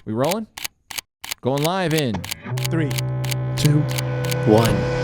We rolling? Going live in 3, 2, 1.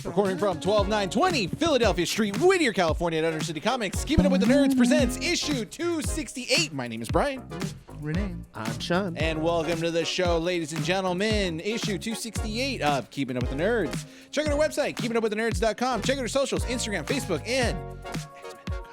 Recording from 12920 Philadelphia Street, Whittier, California at Undercity Comics. Keeping Up with the Nerds presents issue 268. My name is Bryan. Rene. I'm Sean. And welcome to the show, ladies and gentlemen. Issue 268 of Keeping Up with the Nerds. Check out our website, keepingupwiththenerds.com. Check out our socials, Instagram, Facebook, and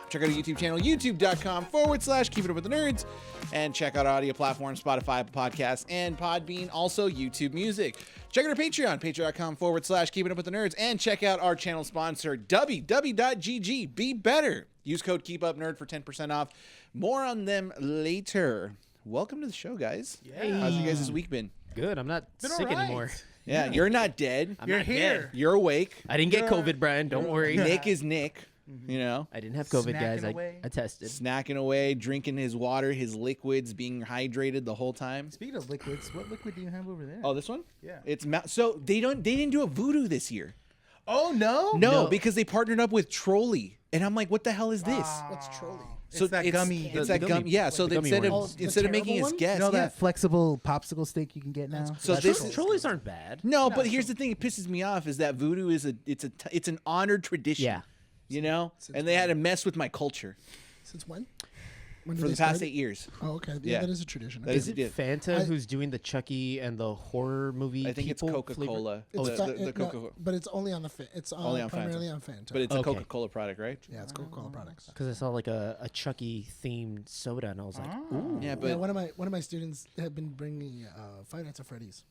check out our YouTube channel, youtube.com/Keeping Up with the Nerds. And check out our audio platforms, Spotify, Podcasts, and Podbean. Also, YouTube Music. Check out our Patreon, patreon.com/Keeping Up with the Nerds. And check out our channel sponsor, www.gg. Be better. Use code KEEPUPNERD for 10% off. More on them later. Welcome to the show, guys. Yay. How's you guys this week been? Good. I'm not sick anymore. Yeah, you're not dead. You're here. You're awake. I didn't get COVID, Brian. Don't worry. Nick is Nick. You know, I didn't have COVID, guys. Snacking I tested. snacking away, drinking his water, his liquids, being hydrated the whole time. Speaking of liquids, what liquid do you have over there? Oh, this one? Yeah. It's so they didn't do a voodoo this year. Oh, no? No, because they partnered up with Trolley, and I'm like, what the hell is this? What's Trolley? So It's that gummy. It's the that gummy- gum. Yeah. So the gummy instead worms. of The instead of making terrible his one? guess, You know yeah. that flexible popsicle stick you can get now? So this is Trolleys aren't bad. no, but here's the thing: it pisses me off is that voodoo is it's an honored tradition. Yeah. You know, and they had to mess with my culture Since when? When for did the they past start? 8 years. Oh, okay. Yeah. Yeah, that is a tradition. That Is is- it yeah. Fanta who's doing the Chucky and the horror movie? I think it's people Coca-Cola. It's the no, Coca-Cola. but it's only on the it's Only on primarily Fanta. on Fanta. But it's a Okay. Coca-Cola product, right? yeah, it's Coca-Cola products. Because I saw like a Chucky themed soda, and I was like, ooh. Yeah, Yeah, but one of my students have been bringing Five Nights at Freddy's.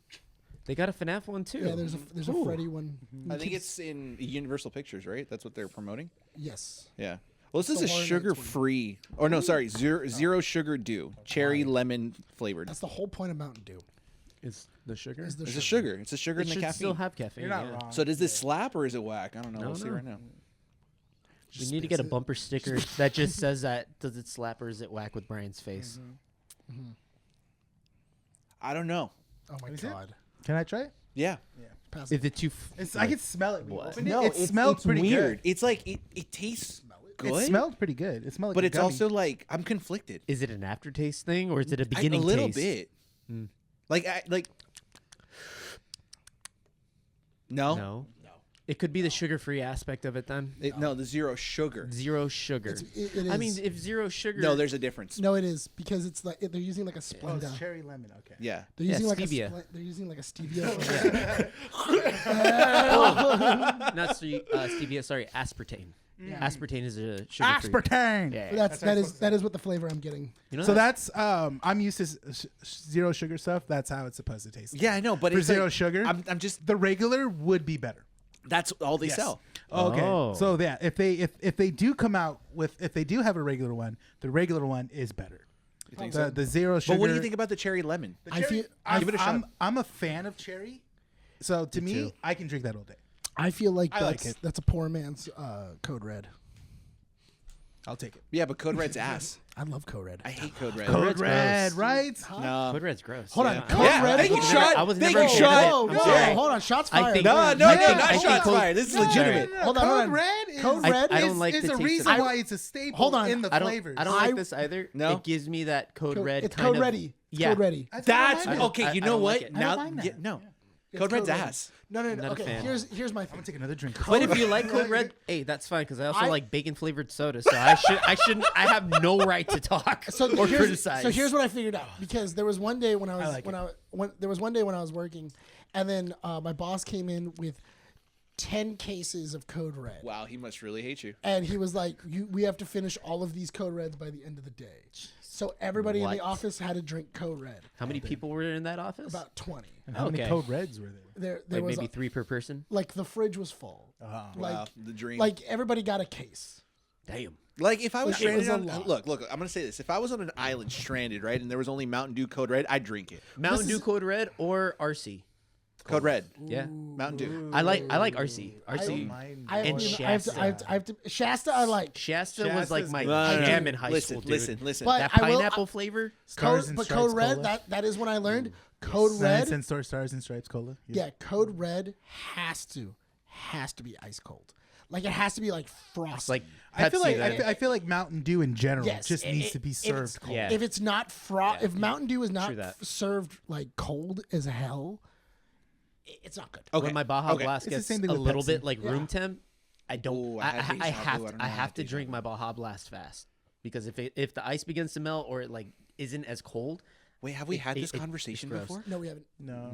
They got a FNAF one too. Yeah, there's a Ooh. Freddy one. I think it's in Universal Pictures, right? That's what they're promoting. Yes. Yeah. Well, this is a Horror Nights sugar-free, or no, sorry, zero sugar dew, cherry lemon flavored. That's the whole point of Mountain Dew. Is the sugar? Is the It's a sugar. It's a sugar It in the should caffeine. still have caffeine. You're not yeah. wrong. So does this slap or is it whack? I don't know. No, We'll see no. right now. We need to get a bumper sticker that just says that does it slap or is it whack with Brian's face? I don't know. Oh my Is it? god. Can I try it? Yeah. Pass Is it. it too? I can smell it. When you What? opened it. No, it smelled it's pretty weird. good. It's like it tastes good. It smelled pretty good. It smelled like but a it's gummy. also like I'm conflicted. Is it an aftertaste thing or is it a beginning a little taste? bit. Mm. Like. No. No. It could be the sugar-free aspect of it then. No, the zero sugar. Zero sugar. It I mean, is. if zero sugar. No, there's a difference. No, it is because it's like they're using like a Oh, Splenda. it's cherry lemon. Okay. Yeah. They're Yeah, using like stevia. they're using like a stevia. not stevia. Sorry, aspartame. Aspartame is a sugar. Aspartame. Yeah. But That's what that is what the flavor I'm getting. You know So that? that's I'm used to zero sugar stuff. That's how it's supposed to taste. Yeah, I know, but For it's zero like, sugar? I'm just. The regular would be better. That's all they Yes. sell. Okay. Oh. So yeah, if they do come out with if they do have a regular one, the regular one is better. You think The so? the zero sugar. But what do you think about the cherry lemon? I feel Give it a shot. I'm a fan of cherry. So to me, too. I can drink that all day. I feel like I like that's it. that's a poor man's Code Red. I'll take it. Yeah, but Code Red's ass. I love Code Red. I hate Code Red. Code Code Red's Red, gross. right? No. Code Red's gross. Hold on, Yeah. Code Yeah, Red. thank you, Whoa, shot. I was Thank never you, a fan of shot. it. Whoa, I'm whoa, sorry. hold on, shots I fired. think- No, Wait, no, wait, no, wait, not I think shots Code- fired. This is No. legitimate. Hold on, hold Code on. Red is Code Red I is, don't like is the a taste reason of it. why it's a staple Hold on. in the I don't. flavors. I don't I- like this either. No? It gives me that Code Red. It's kind Code of, Ready. Yeah. Code Ready. That's That's what I like. okay. I You don't know like what? it. I Now, don't mind that. no. It's Code Red's Red. ass. No. Not a Okay, fan. here's my I'm thing. gonna take another drink. But if you like Code Red, hey, that's fine because I also I- like bacon flavored soda, so I shouldn't. I have no right to talk or criticize. So here's what I figured out because there was one day when I was like there was one day when I was working, and then my boss came in with 10 cases of Code Red. Wow, he must really hate you. And he was like, we have to finish all of these Code Reds by the end of the day. So everybody in What? the office had to drink Code Red. How many people were in that office? About 20. And how many Okay. Code Reds were there? There like was maybe 3 per person. like the fridge was full. Oh. Like Wow, the dream. like everybody got a case. Damn. Like if I was It was stranded a on, lot. look, I'm gonna say this: if I was on an island stranded, right, and there was only Mountain Dew Code Red, I'd drink it. Mountain Dew Code Red or RC. Code Red, Yeah, Mountain Dew. I like RC. RC. Mine. Shasta I like. Shasta was like Shasta's my good. jam in high listen, school, dude. Listen. But That I will- pineapple flavor. Stars and Code Stripes Red, Cola. that is when I learned. Code Red, Stars and Stripes Cola. yeah, Code Red has to be ice cold. Like it has to be like frosty. Like I feel like Pepsi, I feel like Mountain Dew in general Yes, just needs to be if served it's- cold. Yeah. If it's not if Mountain Dew is not True that. served like cold as hell, it's not good. Okay. When my Baja Okay. Blast It's the gets same thing a with little Pepsi. bit like room Yeah. temp, I don't. Ooh, I had deja vu. I don't know I why I have had to deja drink vu. my Baja Blast fast because if the ice begins to melt or it like isn't as cold, Wait, have we had this it's conversation gross. before? No, we haven't. No.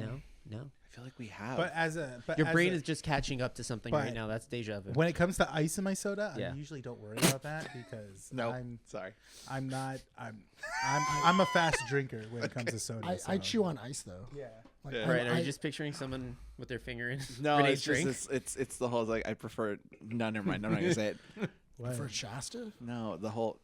no. I feel like we have. But Your as brain a- is just catching up to something but right now. That's deja vu. when it comes to ice in my soda, Yeah. I usually don't worry about that because no, I'm sorry. not I'm a fast drinker when it comes to soda. I so. chew on ice though. Yeah. Like, Yeah. Right? Are I- you just picturing someone with their finger in No, Rene's it's just drink? it's the whole like I prefer. No, never mind. I'm not gonna say it. What? for Shasta? No, the whole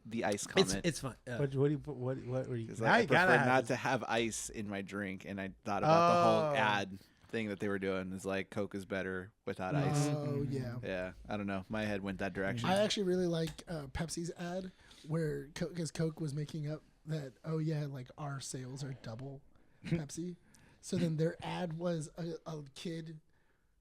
the ice comment. It's fun. What were you? It's Now like, I you gotta prefer have not it. to have ice in my drink, and I thought about the Oh. whole ad thing that they were doing. Is like Coke is better without ice. Oh yeah. Yeah, I don't know. My head went that direction. I actually really like Pepsi's ad where because Coke was making up that like our sales are double Pepsi. So then their ad was a kid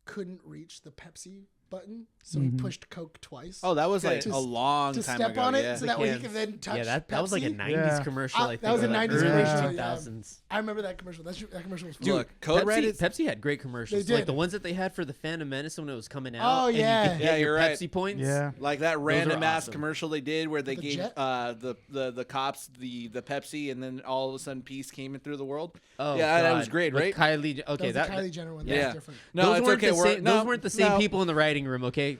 couldn't reach the Pepsi button, so he pushed Coke twice. Oh, that was like To a s- long to time step ago. on it yeah. so that way he cans. can then touch. Yeah, that was like a Pepsi. 90s Yeah. commercial. I think that was a or, like, 90s early commercial, 2000s. I remember that commercial. That commercial was fun. Look, Code Pepsi, Red is. Pepsi had great commercials. They Like did. the ones that they had for the Phantom Menace when it was coming out. Oh, and yeah. you could get Yeah, your you're right. Pepsi points. Yeah. Like that random ass awesome. commercial they did where they The gave jet? the cops the Pepsi and then all of a sudden peace came in through the world. Oh, yeah, that God. was great, With right? Kylie. That Okay, was the Kylie Jenner one. That yeah. was different. No, those it's weren't okay. the same, those weren't the same no. people in the writing room. Okay,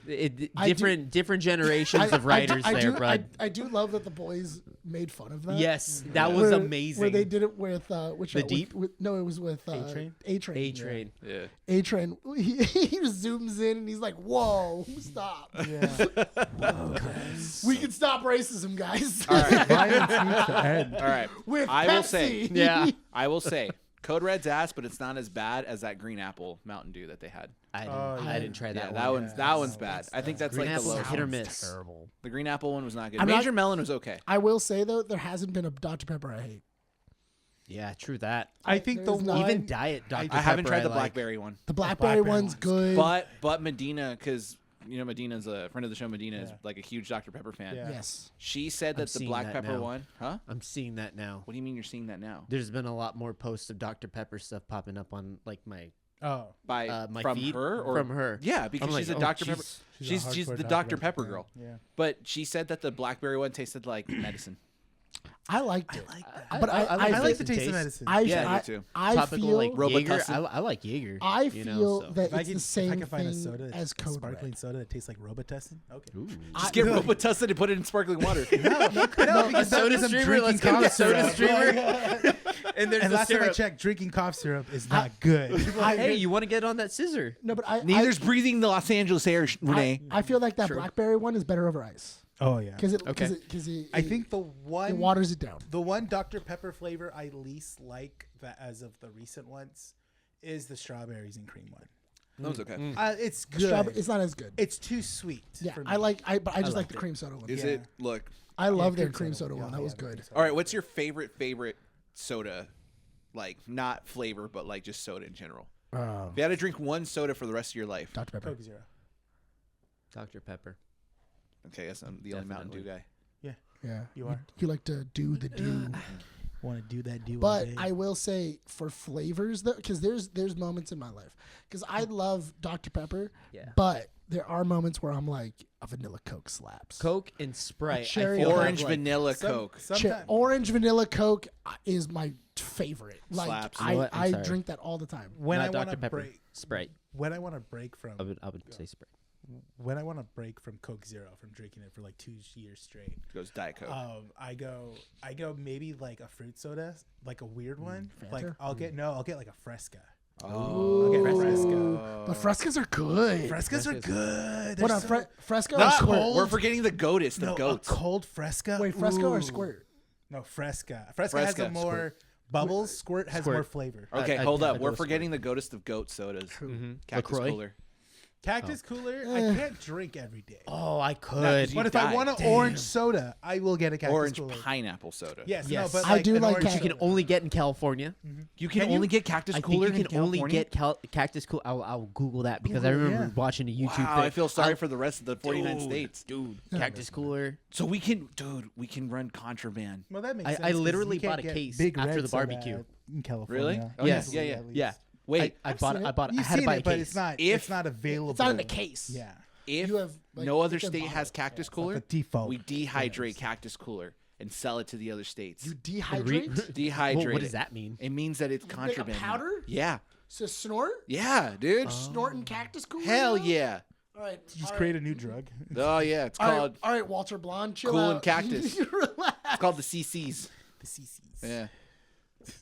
I do- different generations of writers there, bro. I do love that the boys made fun of that. Yes, that was Where- amazing. Where they did it with which The with- Deep? no, it was with A-Train? A-Train. A Train. Yeah. A-Train. He zooms in and he's like, "Whoa, stop! We can stop racism, guys." All right. Violence needs to end. All right. With I will say. Pepsi. Yeah, I will say. Code Red's ass, but it's not as bad as that green apple Mountain Dew that they had. I didn't try Yeah, that one. that one's bad. I think that's Green like the apple's lowest. hit or one. miss. Terrible. The green apple one was not good. I'm not- Major Melon was okay. I will say though, there hasn't been a Dr Pepper I hate. Yeah, true that. I think the There's not- one Even Diet Dr. I haven't Pepper tried the like. blackberry one, The blackberry blackberry one's one's good. but Medina, because you know Medina's a friend of the show. Medina is Yeah. like a huge Dr Pepper fan. Yeah. yes. She said I'm that the seeing black that pepper now. one, huh? I'm seeing that now. What do you mean you're seeing that now? There's been a lot more posts of Dr. Pepper stuff popping up on like my By my from feed her or from her. Yeah, because I'm like, she's a oh, Dr Pepper. jeez. She's hardcore the Dr Pepper girl. Yeah. But she said that the blackberry one tasted like medicine. I liked it. But I like the the taste of medicine. Yeah, me too. I Topical feel like Jaeger. Robitussin. I like Jaeger. I you feel know, so. that If I it's could, the same if I could find a thing soda, as Code sparkling Red. soda that tastes like Robitussin. Okay. Ooh. Just get Robitussin and put it in sparkling water. No, because Soda because I'm streamer. drinking Let's get cough a soda syrup. streamer. And there's And the last time I syrup. checked, drinking cough syrup is not good. Hey, you want to get on that scissor? No, but I Neither's breathing the Los Angeles air, Rene. I feel like that blackberry one is better over ice Oh yeah. because Okay. I think the it one waters it down. the one Dr Pepper flavor I least like that as of the recent ones is the strawberries and cream one. That was okay. It's good. Strawberry, it's not as good. It's too sweet. Yeah, for me. but I just like liked the it. cream soda one. Is Yeah. it? Look. I love their cream cream soda Yeah, one. That yeah, was the cream good. soda. All right. What's your favorite soda? Like not flavor, but like just soda in general. If you had to drink one soda for the rest of your life, Dr Pepper. Coke Zero. Dr. Pepper. okay, I guess I'm the only Mountain Dew guy. Yeah, You are. You like to do the do. Want to do that? Do all But day. I will say for flavors though, because there's moments in my life because I love Dr Pepper. Yeah. But there are moments where I'm like a vanilla Coke slaps. Coke and Sprite. I cherry feel Orange like- vanilla Coke. Orange vanilla Coke is my favorite. Like Slaps. You know what? I'm I sorry. drink that all the time. when Not I want Dr. to Pepper. break, Sprite. when I want to break from, I would say Sprite. when I want to break from Coke Zero from drinking it for like 2 years straight. Goes Diet Coke. I go maybe like a fruit soda, like a weird one. Fanta? Like I'll get like a Fresca. Oh, Okay, Fresca. But Frescas are good. Frescas are good. What They're on Fresca or Not Squirt? cold. We're forgetting the goatest No, of goats. a cold Fresca. Wait, Fresca or Ooh. Squirt? No, Fresca. Fresca has Fresca, a more bubbles. Squirt has Squirt. more flavor. Okay, I- hold I up. go We're with forgetting the goatest of goat sodas. Cactus LaCroix? Cooler. Cactus Cooler, I can't drink every day. Oh, I Nah, 'cause could. you But if die. I want an orange soda, I will get a Cactus Orange Cooler. pineapple soda. Yes, Yes. no, but I do an like orange Cactus. You can only get in California. You can Can you? only get Cactus I Cooler think you in can only California? get Cactus Cooler. I'll Google that because I Google it, remember yeah. watching a YouTube Wow, thing. I feel sorry for the rest of the 49 states. Dude, Cactus Cooler. So we can run contraband. Well, that makes I sense. 'cause literally you can't bought a get case Big after Red the soda barbecue. in California. Really? Oh, Yes. Easily, Yeah. at least. Yeah. Wait, I I've bought. seen I it. bought. I You've had to seen buy it, a but case. it's not available. It's not in the case. Yeah. if You have, like, no other it's a state bottle. has Cactus Cooler, the default. we dehydrate Cactus Cooler and sell it to the other states. You dehydrate? Dehydrate. What it. does that mean? It means that it's make a contraband. powder? Yeah. So snort? Yeah, dude. Snorting Cactus Cooler? Hell now? yeah. All right. Just all create right. a new drug. Oh yeah, it's All right, called all right, Walter Blonde, chill Cool out. and Cactus. Relax. it's called the CCs. The CCs. Yeah.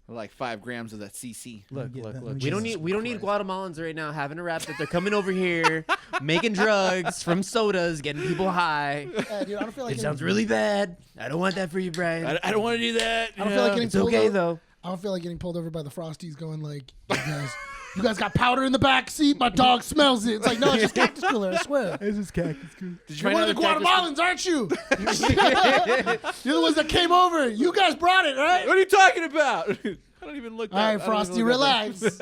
Like 5 grams of that CC. Look, Yeah, look, that- look. Jesus We don't need Guatemalans right now having a rap that they're coming over here, making drugs from sodas, getting people high. Yeah, dude, I don't feel like It getting, sounds really bad. I don't want that for you, Brian. I don't want to do that. I don't feel like getting It's pulled okay over. though. I don't feel like getting pulled over by the Frosties going like, you guys got powder in the back seat. My dog smells it. It's like, no, it's just Cactus Cooler. I swear. This is Cactus Cooler. Did You're one of the Cactus- Guatemalans, aren't you? You're the ones that came over. You guys brought it, right? What are you talking about? I don't even look that. All I right, don't Frosty, even look that relax.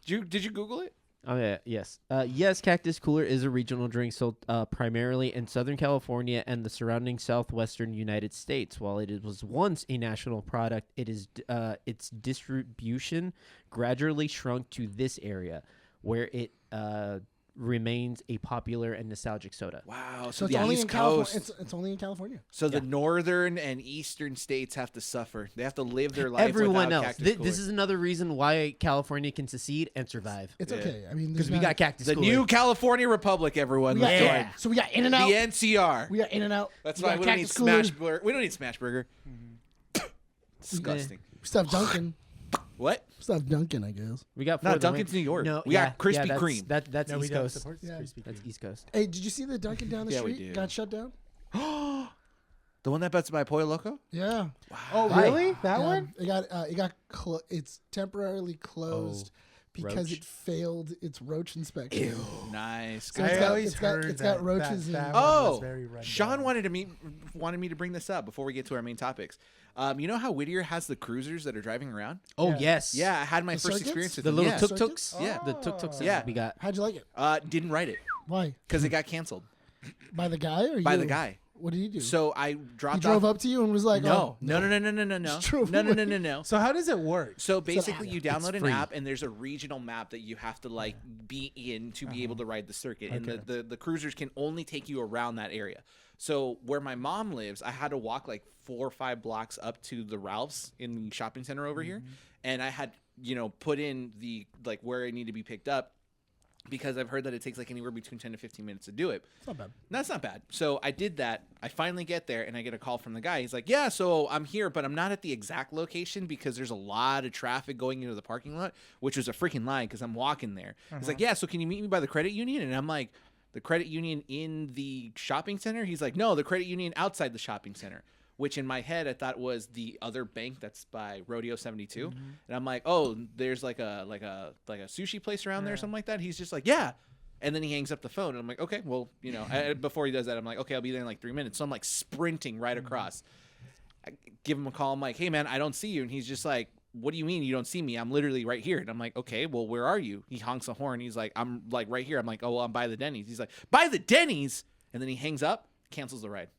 Did you Google it? Oh yeah, yes, yes. Cactus Cooler is a regional drink sold primarily in Southern California and the surrounding southwestern United States. While it was once a national product, its distribution gradually shrunk to this area, where it remains a popular and nostalgic soda. Wow. So the it's only East in California. Coast. It's only in California. So the northern and eastern states have to suffer. They have to live their life Everyone without else. Cactus Cooler. This is another reason why California can secede and survive. It's Yeah. okay. I mean, Because there's we not- got Cactus the Cooler. new California Republic. Everyone, we got let's Yeah. join. So we got In and Out. The NCR. We got In and Out. That's we why got we don't need Cactus Cooler. Smash Burger. We don't need Smash Burger. Disgusting. We still have Dunkin'. What? We still have Dunkin', I guess. We got No, four of the Dunkin's wing- New York. No, We got Krispy that's, Kreme. That's No, we East don't Coast. support Yeah. Krispy That's Kreme. East Coast. Hey, did you see the Dunkin' down the Yeah, we street did. got shut down? The one that's by Pollo Loco? Yeah. Oh, Right. really? That Yeah, one? it's temporarily closed because roach. it failed its roach inspection. Nice. So Good it's I got- always it's got- heard it's got that- roaches that in- one was Oh, very run Sean down. wanted me to bring this up before we get to our main topics. You know how Whittier has the cruisers that are driving around? Oh Yeah. yes. Yeah, I had my The first circuits? experience with The them. little yeah. tuk-tuks. Yeah. The tuk-tuks. Yeah. that we got. How'd you like it? Didn't write it Why? because it got canceled By the guy or by you? the guy. What did he do? So I he dropped drove off. up to you and was like, No, oh, no. Just drove No. away. So So how does it work? basically, you download an free. app, and there's a regional map that you have to like be in to be able to ride the circuit, and Okay. the cruisers can only take you around that area. So where my mom lives, I had to walk like 4 or 5 blocks up to the Ralph's in the shopping center over here, and I had put in the like where I need to be picked up. Because I've heard that it takes like anywhere between 10 to 15 minutes to do it. It's not bad. That's not bad. So I did that. I finally get there and I get a call from the guy. He's like, yeah, so I'm here, but I'm not at the exact location because there's a lot of traffic going into the parking lot, which was a freaking lie because I'm walking there. He's like, yeah, so can you meet me by the credit union? And I'm like, the credit union in the shopping center? He's like, no, the credit union outside the shopping center. Which in my head I thought was the other bank that's by Rodeo 72, and I'm like, oh, there's like a sushi place around there or something like that. He's just like, yeah, and then he hangs up the phone, and I'm like, okay, well, before he does that, I'm like, okay, I'll be there in like 3 minutes. So I'm like sprinting right across. I give him a call. I'm like, hey man, I don't see you, and he's just like, what do you mean you don't see me? I'm literally right here. And I'm like, okay, well, where are you? He honks a horn. He's like, I'm like right here. I'm like, oh, well, I'm by the Denny's. He's like, by the Denny's, and then he hangs up, cancels the ride.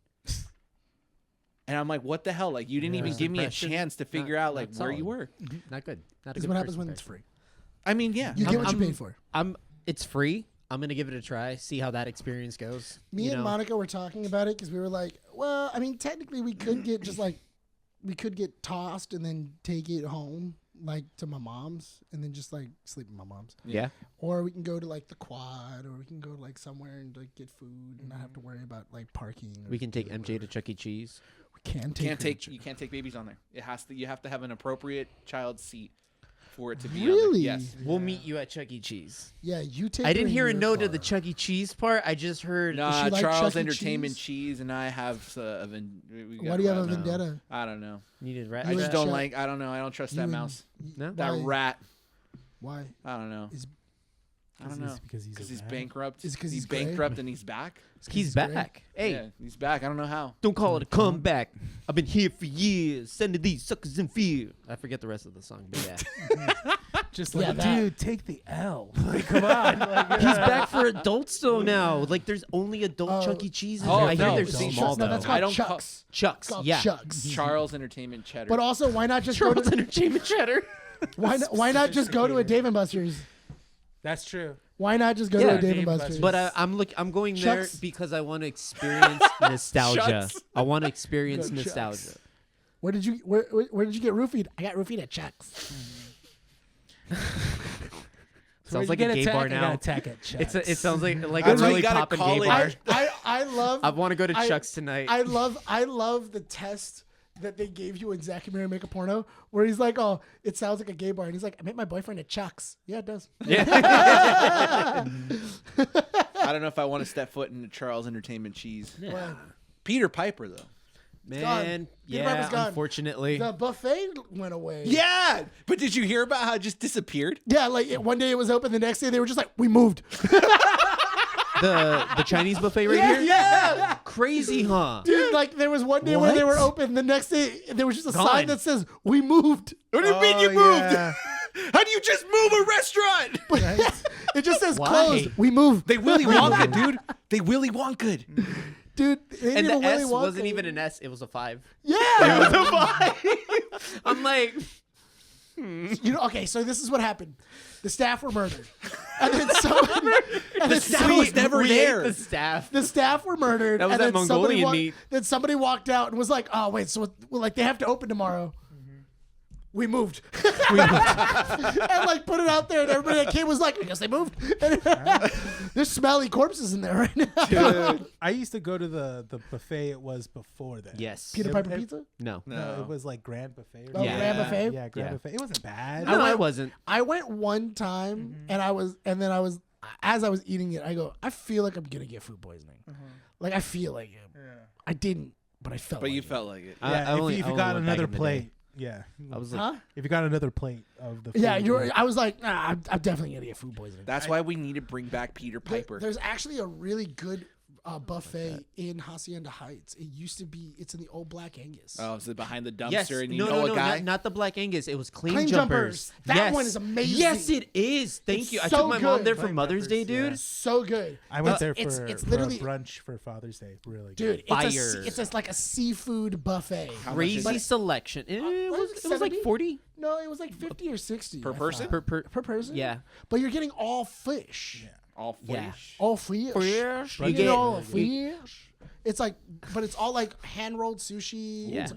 And I'm like, what the hell? Like, you didn't even give me a Impression. chance to figure out like Not where you solid. were. Not good. Not a This is good what happens first when it's impression. free. I mean, yeah. You get what I'm- you paid for. It's free. I'm gonna give it a try. See how that experience goes. Me and Monica were talking about it because we were like, well, I mean, technically we could get we could get tossed and then take it home, like to my mom's, and then just like sleep at my mom's. Yeah. Or we can go to like the quad, or we can go like somewhere and like get food and not have to worry about like parking. Or We can take doing MJ to whatever. Chuck E. Cheese. We can take. You can't take babies on there. You have to have an appropriate child seat for it to be Really? on there. Yes. We'll meet you at Chuck E. Cheese. Yeah, you take. I didn't her in hear a your no to car. the Chuck E. Cheese part. I just heard. Nah, she like Charles Chuck E. Entertainment Cheese? Cheese and I have Why do you have a vendetta? I don't know. Needed rat. I just and don't Chuck- like. I don't know. I don't trust that and- mouse. No? That Why? rat. Why? I don't know. Is I don't know. Because he's Because a rat. bankrupt. Is it 'cause he's he's gray? bankrupt and he's back. He's gray? back. Hey, Yeah, he's back. I don't know how. don't call it a comeback. I've been here for years, sending these suckers in fear. I forget the rest of the song, but yeah. Just Yeah, like, that- dude, take the L. Like, come on. Like, He's back for adults though now. Like there's only adult Chuck E. Cheeses. Oh, I hear no, they're see, small no, though. that's I called don't call- Chucks. Chucks. It's called Yeah. Chucks. Charles Entertainment Cheddar. But also, why not just go Charles to Entertainment Cheddar. why not just go to a Dave and Buster's? that's true. Why not just go Yeah. to a Dave and Dave and Buster's? But I'm going there Chucks. because I want to experience nostalgia. Chucks. I want to experience Go Chucks. nostalgia. where did you get roofied? I got roofied at Chucks. Sounds like a gay bar now. Attack at Chuck's. It sounds like a That's why you really gotta poppin' call gay it- bar. I love I want to go to I- Chuck's tonight. I love the test that they gave you when Zach and Mary make a porno, where he's like, "Oh, it sounds like a gay bar," and he's like, "I met my boyfriend at Chuck's." Yeah, it does. I don't know if I want to step foot into Charles Entertainment Cheese. Well, Peter Piper though. Man, Peter Piper's yeah, gone. unfortunately. the buffet went away. Yeah, but did you hear about how it just disappeared? Yeah, like one day it was open, the next day they were just like, "We moved." The Chinese buffet right Yeah, here? yeah. Crazy, huh? Dude, like there was one day where they were What? open, the next day there was just a Gone. sign that says, "We moved." What do you mean you moved? yeah. How do you just move a restaurant? It just says Why? closed. We moved. They Willy Wonka, dude. They Willy Wonka. Dude, they And did a the Willy S Wonka. wasn't even an S, it was a 5. Yeah. I'm like, You know, okay, so this is what happened. The staff were murdered. And then someone, and then staff somebody- was never we there. ate the staff. the staff were murdered. That was and that then somebody Mongolian meat. Then somebody walked out and was like, "Oh wait, so well, like they have to open tomorrow." We moved. And like put it out there, and everybody that came was like, "I guess they moved." There's smelly corpses in there right now. I used to go to the buffet. It was before that. Yes. Peter Piper Pizza. No. No, it was like Grand Buffet. Oh, Yeah. Grand Buffet. Yeah, Grand Yeah. Buffet. It wasn't bad. No, I wasn't. I went one time, and then I was, as I was eating it, I go, I feel like I'm gonna get food poisoning. Like I feel like it. I didn't, but I felt. But like you it. felt like it. Yeah, I only if you went got back another in the day. plate. Yeah. I was like, Huh? If you got another plate of the food. Yeah, I was like, nah, I'm definitely gonna get food poisoning. That's why we need to bring back Peter Piper. There's actually a really good buffet in Hacienda Heights. It used to be. It's in the old Black Angus. Oh, is it behind the dumpster yes. and you No, know no, a guy? not the Black Angus. It was Clean, Clean Jumpers. Jumpers. That Yes. one is amazing. Yes, it is. Thank It's you. I so took my mom good. there for Clean Mother's Day, Jumpers, dude. yeah. So good. I went there it's for literally- brunch for Father's Day. Really Dude, good. Fire. it's like a seafood buffet. How much Crazy is it? selection. It was like 70? 40 No, it was like 50 or 60 Per I person? thought. per. Per person. Yeah. But you're getting all fish. All Yeah. fish. All fish. Fish. You're You getting get- all fish. It's like, but it's all like hand rolled sushi. Yeah. It's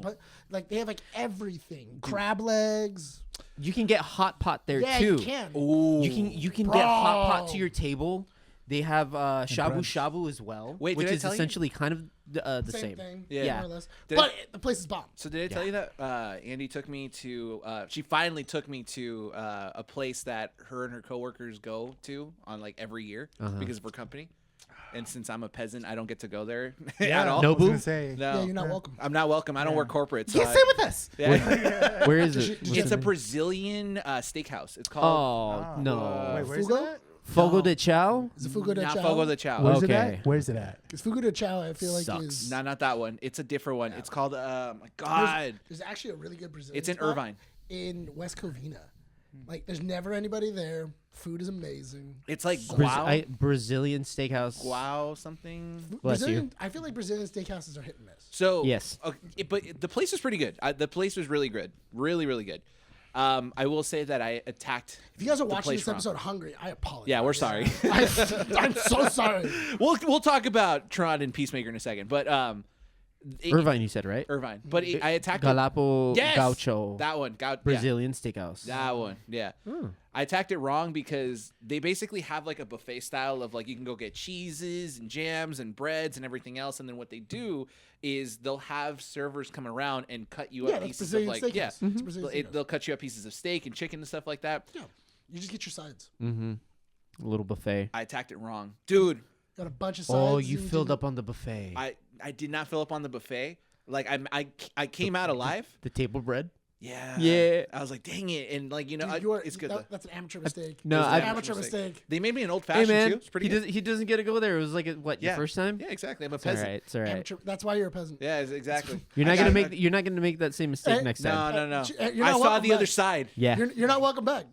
like they have like everything. Crab legs. You can get hot pot there Yeah, too. you can. Ooh. You can get hot pot to Bro. your table. They have shabu brunch. shabu as well, Wait, which did I is tell you? essentially kind of the same. thing. Yeah. More or less. Did But it- the place is bomb. So did I tell you that Andy took me to? She finally took me to a place that her and her coworkers go to on like every year because of her company. And since I'm a peasant, I don't get to go there at all. No I was gonna boo? say. No, Yeah, you're not welcome. I'm not welcome. I don't work corporate. So Get I- sit with us. Yeah. Where is it? Did you- What's It's the a name? Brazilian steakhouse. It's called Oh no, Wait, where's Fogo? it at? Fogo de Chao. Is it Fugo de not Chao? Fogo de Chao. Where's it Okay. at? Where's it at? Because Fugo de Chao, I feel like Sucks. is. No, not that one. It's a different one. It's called my God. There's actually a really good Brazilian. It's in spot Irvine. in West Covina. Like, there's never anybody there. Food is amazing. It's like Brazilian steakhouse. Guau something. Bless you. Brazilian, I feel like Brazilian steakhouses are hit and miss. So Yes. okay, but the place was pretty good. The place was really good, really good. I will say that I attacked. If you guys are the watching place this wrong. episode hungry, I apologize. Yeah, we're sorry. I'm so sorry. We'll talk about Tron and Peacemaker in a second, but Irvine, you said, right? Irvine. But I attacked it. Galapo Yes! Gaucho. That one. Brazilian steakhouse. That one. Yeah. I attacked it wrong because they basically have like a buffet style of like you can go get cheeses and jams and breads and everything else. And then what they do is they'll have servers come around and cut you up pieces of like, they'll cut you up pieces of steak and chicken and stuff like that. Yeah. You just get your sides. Mm-hmm. A little buffet. I attacked it wrong. Dude. Got a bunch of sides. Oh, you filled up on the buffet. I did not fill up on the buffet. Like I came out alive. The table bread. Yeah. Yeah. I was like, dang it, and like Dude, it's good. That's an amateur mistake. No, It's an I've- amateur mistake. They made me an old Hey fashioned man, too. It's pretty good. he doesn't get to go there. It was like what your first time? Yeah, exactly. I'm a It's all peasant. right. It's all right. Amateur, that's why you're a peasant. Yeah, exactly. You're not I gonna got- make you're not gonna make that same mistake next time. No. You're I not saw welcome the back. other side. Yeah. You're not welcome back.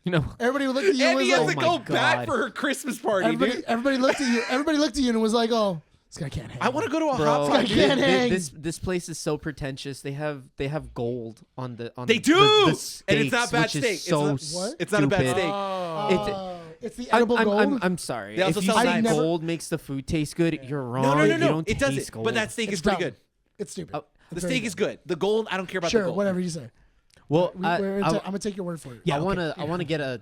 You know. Everybody looked at you and And was he has like, to Oh go my back God. for her Christmas party, dude. everybody looked at you. Everybody looked at you and was like, "Oh, this guy can't hang." I want to go to a Bro, hot pot. I can't hang. this place is so pretentious. They have gold on the They do! the And it's not steaks, bad which steak. is It's so not- What? It's not a bad stupid. steak. Oh, it's the I'm, edible gold. I'm sorry. They also If you sell say knives. gold makes the food taste good, you're wrong. No. You don't It taste doesn't. gold. But that steak It's is pretty dumb. good. It's stupid. Oh, The It's very steak is good. The gold, I don't care about Sure, the gold. whatever you say. well, I'm gonna take your word for it. I wanna get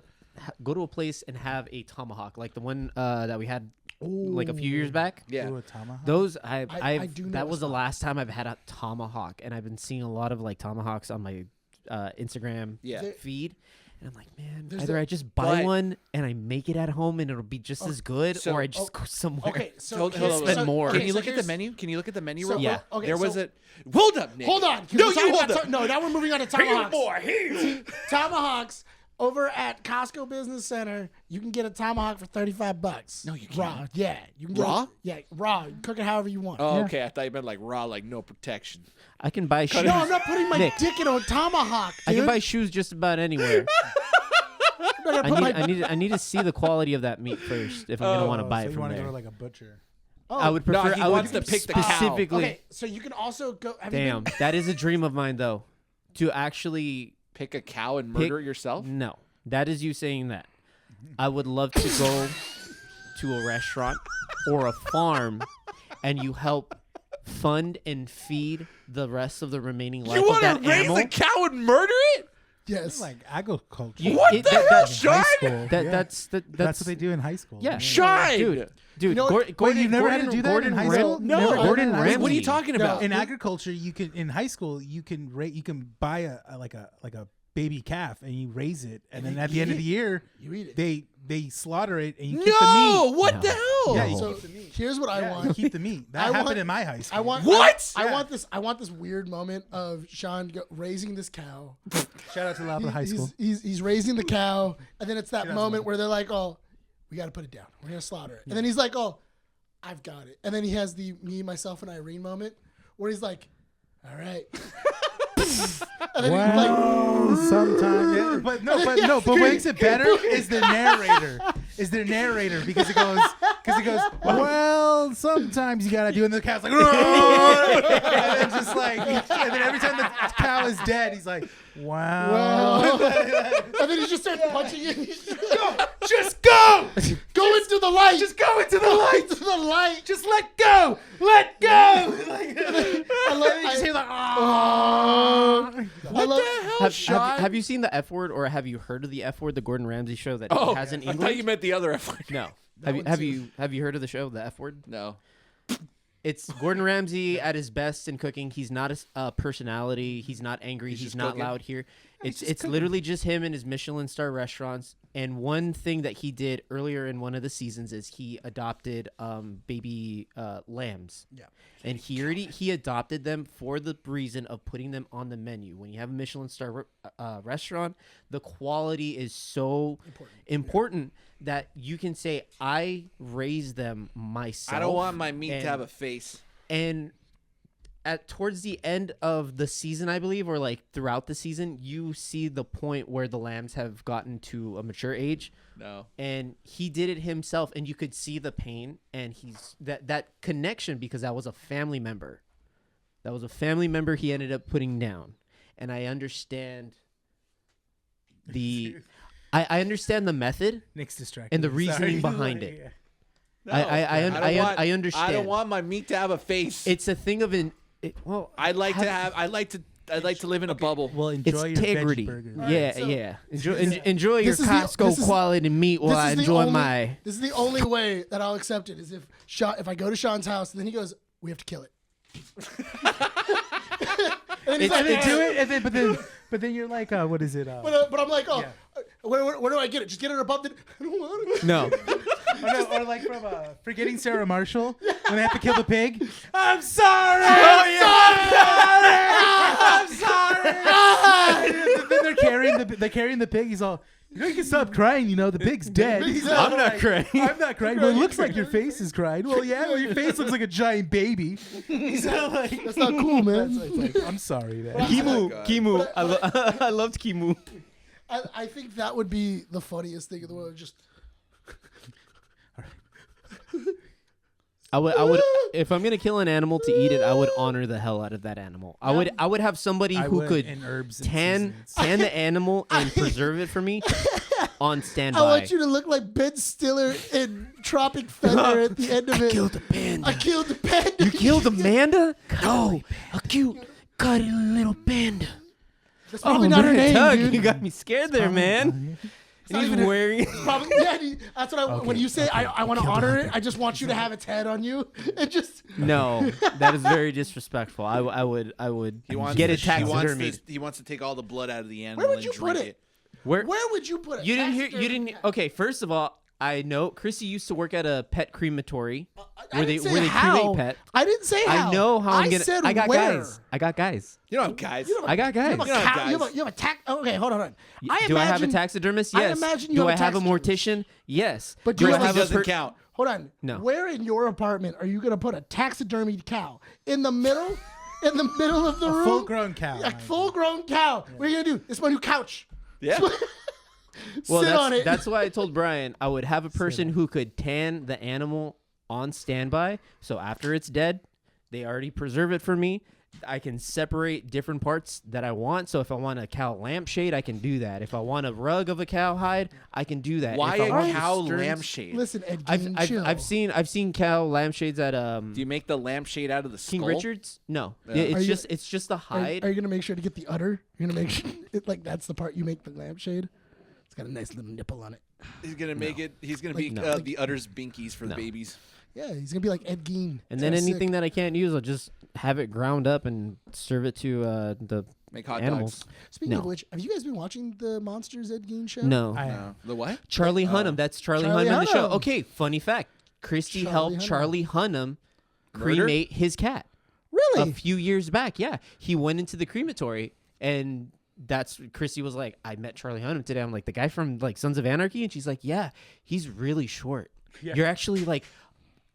go to a place and have a tomahawk like the one that we had like a few years back. Yeah. Ooh, a tomahawk? Those I do know that a was the spot. last time I've had a tomahawk, and I've been seeing a lot of like tomahawks on my Instagram Yeah. feed, and I'm like, man, There's either a- I just buy But- one and I make it at home and it'll be just as good, so- or I just go somewhere. Okay, so Hold here's- on, spend more. Can you look at the here's- menu? Can you look at the menu So- real quick? Yeah. okay, There was so- a. Hold up, Nick. Hold on. No, We're you talking hold about up. no, now we're moving on to tomahawks. Tomahawks over at Costco Business Center. You can get a tomahawk for $35. No, you can't. Raw. Yeah, you can get Raw? raw. Cook it however you want. Oh, okay. I thought you meant like raw, like no protection. I can buy shoes. No, I'm not putting my Nick. dick in a tomahawk, dude. I can buy shoes just about anywhere. I'm not gonna put my- I need to see the quality of that meat first if I'm gonna want to buy so it you from want to there. go to like a butcher? Oh, I would No, prefer. he I wants would to pick the cow. specifically. Okay, so you can also go. Have you Damn, been- that is a dream of mine though, to actually Pick a cow and murder it yourself? No, that is you saying that. I would love to go to a restaurant or a farm, and you help fund and feed the rest of the remaining life You of want that to raise animal. a cow and murder it? Yes. Like agriculture. You- What it- the that- hell, that- Sean? High school. Yeah. That's That's what they do in high school. Yeah. Shine! dude. You know what- Gordon, you've never had to do that Gordon in high Ram- school? No. Never had Gordon that in high Ramsay. school? What are you talking about? In agriculture, you can in high school you can buy a baby calf and you raise it, and then at the end of the year You eat it. they slaughter it and you keep the No! meat. What the hell? Yeah, you So keep the meat. here's what I Yeah, you want. keep the meat. That I happened want- in my high school. I want What? I Yeah. want this weird moment of Sean raising this cow. Shout out to Lapa High School. He's raising the cow, and then it's that Shout out to moment Lapa. where they're like, "Oh, we got to put it down. We're gonna slaughter it." And then he's like, "Oh, I've got it." And then he has the me, myself, and Irene moment where he's like, "All right." And then he's like, Well, sometimes, yeah, but what makes it better is the narrator. Because it goes, well, sometimes you gotta do, it, and the cow's like, "Roar!" and then just like, and then every time the cow is dead, he's like, wow. "Well," and then he just starts punching it. Just go, Go into the light. just go into the light, into the light. just let go, let go. I love, You just hear like, I love, Have you seen the F word, or have you heard of the F word, the Gordon Ramsay show that Oh, he has in I England? thought you meant the other F word. No. one Have too. you heard of the show, the F word? No. It's Gordon Ramsay at his best in cooking. He's not a personality. He's not angry. He's just not cooking? loud here. just It's literally just him and his Michelin star restaurants. And one thing that he did earlier in one of the seasons is he adopted baby lambs. Yeah. And he adopted them for the reason of putting them on the menu. When you have a Michelin star restaurant, the quality is so important that you can say, I raised them myself. I don't want my meat and- to have a face. And towards the end of the season, I believe, or like throughout the season, you see the point where the lambs have gotten to a mature age. No. And he did it himself, and you could see the pain, and he's that connection, because that was a family member. That was a family member he ended up putting down. And I understand I understand the method Nick's distracted and the reasoning behind it. I understand. I don't want my meat to have a face. It's a thing of Well, I'd like to live in a bubble. Well, enjoy your integrity. veggie burger. Yeah, so- yeah. Enjoy your This is the- Costco this is- quality meat while I This is the enjoy only- my. This is the only way that I'll accept it is if I go to Sean's house and then he goes, we have to kill it. And he's like, And then do it, and then but then you're like, what is it? but I'm like, oh, Yeah. where do I get it? Just get it above the. I don't want it. No. or like from Forgetting Sarah Marshall when they have to kill the pig. I'm sorry. I'm sorry. Then they're carrying the pig. He's all, you can stop crying. You know the pig's dead. I'm not crying. I'm not crying. Well, it looks like your face is crying. Well, yeah, well, your face looks like a giant baby. So like, That's not cool, man. it's like, I'm sorry, man. Kimu. I loved Kimu. I think that would be the funniest thing in the world. Just I would, if I'm gonna kill an animal to eat it, I would honor the hell out of that animal. I would have somebody who could in herbs and tan seasonings. the animal and preserve it for me on standby. I want you to look like Ben Stiller in Tropic Thunder at the end of it. killed the panda. I killed the panda. You killed Amanda? No, a cute, cuddly little panda. That's probably not her name, Doug, dude. you got me scared there, man. And not he's even her- wearing. Probably, yeah, that's what I. When you say I want to honor it, I just want you to have its head on you and just. No, that is very disrespectful. I would He wants get to, it taxidermied. he wants to take all the blood out of the animal Where would and you drink put it? Where Where would you put it? you didn't hear? You didn't. Okay, first of all, I know Chrissy used to work at a pet crematory where they cremate pet. I didn't say how. I know how I'm gonna. Said I got where. guys. I got guys. You don't have guys. I got guys. You have a You don't have cow- you have a- guys. you have a tax. Okay, hold on. Do I have a taxidermist? I Yes. imagine you Do I have a have a mortician? Yes. But do you I have a- have doesn't count. Hold on. No. Where in your apartment are you going to put a taxidermied cow? In the middle? In the middle of the room? Full-grown cow. A full-grown cow. What are you going to do? It's my new couch. Yeah. Well, Sit on it. that's why I told Brian I would have a person who could tan the animal on standby. So after it's dead, they already preserve it for me. I can separate different parts that I want. So if I want a cow lampshade, I can do that. If I want a rug of a cow hide, I can do that. Why If I a want cow sterns- lampshade? Listen, Ed Gein, chill. I've seen cow lampshades at Do you make the lampshade out of the King skull? Richard's. No, Yeah. Are you- it's just the Are hide. you going to make sure to get the udder? You're going to make sure, like that's the part you make the lampshade? It's got a nice little nipple on it. He's gonna make it. He's gonna be No. the udders binkies for the babies. Yeah, he's going to be like Ed Gein. And then That's anything sick. that I can't use, I'll just have it ground up and serve it to the Make hot animals. dogs. Speaking of No. which, have you guys been watching the Monsters Ed Gein show? No. No. The what? Charlie Hunnam. That's Charlie, Charlie Hunnam in the show. Hunnam. Okay, funny fact. Christy Charlie helped Hunnam. Charlie Hunnam Murder? cremate his cat Really? a few years back. Yeah. He went into the crematory and that's Christy was like, I met Charlie Hunnam today. I'm like, the guy from like Sons of Anarchy? And she's like, yeah, he's really short. Yeah. You're actually like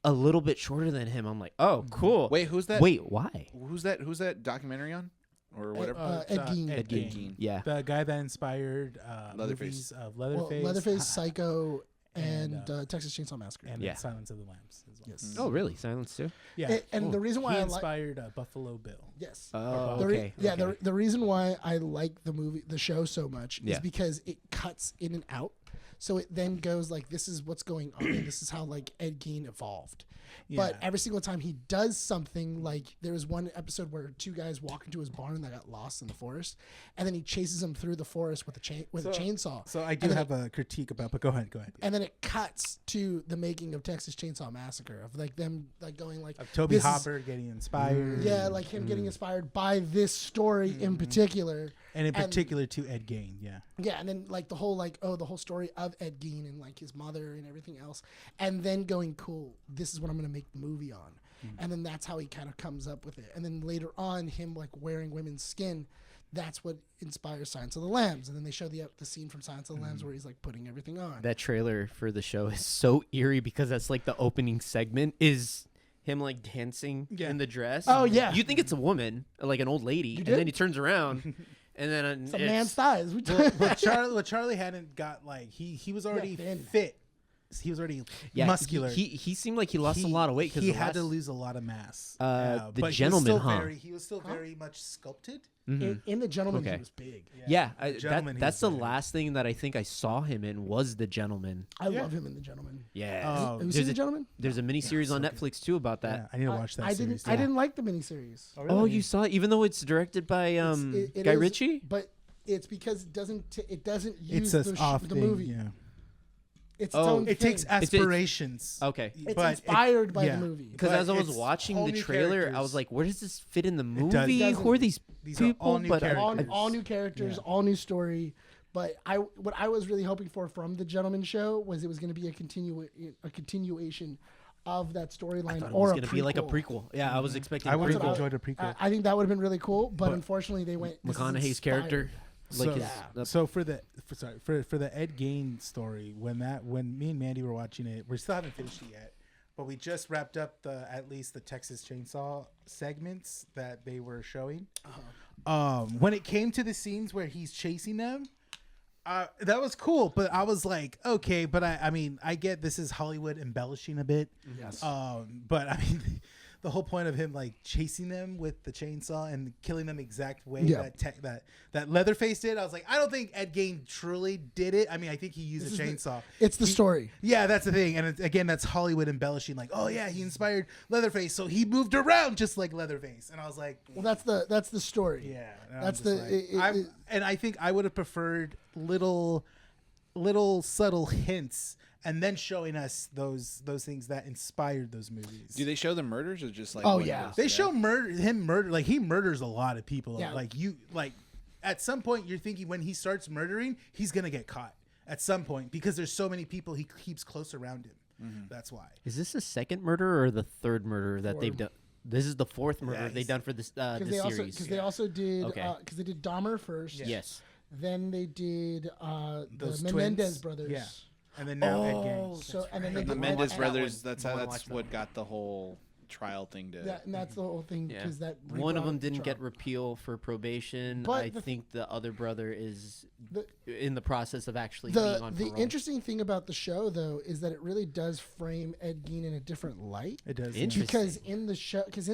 a little bit shorter than him. I'm like, oh, cool. Wait, who's that? Wait, why? Who's that? Who's that documentary on? Or whatever. Ed Gein. Ed Gein. Gein. Yeah. The guy that inspired Leatherface. movies of Well, Leatherface. Leatherface, Psycho, and, and Texas Chainsaw Massacre. and Yeah. Silence of the Lambs as well. Yes. Oh, really? Silence too? Yeah. And the reason why he I like inspired Buffalo Bill. yes. Oh, The re- okay. yeah, okay. the reason why I like the show so much Yeah. is because it cuts in and out. So it then goes like, this is what's going on. And this is how like Ed Gein evolved. But Yeah. every single time he does something, like there was one episode where two guys walk into his barn that got lost in the forest, and then he chases them through the forest with a chainsaw. So I do And then have a critique about, but go ahead. And then it cuts to the making of Texas Chainsaw Massacre of like them like going like Of Toby this is- Hopper getting inspired. yeah, like him getting inspired by this story in particular. And in particular to Ed Gein, yeah. Yeah, and then like the whole story of Ed Gein and like his mother and everything else, and then going, cool, this is what I'm gonna make the movie on, and then that's how he kind of comes up with it, and then later on him like wearing women's skin, that's what inspires Silence of the Lambs, and then they show the scene from Silence of the Lambs where he's like putting everything on. That trailer for the show is so eerie because that's like the opening segment is him like dancing Yeah. in the dress. Oh, yeah. You think it's a woman, like an old lady, and did? then he turns around and then It's a man's thighs. But Charlie hadn't got like he was already thin. fit. muscular. He seemed like he lost a lot of weight because he had to lose a lot of mass. The but Gentleman, he was still very much sculpted. In the Gentleman, Okay. he was big. That's the last thing that I think I saw him in was The Gentleman. I love him in the Gentleman. Yeah. Have you seen the Gentleman? There's a miniseries on Netflix too about that. Yeah, I need to watch that I series. didn't. I didn't like the miniseries. Oh, you saw it, even though it's directed by It Guy is, Ritchie? but it's because it doesn't use It's the thing, movie. Yeah. It's its own It thing. takes aspirations. Okay. It's but inspired by yeah. the movie. Because But as I was it's watching all the new trailer, I characters. was like, where does this fit in the doesn't. movie? Who are these These people? are all new characters. all new characters, all new story. But what I was really hoping for from the Gentleman show was it was going to be a continuation of that storyline, It or was a going to be like a prequel. prequel. Yeah, I was expecting I a would have prequel. enjoyed a prequel. I think that would have been really cool, but unfortunately they went this is McConaughey's inspired. character. Like So for the Ed Gein story, when me and Mandy were watching it, we still haven't finished it yet, but we just wrapped up at least the Texas Chainsaw segments that they were showing. When it came to the scenes where he's chasing them, that was cool, but I was like, okay, but I mean, I get this is Hollywood embellishing a bit. Yes. But I mean, the whole point of him like chasing them with the chainsaw and killing them exact way that Leatherface did, I was like, I don't think Ed Gein truly did it. I mean, I think he used a chainsaw. It's the story. Yeah, that's the thing, and again, that's Hollywood embellishing. Like, oh yeah, he inspired Leatherface, so he moved around just like Leatherface, and I was like, Well, that's the story. yeah, That's the. and I think I would have preferred little subtle hints, and then showing us those things that inspired those movies. Do they show the murders or just like? Oh, what he yeah. does? They show murder, like he murders a lot of people. Yeah. Like at some point you're thinking when he starts murdering, he's gonna get caught at some point because there's so many people he keeps close around him. That's why. Is this the second murder or the third murder that they've done? This is the fourth murder they've done for this series. Because they also did. Okay. Because they did Dahmer first. Yes. Then they did Those the twins? Menendez brothers. Yeah. And then now Ed Gein. So and then they The did Mendes that brothers. one. That's I how. wanna That's watch that what one. got the whole trial thing to. and that's the whole thing Yeah. because that One of rebrought them didn't trial. get repeal for probation. But I the think the other brother is The- in the process of actually being on The parole. interesting thing about the show though is that it really does frame Ed Gein in a different light. It does. Interesting. Because in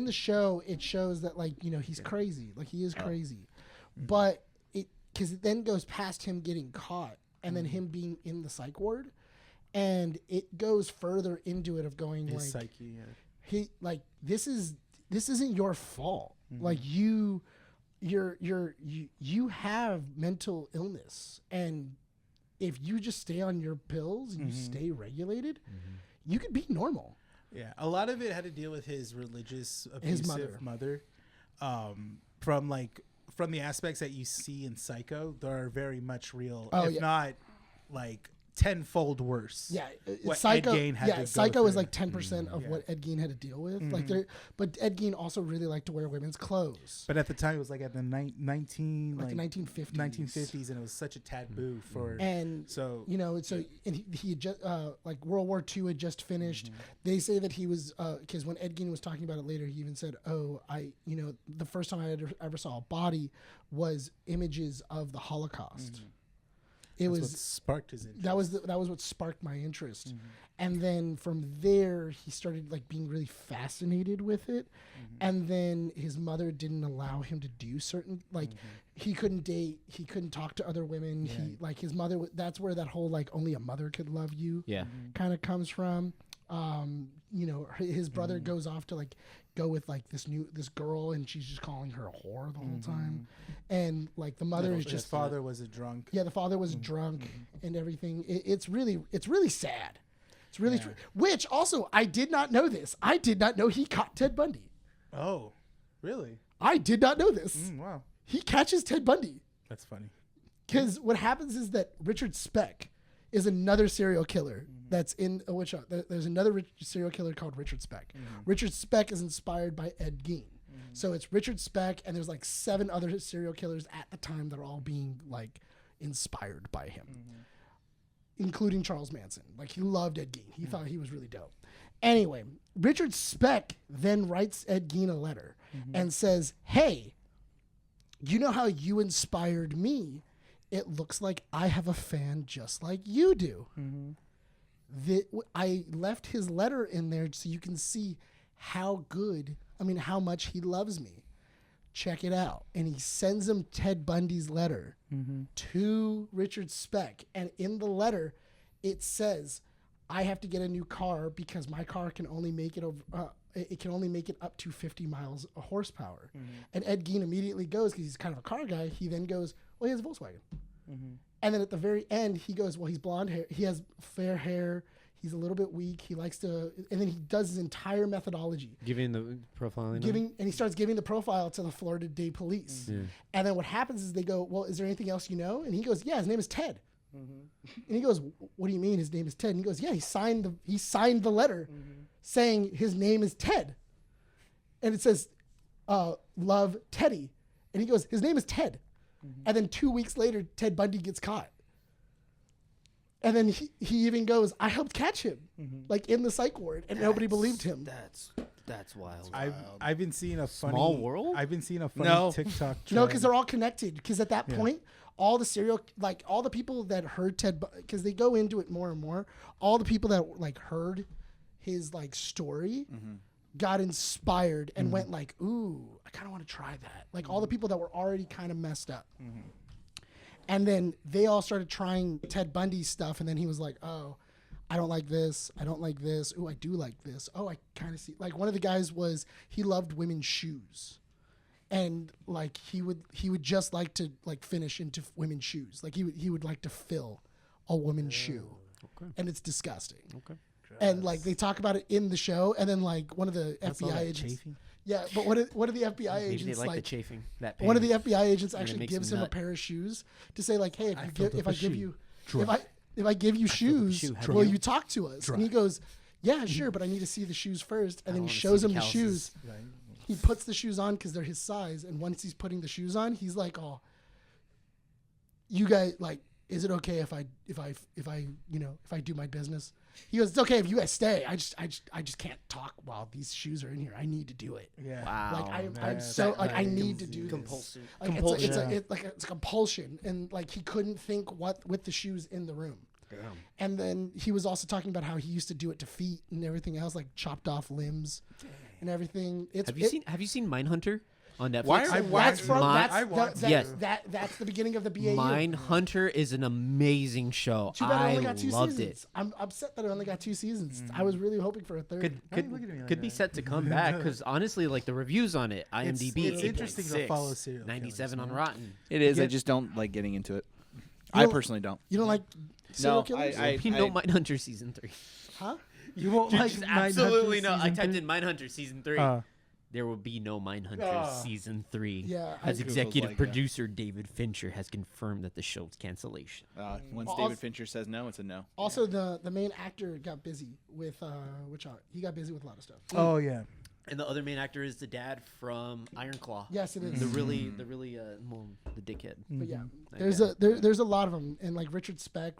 the show it shows that like he's crazy, like he is crazy, but because it then goes past him getting caught and then him being in the psych ward, and it goes further into it of going His like psyche. Yeah. he like this isn't your fault, like you have mental illness, and if you just stay on your pills and you stay regulated, you could be normal. Yeah, a lot of it had to deal with his religious His abusive mother. From the aspects that you see in Psycho, they are very much real, if not like tenfold worse. Yeah, what Psycho. Ed Gein had to go Psycho is through. like 10% of what Ed Gein had to deal with. But Ed Gein also really liked to wear women's clothes. But at the time, it was like at the 1950s, and it was such a taboo for. And so and he had just like World War II had just finished. They say that he was because when Ed Gein was talking about it later, he even said, "Oh, the first time I ever saw a body was images of the Holocaust." It that's was what sparked his interest. that was what sparked my interest, and then from there he started like being really fascinated with it, and then his mother didn't allow him to do certain he couldn't date, he couldn't talk to other women. Yeah. He like his mother. That's where that whole like only a mother could love you Yeah. kind of comes from. His brother goes off to like go with like this girl, and she's just calling her a whore the whole time, and like the mother is his just father was a drunk. yeah, the father was drunk and everything. It's really sad. It's really true. Which also, I did not know this. I did not know he caught Ted Bundy. Oh, really? I did not know this. Wow, He catches Ted Bundy. that's funny. Because what happens is that Richard Speck is another serial killer that's in a witch hunt. There's another serial killer called Richard Speck. Richard Speck is inspired by Ed Gein. So it's Richard Speck, and there's like 7 other serial killers at the time that are all being like inspired by him, including Charles Manson. Like he loved Ed Gein. He thought he was really dope. Anyway, Richard Speck then writes Ed Gein a letter and says, "Hey, you know how you inspired me? It looks like I have a fan just like you do." I left his letter in there so you can see how much he loves me. Check it out. And he sends him Ted Bundy's letter to Richard Speck. And in the letter, it says, I have to get a new car because my car can only make it over. It can only make it up to 50 miles of horsepower. And Ed Gein immediately goes, because he's kind of a car guy, he then goes, well, he has a Volkswagen. And then at the very end, he goes, well, he's blonde hair. He has fair hair. He's a little bit weak. He likes to, and then he does his entire methodology. Giving the profile. And he starts giving the profile to the Florida Day Police. And then what happens is they go, well, is there anything else you know? And he goes, yeah, his name is Ted. And he goes, what do you mean his name is Ted? And he goes, yeah, he signed the letter saying his name is Ted. And it says, love Teddy. And he goes, his name is Ted. And then 2 weeks later, Ted Bundy gets caught. And then he even goes, I helped catch him, like in the psych ward, and nobody believed him. That's wild. I've been seeing a funny Small world? I've been seeing a funny TikTok trend. No, because they're all connected. Because at that point, all the people that heard because they go into it more and more, all the people that like heard his like story got inspired and went like, ooh, I kind of want to try that. Like all the people that were already kind of messed up. And then they all started trying Ted Bundy's stuff. And then he was like, oh, I don't like this. I don't like this. Ooh, I do like this. Oh, I kind of see. Like one of the guys he loved women's shoes. And like he would just like to like finish into women's shoes. Like he would like to fill a woman's shoe. Okay. And it's disgusting. Okay. And like they talk about it in the show, and then like one of the FBI agents. Chafing? Yeah, but one of the FBI agents Maybe they like the chafing. That pain. One of the FBI agents actually gives him a pair of shoes to say like, hey, if I give you shoes, will you talk to us? And he goes, yeah, sure, but I need to see the shoes first. And then he shows him the shoes. Right. He puts the shoes on because they're his size, and once he's putting the shoes on, he's like, oh, you guys, like, is it okay if I do my business? He goes, it's okay if you guys stay. I just can't talk while these shoes are in here. I need to do it. Yeah. Wow. Like I'm so like I need to do compulsion. This. Like compulsion. It's a compulsion, and like he couldn't think what with the shoes in the room. Damn. And then he was also talking about how he used to do it to feet and everything else, like chopped off limbs and everything. Have you seen Mindhunter? On Netflix. That's the beginning of the BAU. Mindhunter is an amazing show. I loved it. I'm upset that it only got 2 seasons. I was really hoping for a third. Could be set to come back because honestly, like the reviews on it, IMDb, it's interesting to follow serial 97 on Rotten. It is. I just don't like getting into it. I personally don't. You don't like serial killers? You know Mindhunter season 3. Huh? You won't like absolutely no. I typed in Mindhunter season 3. There will be no Mindhunter season 3. Yeah, as executive producer David Fincher has confirmed that the show's cancellation. Once David Fincher says no, it's a no. Also, the main actor got busy with he got busy with a lot of stuff. Oh yeah. And the other main actor is the dad from Iron Claw. Yes, it is. The dickhead. But yeah, there's a lot of them, and like Richard Speck.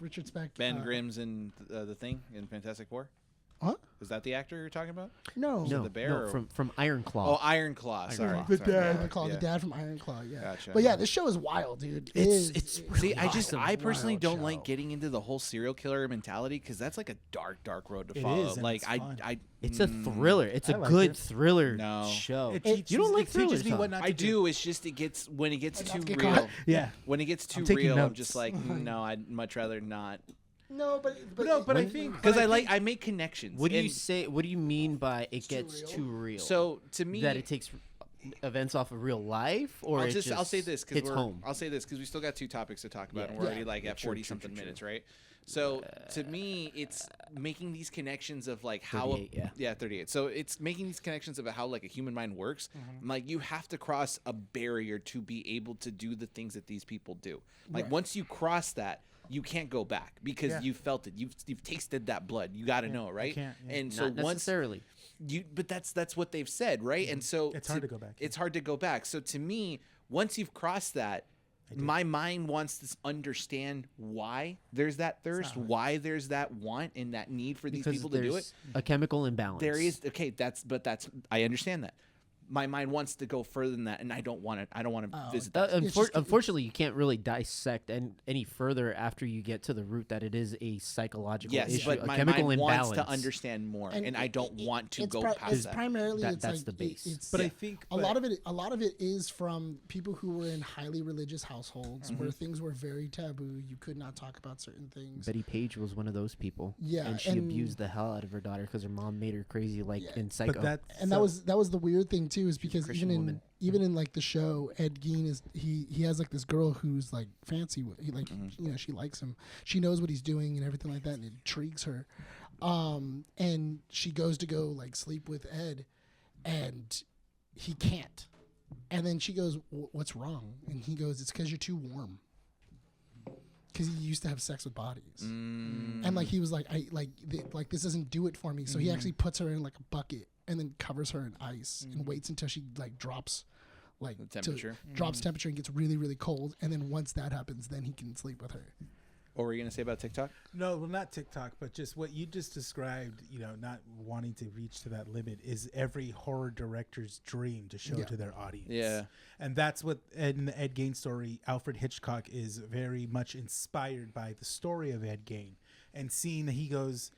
Ben Grimm's in the Thing in Fantastic Four. Huh? Is that the actor you're talking about? No, the bear from Iron Claw. Oh, Iron Claw. Sorry, the dad from Iron Claw. Yeah, gotcha. But yeah, this show is wild, dude. It's really see, I personally don't like getting into the whole serial killer mentality because that's like a dark road to follow. Is, like it's a thriller. It's a good thriller show. You don't like thrillers, me what not to I do. It's just when it gets too real. Yeah. When it gets too real, I'm just like, no, I'd much rather not. No, but I think because I make connections. What do you say? What do you mean by it gets too real? So to me, that it takes events off of real life, or I'll say this because home. I'll say this because we still got 2 topics to talk about, and we're already like at 40 something minutes, right? So to me, it's making these connections of like how 38. So it's making these connections about how like a human mind works. Like you have to cross a barrier to be able to do the things that these people do. Like once you cross that, you can't go back because you felt it. You've tasted that blood. You got to know, right? And so not necessarily. But that's what they've said, right? And so it's hard to go back. It's hard to go back. So to me, once you've crossed that, my mind wants to understand why there's that thirst, why there's that want and that need for these people to do it. A chemical imbalance. There is I understand that. my mind wants to go further than that, and I don't want to visit Uh, that. unfortunately, you can't really dissect any further after you get to the root that it is a psychological Yes, issue, but a my chemical mind imbalance. wants to understand more, and I don't want to go past it's that. primarily That- it's that's like the base. It's, But I think a lot of it is from people who were in highly religious households where things were very taboo. You could not talk about certain things. Betty Page was one of those people. Yeah, and she and- abused the hell out of her daughter because her mom made her crazy, like in Psycho. but that And that was the weird thing too, is because Christian woman. even in like the show, Ed Gein is he has like this girl who's like fancy, he like she likes him, she knows what he's doing and everything like that, and it intrigues her. And she goes to go like sleep with Ed, and he can't. And then she goes, "What's wrong?" And he goes, "It's because you're too warm." Because he used to have sex with bodies, and like he was like, like this doesn't do it for me. So he actually puts her in like a bucket and then covers her in ice and waits until she like drops, like The temperature. drops temperature and gets really really cold. And then once that happens, then he can sleep with her. What were you gonna say about TikTok? No, well, not TikTok, but just what you just described, not wanting to reach to that limit is every horror director's dream to show to their audience. Yeah. And that's what, in the Ed Gein story, Alfred Hitchcock is very much inspired by the story of Ed Gein. And seeing that he goes,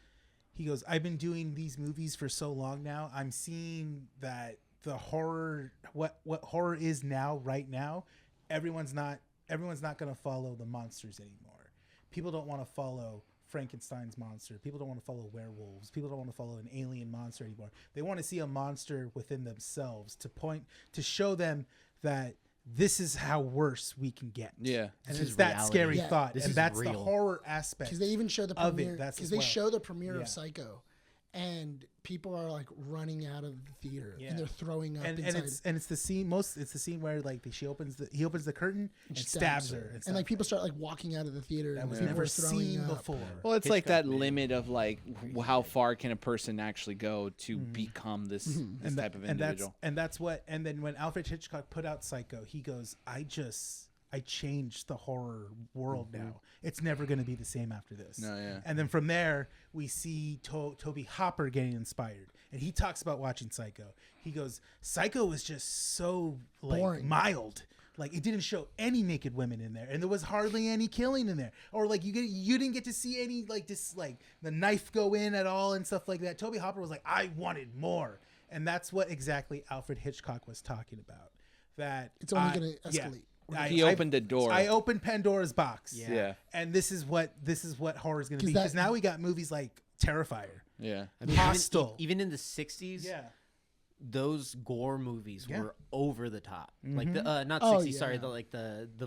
I've been doing these movies for so long now, I'm seeing that the horror, what horror is now, right now, everyone's not going to follow the monsters anymore. People don't want to follow Frankenstein's monster. People don't want to follow werewolves. People don't want to follow an alien monster anymore. They want to see a monster within themselves to show them that this is how worse we can get. Yeah. And This it's is that reality. scary Yeah. thought. This And is that's the real. horror aspect. Because they even show the of it, premiere. that's Because as they well. show the premiere Yeah. of Psycho, and people are like running out of the theater Yeah. and they're throwing up and inside. it's the scene where like he opens the curtain and stabs her. and stuff. like people start like walking out of the theater. that and was people never are throwing seen up. before. Well, it's like that Hitchcock made it. limit of like how far can a person actually go to become this type of individual. And then when Alfred Hitchcock put out Psycho, he goes, I changed the horror world now. It's never going to be the same after this. No, yeah. And then from there, we see Toby Hopper getting inspired. And he talks about watching Psycho. He goes, Psycho was just so Boring. mild. Like, it didn't show any naked women in there. And there was hardly any killing in there. Or like you didn't get to see any like this like the knife go in at all and stuff like that. Toby Hopper was like, I wanted more. And that's what exactly Alfred Hitchcock was talking about. That It's only going to escalate. He opened the door. I opened Pandora's box. Yeah. And this is what horror is going to be. 'Cause Because now we got movies like Terrifier. Yeah. I mean, Hostel. even in the 60s, Yeah. those gore movies Yeah. were over the top. Like the not Oh, 60s, sorry, yeah. the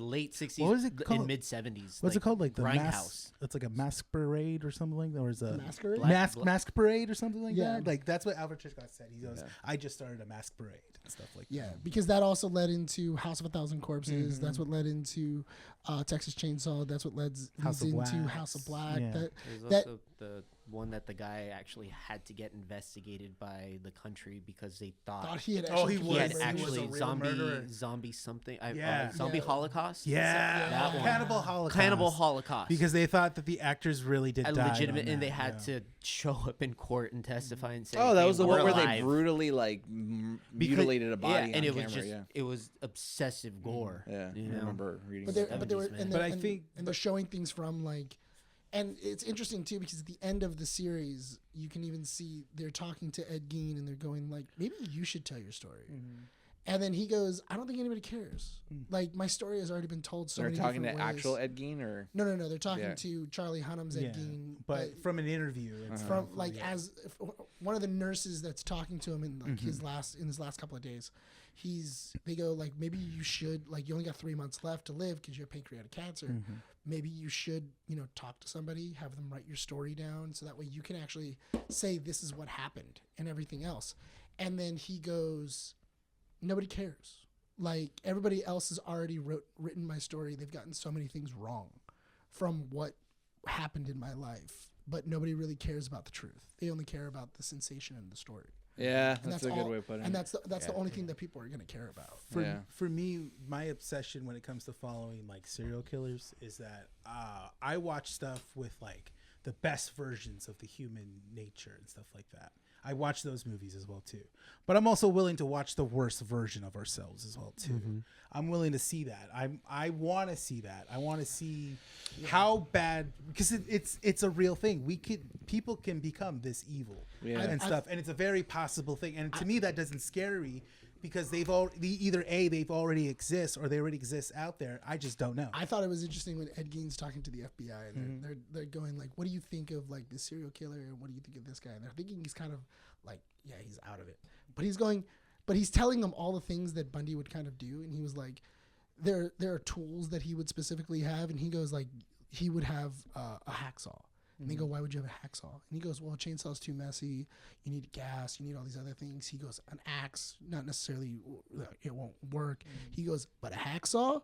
late 60s What was it and called? mid 70s. What's it called? Like the Grindhouse. It's like a mask parade or something like that. Or is a Masquerade? mask parade or something like Yeah. that. Like that's what Alfred Hitchcock said. He goes, I just started a mask parade and stuff like Yeah, that. because that also led into House of a Thousand Corpses. That's what led into Texas Chainsaw. That's what leads House of into Wax. House of Black. Yeah. There's That also the one that the guy actually had to get investigated by the country because they thought he had Oh, actually he he was. had He was actually a real murderer. zombie something. Yeah. Zombie Yeah. Holocaust. Yeah. That one. Cannibal Holocaust. Cannibal Holocaust. Because they thought that the actors really did die. legitimate, on and they that, had yeah. to show up in court and testify and say, Oh, that "Hey, was the we're one where they alive." brutally like mutilated a body and on it camera. was just yeah. it was obsessive gore. Yeah. you I know? remember reading. but about they that. were, 70s, and, man. But they're, I and, think- and they're showing things from like, and it's interesting too because at the end of the series, you can even see they're talking to Ed Gein and they're going like, maybe you should tell your story. And then he goes, I don't think anybody cares. Like my story has already been told so They're many talking to different ways. actual Ed Gein, or No, they're talking Yeah. to Charlie Hunnam's Yeah. Ed Gein, But from an interview. It's from like as if, one of the nurses that's talking to him in like his last couple of days, they go like, maybe you should, like, you only got 3 months left to live because you have pancreatic cancer. Maybe you should talk to somebody, have them write your story down so that way you can actually say this is what happened and everything else. And then he goes, nobody cares. Like everybody else has already written my story. They've gotten so many things wrong from what happened in my life, but nobody really cares about the truth. They only care about the sensation and the story. yeah, And that's a good all, way of putting and it. that's the only thing that people are going to care about. For me, my obsession when it comes to following like serial killers is that I watch stuff with like the best versions of the human nature and stuff like that. I watch those movies as well too. But I'm also willing to watch the worst version of ourselves as well too. I'm willing to see that. I want to see that. I want to see how bad, because it's a real thing. People can become this evil and stuff, and it's a very possible thing. And to me, that doesn't scare me. Because they've already exist or they already exist out there. I just don't know. I thought it was interesting when Ed Gein's talking to the FBI and they're going like, "What do you think of like this serial killer? And what do you think of this guy?" And they're thinking he's kind of like, "Yeah, he's out of it." But he's telling them all the things that Bundy would kind of do, and he was like, "There are tools that he would specifically have," and he goes like, he would have a hacksaw. And they go, "Why would you have a hacksaw?" And he goes, "Well, a chainsaw's too messy. You need gas. You need all these other things." He goes, "An axe, not necessarily, it won't work." He goes, "But a hacksaw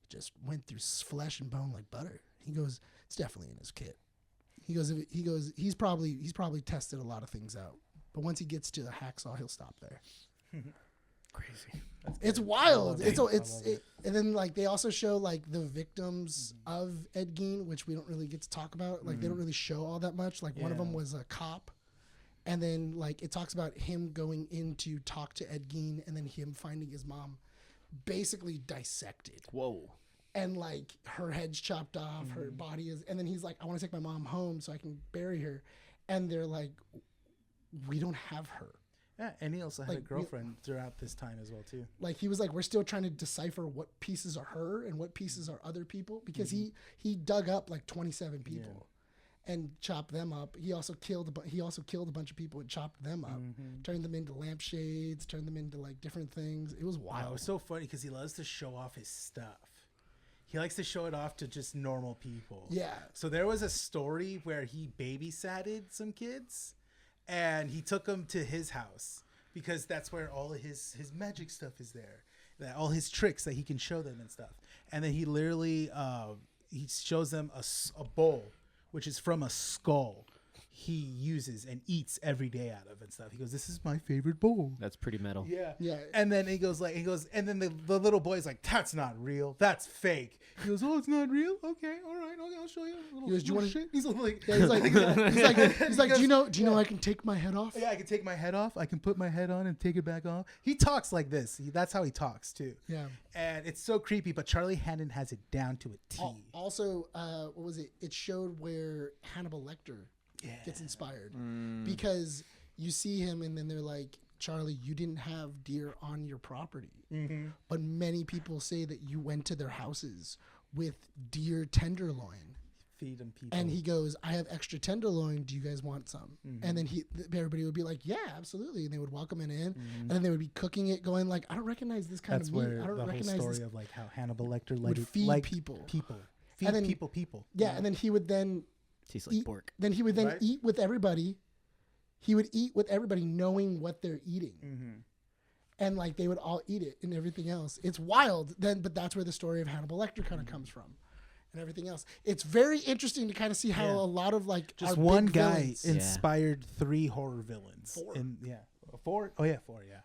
just went through flesh and bone like butter." He goes, "It's definitely in his kit." He goes, he's probably tested a lot of things out. But once he gets to the hacksaw, he'll stop there. Crazy. It's wild. And then like they also show like the victims of Ed Gein, which we don't really get to talk about. Like they don't really show all that much. Like one of them was a cop, and then like it talks about him going in to talk to Ed Gein, and then him finding his mom basically dissected. Whoa. And like her head's chopped off, her body is, and then he's like, "I want to take my mom home so I can bury her," and they're like, "We don't have her." Yeah, and he also had Like, a girlfriend throughout this time as well too. Like he was like, "We're still trying to decipher what pieces are her and what pieces are other people," because he dug up like 27 people and chopped them up. He also killed a bunch of people and chopped them up, turned them into lampshades, turned them into like different things. It was wild. Wow, it was so funny because he loves to show off his stuff. He likes to show it off to just normal people. Yeah. So there was a story where he babysatted some kids. And he took them to his house because that's where all of his magic stuff is there, that all his tricks that he can show them and stuff. And then he literally he shows them a bowl, which is from a skull he uses and eats every day out of and stuff. He goes, "This is my favorite bowl." That's pretty metal. Yeah. And then he goes, and then the little boy's like, "That's not real. That's fake." He goes, "Oh, it's not real? Okay, all right, okay, I'll show you." He goes, "Do you want shit?" He's like, he's like, "Do you know I can take my head off?" "Yeah, I can take my head off. I can put my head on and take it back off." He talks like this. That's how he talks too. Yeah. And it's so creepy, but Charlie Hannon has it down to a T. Also, what was it? It showed where Hannibal Lecter gets inspired because you see him and then they're like, "Charlie, you didn't have deer on your property." But many people say that you went to their houses with deer tenderloin. Feed them people. And he goes, "I have extra tenderloin. Do you guys want some?" And then everybody would be like, "Yeah, absolutely." And they would welcome it in, and then they would be cooking it, going like, "I don't recognize this kind That's of meat. where I don't the whole recognize story this." of like how Hannibal Lecter Would feed liked people. Feed And then- people. Yeah, and then he would then Tastes like pork. Then he would then Right? eat with everybody. He would eat with everybody, knowing what they're eating, and like they would all eat it and everything else. It's wild. But that's where the story of Hannibal Lecter kind of comes from, and everything else. It's very interesting to kind of see how a lot of like Just our one big guy villains- inspired 3 horror villains. 4. Four. Oh yeah, 4. Yeah,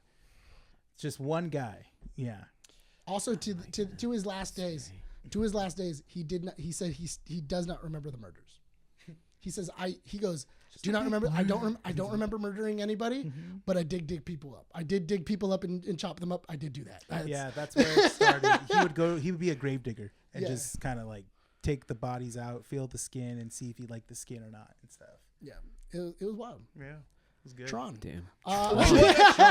just one guy. Yeah. Also to his last days. To his last days, he did not. He said he does not remember the murders. He says he goes, "Do not remember. I don't remember murdering anybody, but I did dig people up. I did dig people up and chop them up. I did do that." That's where it started. He would be a grave digger and just kind of like take the bodies out, feel the skin, and see if he liked the skin or not and stuff. Yeah, it was wild. Yeah. It was good. Tron. Damn. I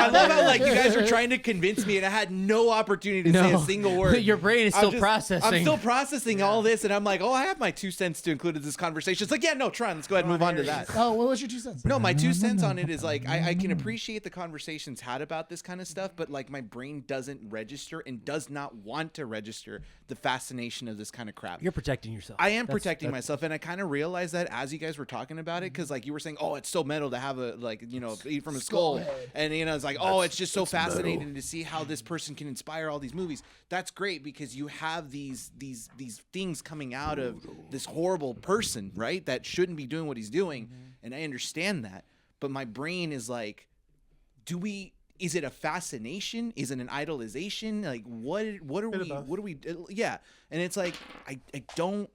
love how like you guys were trying to convince me, and I had no opportunity to say a single word. Your brain is still processing. I'm still processing all this, and I'm like, "Oh, I have my 2 cents to include in this conversation." It's like, "Yeah, no, Tron, let's go ahead and move on to that." Oh, what was your 2 cents? No, my 2 cents on it is like I can appreciate the conversations had about this kind of stuff, but like my brain doesn't register and does not want to register the fascination of this kind of crap. You're protecting yourself. I am protecting myself, and I kind of realized that as you guys were talking about it, because like you were saying, "Oh, it's so metal to have a eat from a skull," and it's like, "Oh, it's just so fascinating to see how this person can inspire all these movies." That's great because you have these things coming out of this horrible person, right? That shouldn't be doing what he's doing, and I understand that, but my brain is like, is it a fascination? Is it an idolization? Like what are we? Yeah, and it's like I don't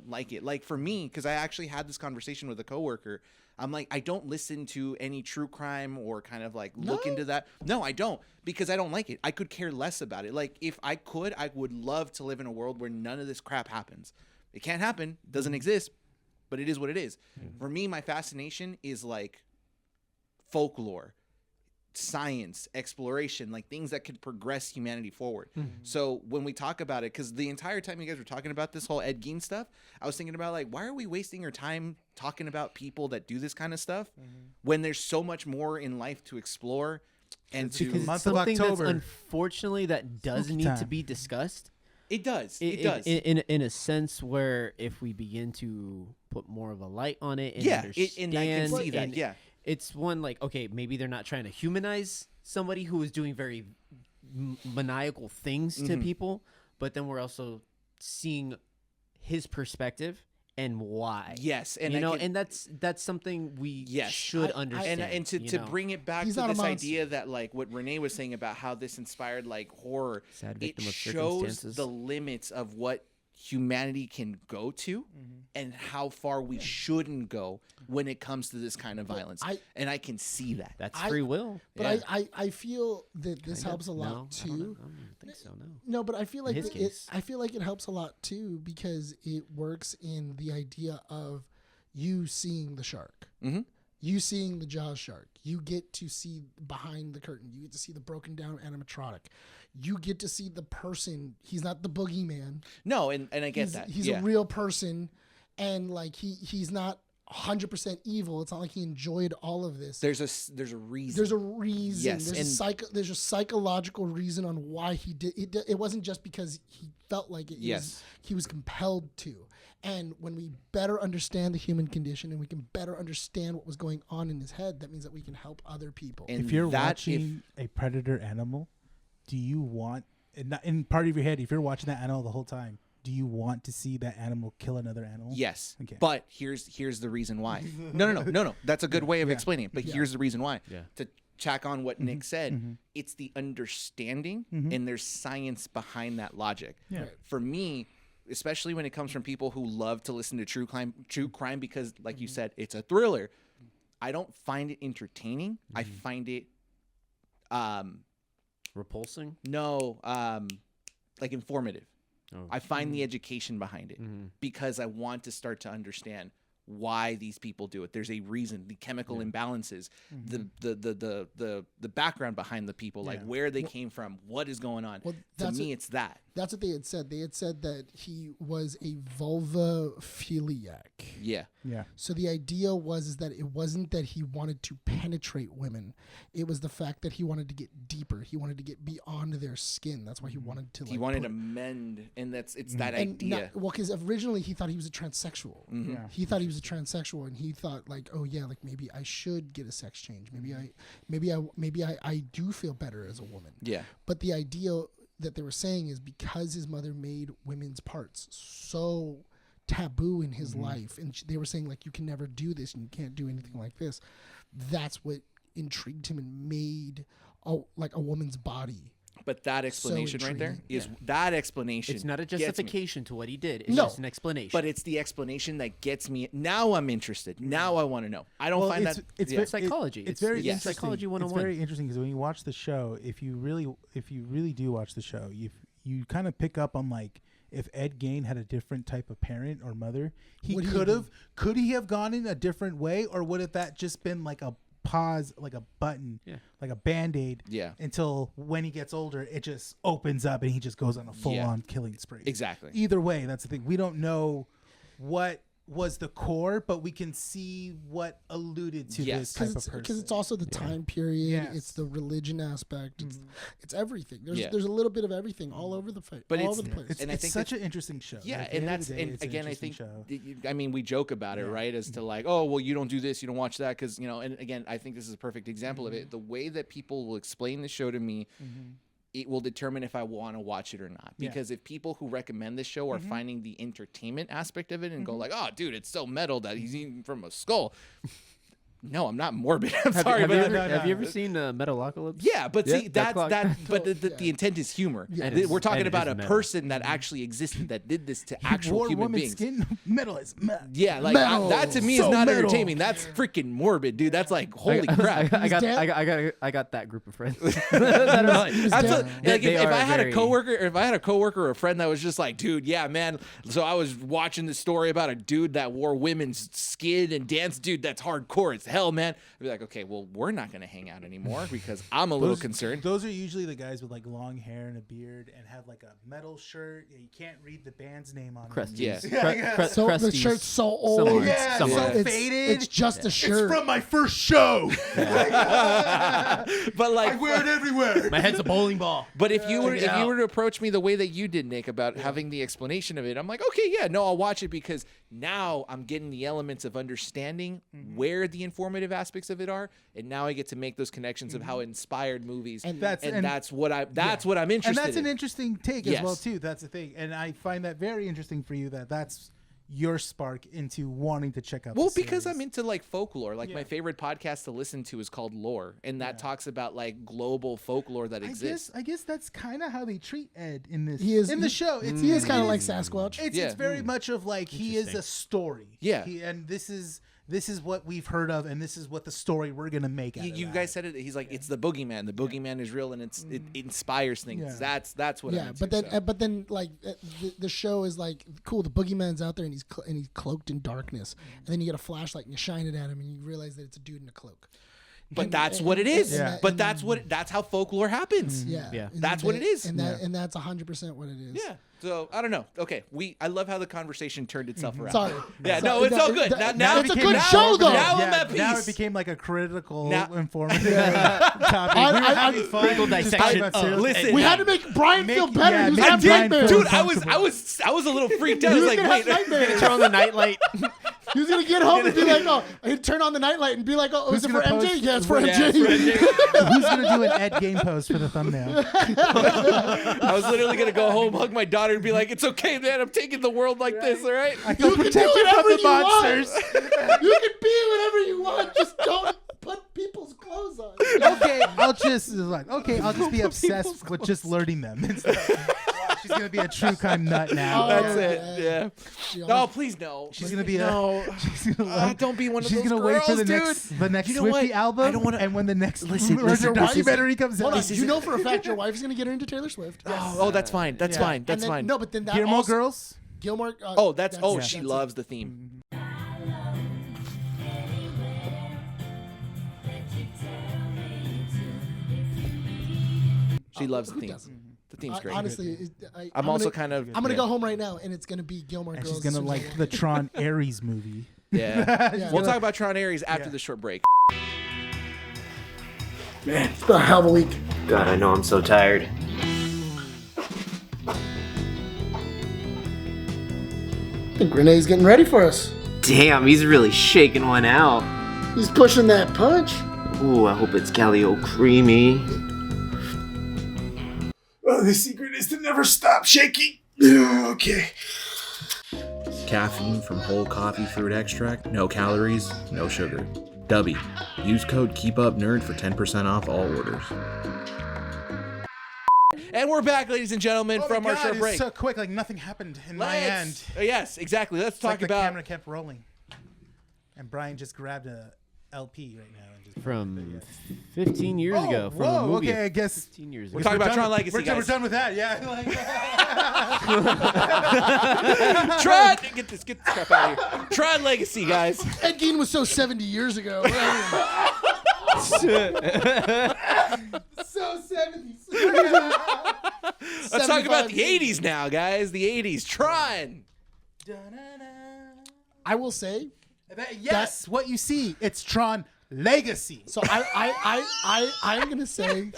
like it. Like for me, because I actually had this conversation with a coworker. I'm like, I don't listen to any true crime or kind of like look into that. No, I don't, because I don't like it. I could care less about it. Like if I could, I would love to live in a world where none of this crap happens. It can't happen, doesn't exist, but it is what it is. For me, my fascination is like folklore, science, exploration, like things that could progress humanity forward. So when we talk about it, because the entire time you guys were talking about this whole Ed Gein stuff, I was thinking about like, why are we wasting our time talking about people that do this kind of stuff when there's so much more in life to explore and to Because month it's of something that's October. unfortunately that does Spooky need to time. be discussed. it does. It does. In a sense where if we begin to put more of a light on it and and I understand, can see that. and Yeah. it's one like, okay, maybe they're not trying to humanize somebody who is doing very maniacal things to people, but then we're also seeing his perspective and why. Yes, and you I know, can- and that's something we Yes. should understand. And to, you to know? bring it back He's to not a this monster. idea that like what Rene was saying about how this inspired like horror, Sad it victim of shows circumstances. the limits of what humanity can go to and how far we shouldn't go when it comes to this kind of violence. And I can see that. That's I- free will. But Yeah. I feel that this Kinda. helps a lot No, I don't too. know. I don't think so. No. No, but I feel like his it, case. I feel like it helps a lot too because it works in the idea of you seeing the shark. Mhm. You seeing the Jaws shark. You get to see behind the curtain. You get to see the broken down animatronic. You get to see the person. He's not the boogeyman. No, and I get He's, that. he's yeah. a real person, and like he's not 100% evil. It's not like he enjoyed all of this. There's a reason. There's a reason. Yes, There's a psychological reason on why he did it. It wasn't just because he felt like it. Yes. He was compelled to. And when we better understand the human condition and we can better understand what was going on in his head, that means that we can help other people. And If you're that, watching a predator animal, do you want in part of your head, if you're watching that animal the whole time, do you want to see that animal kill another animal? Yes. Okay. But here's the reason why. No. That's a good way of explaining it. But Yeah. here's the reason why. Yeah. To tack on what Nick said, it's the understanding and there's science behind that logic. Yeah. Right. For me, especially when it comes from people who love to listen to true crime because, like you said, it's a thriller. I don't find it entertaining. I find it Repulsing. like informative. Oh. I find the education behind it because I want to start to understand why these people do it. There's a reason, the chemical imbalances, the background behind the people, like where they came from, what is going on. Well, To that's me, it. it's that. That's what they had said. They had said that he was a vulvophiliac. Yeah. Yeah. So the idea was that it wasn't that he wanted to penetrate women. It was the fact that he wanted to get deeper. He wanted to get beyond their skin. That's why he wanted to. Like, He wanted put- to mend, and it's that and idea. well, because originally he thought he was a transsexual. Yeah. He thought he was a transsexual, and he thought like, oh yeah, like maybe I should get a sex change. Maybe I do feel better as a woman. Yeah. But the idea that they were saying is because his mother made women's parts so taboo in his life, and they were saying like you can never do this and you can't do anything like this. That's what intrigued him and made like a woman's body. But that explanation right there intriguing. is that explanation. It's not a gets me. justification to what he did. It's No. just an explanation. But it's the explanation that gets me. Now I'm interested. Now I want to know. I don't find that. it's yeah. psychology. It's very It's interesting. psychology It's 101. very interesting because when you watch the show, if you really do watch the show, you kind of pick up on like if Ed Gein had a different type of parent or mother, Would he could he have gone in a different way, or would have that just been like a pause, like a button, like a Band-Aid, Yeah. until when he gets older, it just opens up and he just goes on a full-on killing spree. Exactly. Either way, that's the thing. We don't know what was the core, but we can see what alluded to Yes. this type of person. Because it's also the time period. Yes. It's the religion aspect. It's everything. There's Yeah. there's a little bit of everything all over the place. But all it's- over the place. It's, And I it's think such an interesting show. Yeah, At the and end of that's the day, and it's an again, I interesting think show. I mean we joke about it, right? As to like, oh well, you don't do this, you don't watch that, because and again, I think this is a perfect example of it. The way that people will explain the show to me, it will determine if I want to watch it or not. Yeah. Because if people who recommend this show are finding the entertainment aspect of it and go like, oh, dude, it's so metal that he's eating from a skull. No, I'm not morbid. I'm Have, sorry, have, but you ever, have you ever seen Metalocalypse? yeah, but see, that clock. but the intent is humor. Yeah. And we're talking And it about is a metal. person that actually existed that did this to actual Wore human woman's beings. skin. Metal is metal. Yeah, like Metal. that to me So is not metal. entertaining. That's freaking morbid, dude. That's like holy crap. I got that group of friends. that are like, That's dead. like They if are I had very- a coworker or a friend that was just like, dude, yeah, man. So I was watching the story about a dude that wore women's skin and danced, dude. That's hardcore as hell, man. I'd be like, okay, well, we're not gonna hang out anymore because I'm a little concerned. Those are usually the guys with like long hair and a beard and have like a metal shirt. You can't read the band's name on it. Crusties. Yeah. So the Crusties. shirt's so old. Someone. Yeah, Someone. so It's, faded. it's just a shirt. It's from my first show. But like, I wear it everywhere. My head's a bowling ball. but if you were to approach me the way that you did, Nick, about having the explanation of it, I'm like, okay, yeah, no, I'll watch it because now I'm getting the elements of understanding where the informative aspects of it are, and now I get to make those connections of how it inspired movies, And that's what I'm interested And that's in. an interesting take as Yes. well too. That's the thing, and I find that very interesting for you. That's your spark into wanting to check out. Well, the because series. I'm into like folklore. Like my favorite podcast to listen to is called Lore, and that talks about like global folklore that exists. I guess that's kind of how they treat Ed in this. He is in the show. It's He is kind of it like Sasquatch. It's Yeah. very much of like he is a story. Yeah. And this is what we've heard of, and this is what the story we're gonna make. Out of You that. guys said it. He's like, it's the boogeyman. The boogeyman is real, and it inspires things. Yeah. That's what. I'm Yeah, into, but then like the show is like cool. The boogeyman's out there and he's cloaked in darkness, and then you get a flashlight and you shine it at him and you realize that it's a dude in a cloak. But And- that's and- what it is. and that- But and- that's how folklore happens. Yeah, Yeah. and That's what it is. and that's 100% what it is. Yeah. So I don't know. Okay, I love how the conversation turned itself around. Sorry. Yeah. So- No, it's all good. that- Now it's a it good became- show, though. Now I'm at Now it peace. became like a critical, Now- informative topic. We were having fun. Critical just dissection. talking about serious- Listen, We had to make Brian feel better. yeah, he was make having Brian nightmares. feel Dude, I was a little freaked out. I He was was like, gonna have wait. nightmares. Turn on the nightlight. He was gonna get home and be like, "Oh, he'd turn on the nightlight and be like, oh, is it for gonna MJ? post- Yeah, it's for Yeah, MJ." it's for MJ. Who's gonna do an Ed game post for the thumbnail? I was literally gonna go home, hug my daughter, and be like, "It's okay, man. I'm taking the world like this. All right." I You can can protect do you from whatever the you want. monsters. You can be whatever you want. Just don't put people's clothes on. Okay, I'll just be obsessed with just learning them. She's gonna be a true crime nut now. Oh, That's yeah, it. yeah. Yeah. No, please no. She's gonna be no. She's gonna, Don't be one of she's those gonna girls, wait for the dude. next You know Swiftie what? album. I don't wanna- And when the next Listen, documentary comes Hold out, on. You know for a fact your wife's gonna get her into Taylor Swift. Oh, that's fine. That's Yeah. fine. That's And then, fine. No, but then that Gilmore also, Girls. Gilmore. Oh, she it. loves the theme. She loves the Who theme. doesn't? The theme's great. Honestly, I'm also kind of. I'm gonna go home right now, and it's gonna be Gilmore And Girls. she's gonna like the Tron Ares movie. Yeah. Yeah. We'll talk about Tron Ares after Yeah. the short break. Man, it's been a hell of a week. God, I know I'm so tired. I think Rene's getting ready for us. Damn, he's really shaking one out. He's pushing that punch. Ooh, I hope it's Calio creamy. Oh, the secret is to never stop shaking. Okay. Caffeine from whole coffee fruit extract, no calories, no sugar. Dubby. Use code KEEPUPNERD for 10% off all orders. And we're back, ladies and gentlemen, Oh from my our God, short it's break. so quick, like nothing happened in my end. Yes, exactly. Let's It's talk like the about. camera kept rolling, and Brian just grabbed a LP right now and just From 15 years ago. From a whoa, movie. okay, I guess 15 years We're ago. talking about Tron Legacy, we're guys. done with that. Yeah. Tron, get this crap out of here. Tron Legacy, guys. Ed Gein was so 70 years ago. So 70s. Let's talk about the 75. 80s now, guys. The 80s. Tron. I will say, Yes, what you see, it's Tron Legacy. so I'm gonna say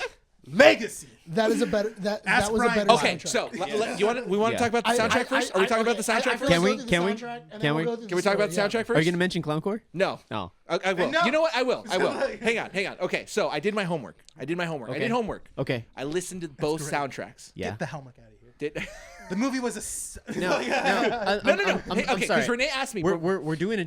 Legacy. that is a better Ask that was a Brian. better Okay, soundtrack. so we want to Yeah. talk about the soundtrack first? Are we talking about the soundtrack first? Can we? Can we? Can we? Can we talk about the soundtrack first? Are you going to mention Clowncore? No. No. I will. No. You know what? I will. Hang on. Okay, so I did my homework. I did Okay. homework. Okay. I listened to both soundtracks. Yeah. Get the helmet out of here. The movie was No. Hey, I'm okay, sorry. because Rene asked me. We're doing a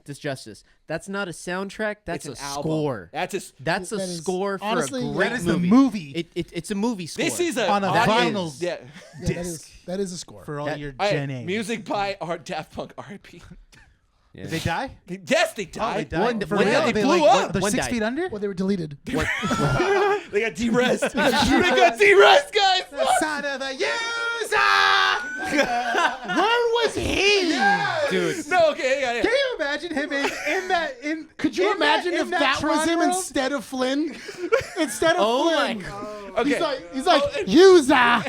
disjustice. That's not a soundtrack. That's It's a an album. score. That's a. That's a That is- score for honestly, a great that is movie. the movie. It's a movie score. This is a On a that vinyl is- Yeah. Yeah, that is a score. for all That- your All right, Gen A. music by Daft Punk. R.I.P. Yeah. Did they die? Yes, they Oh, died. they died. One- For one- real? they They blew like, up. They're One 6 died. feet under. Well, they were deleted. They got de-rest. They got de-rest, guys. Son of a user. Where was he? Dude. No, okay, yeah. Can you imagine him in that? Could you in imagine in if that was Tron him world? instead of Flynn? Instead of Oh my Flynn. God. Okay. He's like user.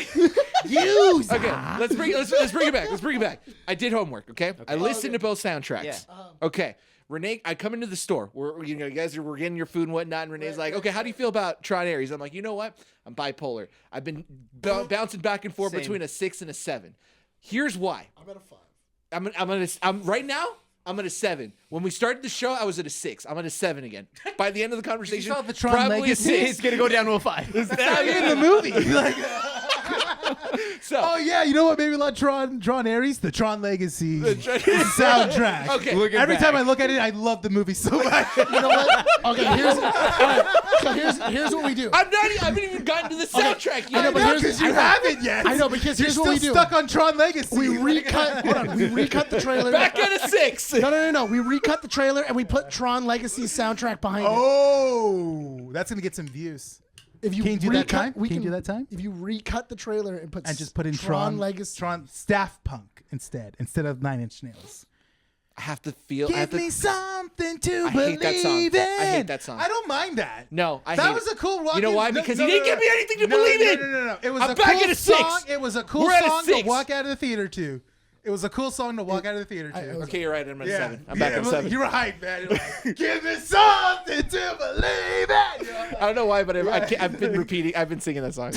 User. Okay, let's bring it back. Let's bring it back. I did homework. Okay, I listened to both soundtracks. Yeah. Okay, Rene, I come into the store. We're you guys we're getting your food and whatnot. And Rene's like, okay, how do you feel about Tron Ares? I'm like, you know what? I'm bipolar. I've been bouncing back and forth Same. between a 6 and a 7. Here's why. I'm at a 5. I'm right now. I'm at a 7. When we started the show, I was at a 6. I'm at a 7 again. By the end of the conversation, saw the Tron probably Legacy? a 6. It's gonna go down to a 5. in the movie. Like, So, oh yeah, you know what made me love Tron Ares? The Tron Legacy Tron- soundtrack. Okay. Looking Every back. time I look at it, I love the movie so much. You know what? Okay, here's what we do. I haven't even gotten to the soundtrack I know, yet. but here's- because you I know. haven't yet. I know, because You're here's what still we do. stuck on Tron Legacy. We recut. Hold on. We recut the trailer. Back at a 6. No. We recut the trailer and we put Tron Legacy soundtrack behind it. Oh, that's gonna get some views. If you Can you do that time? we Can you do that time? If you recut the trailer and And just put in Tron Legacy. Tron Staff Punk instead of 9 Inch Nails. I have to feel. I have Give to, me something to I believe hate that song. in. I hate that song. I don't mind that. No, I that hate was it. a cool walk. You know why? Because he didn't give me anything to no, believe no, in. No. It was I'm a back cool at a 6. song. It was a cool We're at a song to 6. walk out of the theater to. It was a cool song to walk out of the theater to. Okay, you're right. I'm at a Yeah. 7. I'm back Yeah, at a 7. You're right, man. You're like, give me something to believe in. I don't know why, but I've been repeating. I've been singing that song.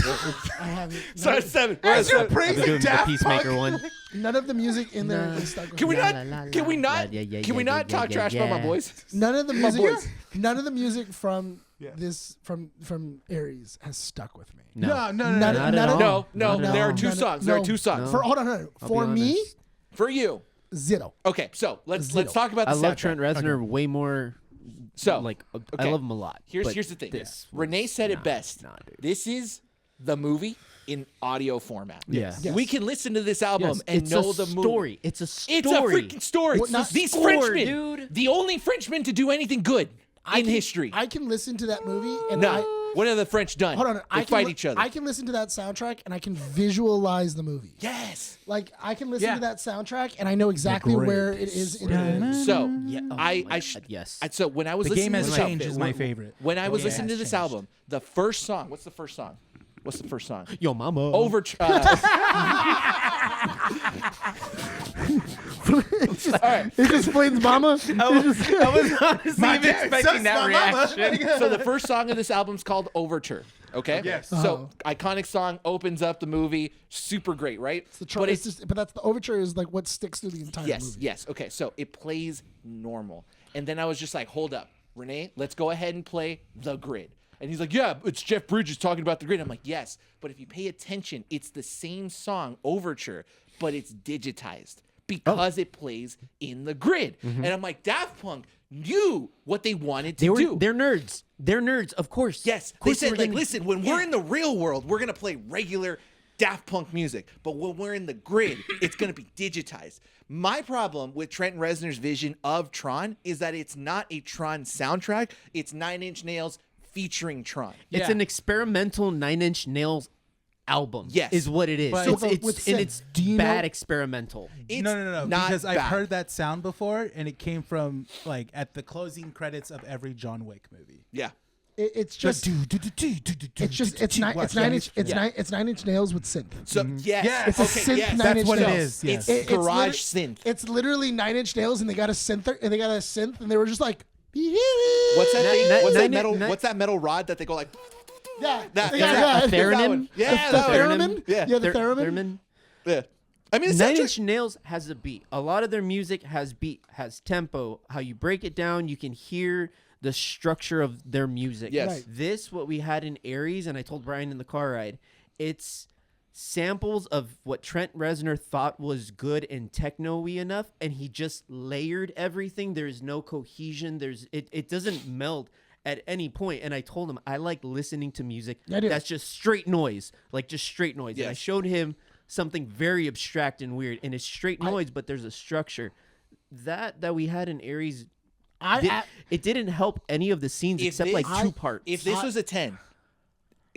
I haven't. So it's 7. We're As at you're 7. praising doing the Daft Peacemaker Punk. one. None of the music in there is stuck with Can we me. not? Can we not? Can we not talk trash about my boys? None of the My music. boys. None of the music from Yeah. this from Ares has stuck with me. No. None, Not at none all. of- No, Not at there are all. 2 No, songs. no, There are 2 songs. For hold on. I'll For be me, honest. For you. zero. Okay, so let's Zero. talk about the I love soundtrack. Trent Reznor way more. So, like I okay. love him a lot. Here's but the thing. This Renee was said it not- best. not, dude. This is the movie in audio format. Yeah. Yes. We can listen to this album Yes, and it's know a the movie. story. It's a story. It's a freaking story. Well, not These score, Frenchmen, dude. the only Frenchmen to do anything good in history. I can listen to that movie and No. What have the French done? hold on. They I can fight li- each other. I can listen to that soundtrack and I can visualize the movie. Yes. Like I can listen Yeah. to that soundtrack and I know exactly great where it is in the So Yeah. Oh I my sh- God, yes. so when I was The listening Game to Has this Changed album, is my favorite. When I was The Game listening to Has this Changed. album, the first song. What's the first song? What's the first song? Yo, mama. Over. All right. It explains Mama. I was honestly My even dad expecting sucks that my mama. reaction. So the first song of this album is called Overture. Okay. Yes. So iconic song opens up the movie. Super great, right? But it's just, but that's the overture is like what sticks through the entire yes, movie. yes. Okay. So it plays normal, and then I was just like, hold up, Renee, let's go ahead and play The Grid. And he's like, yeah, it's Jeff Bridges talking about The Grid. I'm like, yes, but if you pay attention, it's the same song, Overture, but it's digitized because it plays in The Grid. And I'm like, Daft Punk knew what they wanted to do. They're nerds. They're nerds, of course. Yes, Of they course said, were like, gonna- listen, when we're in the real world, we're gonna play regular Daft Punk music, but when we're in the grid, it's gonna be digitized. My problem with Trent Reznor's vision of Tron is that it's not a Tron soundtrack; it's 9 Inch Nails featuring Tron. It's Yeah. an experimental 9 Inch Nails album. Yes. Is what it is. But- It's, So, it's, with and synth, it's do you know- bad experimental. It's No. not Because I've bad. heard that sound before, and it came from like at the closing credits of every John Wick movie. Yeah, It's just it's nine inch nails with synth. so yes, Yes. It's a okay, synth yes, 9 That's Inch what it Nails. is. Yes. It's garage liter- synth. It's literally 9 Inch Nails, and they got a synth, and they were just like, What's that thing? Ni- What's that ni- metal? ni- What's that metal rod that they go like? Yeah, That, yeah, that, a theremin? Yeah, the that one. theremin. Yeah. Yeah, the theremin. Yeah. I mean, the 9 soundtrack- Inch Nails has a beat. A lot of their music has beat, has tempo. How you break it down, you can hear the structure of their music. Yes. Right. This, what we had in Ares, and I told Bryan in the car ride, it's samples of what Trent Reznor thought was good and techno-y enough, and he just layered everything. There's no cohesion. It doesn't meld at any point. And I told him I like listening to music that's just straight noise, like just straight noise. Yes. And I showed him something very abstract and weird, and it's straight noise, but there's a structure. That we had in Ares, it didn't help any of the scenes except like two parts. If this was a 10,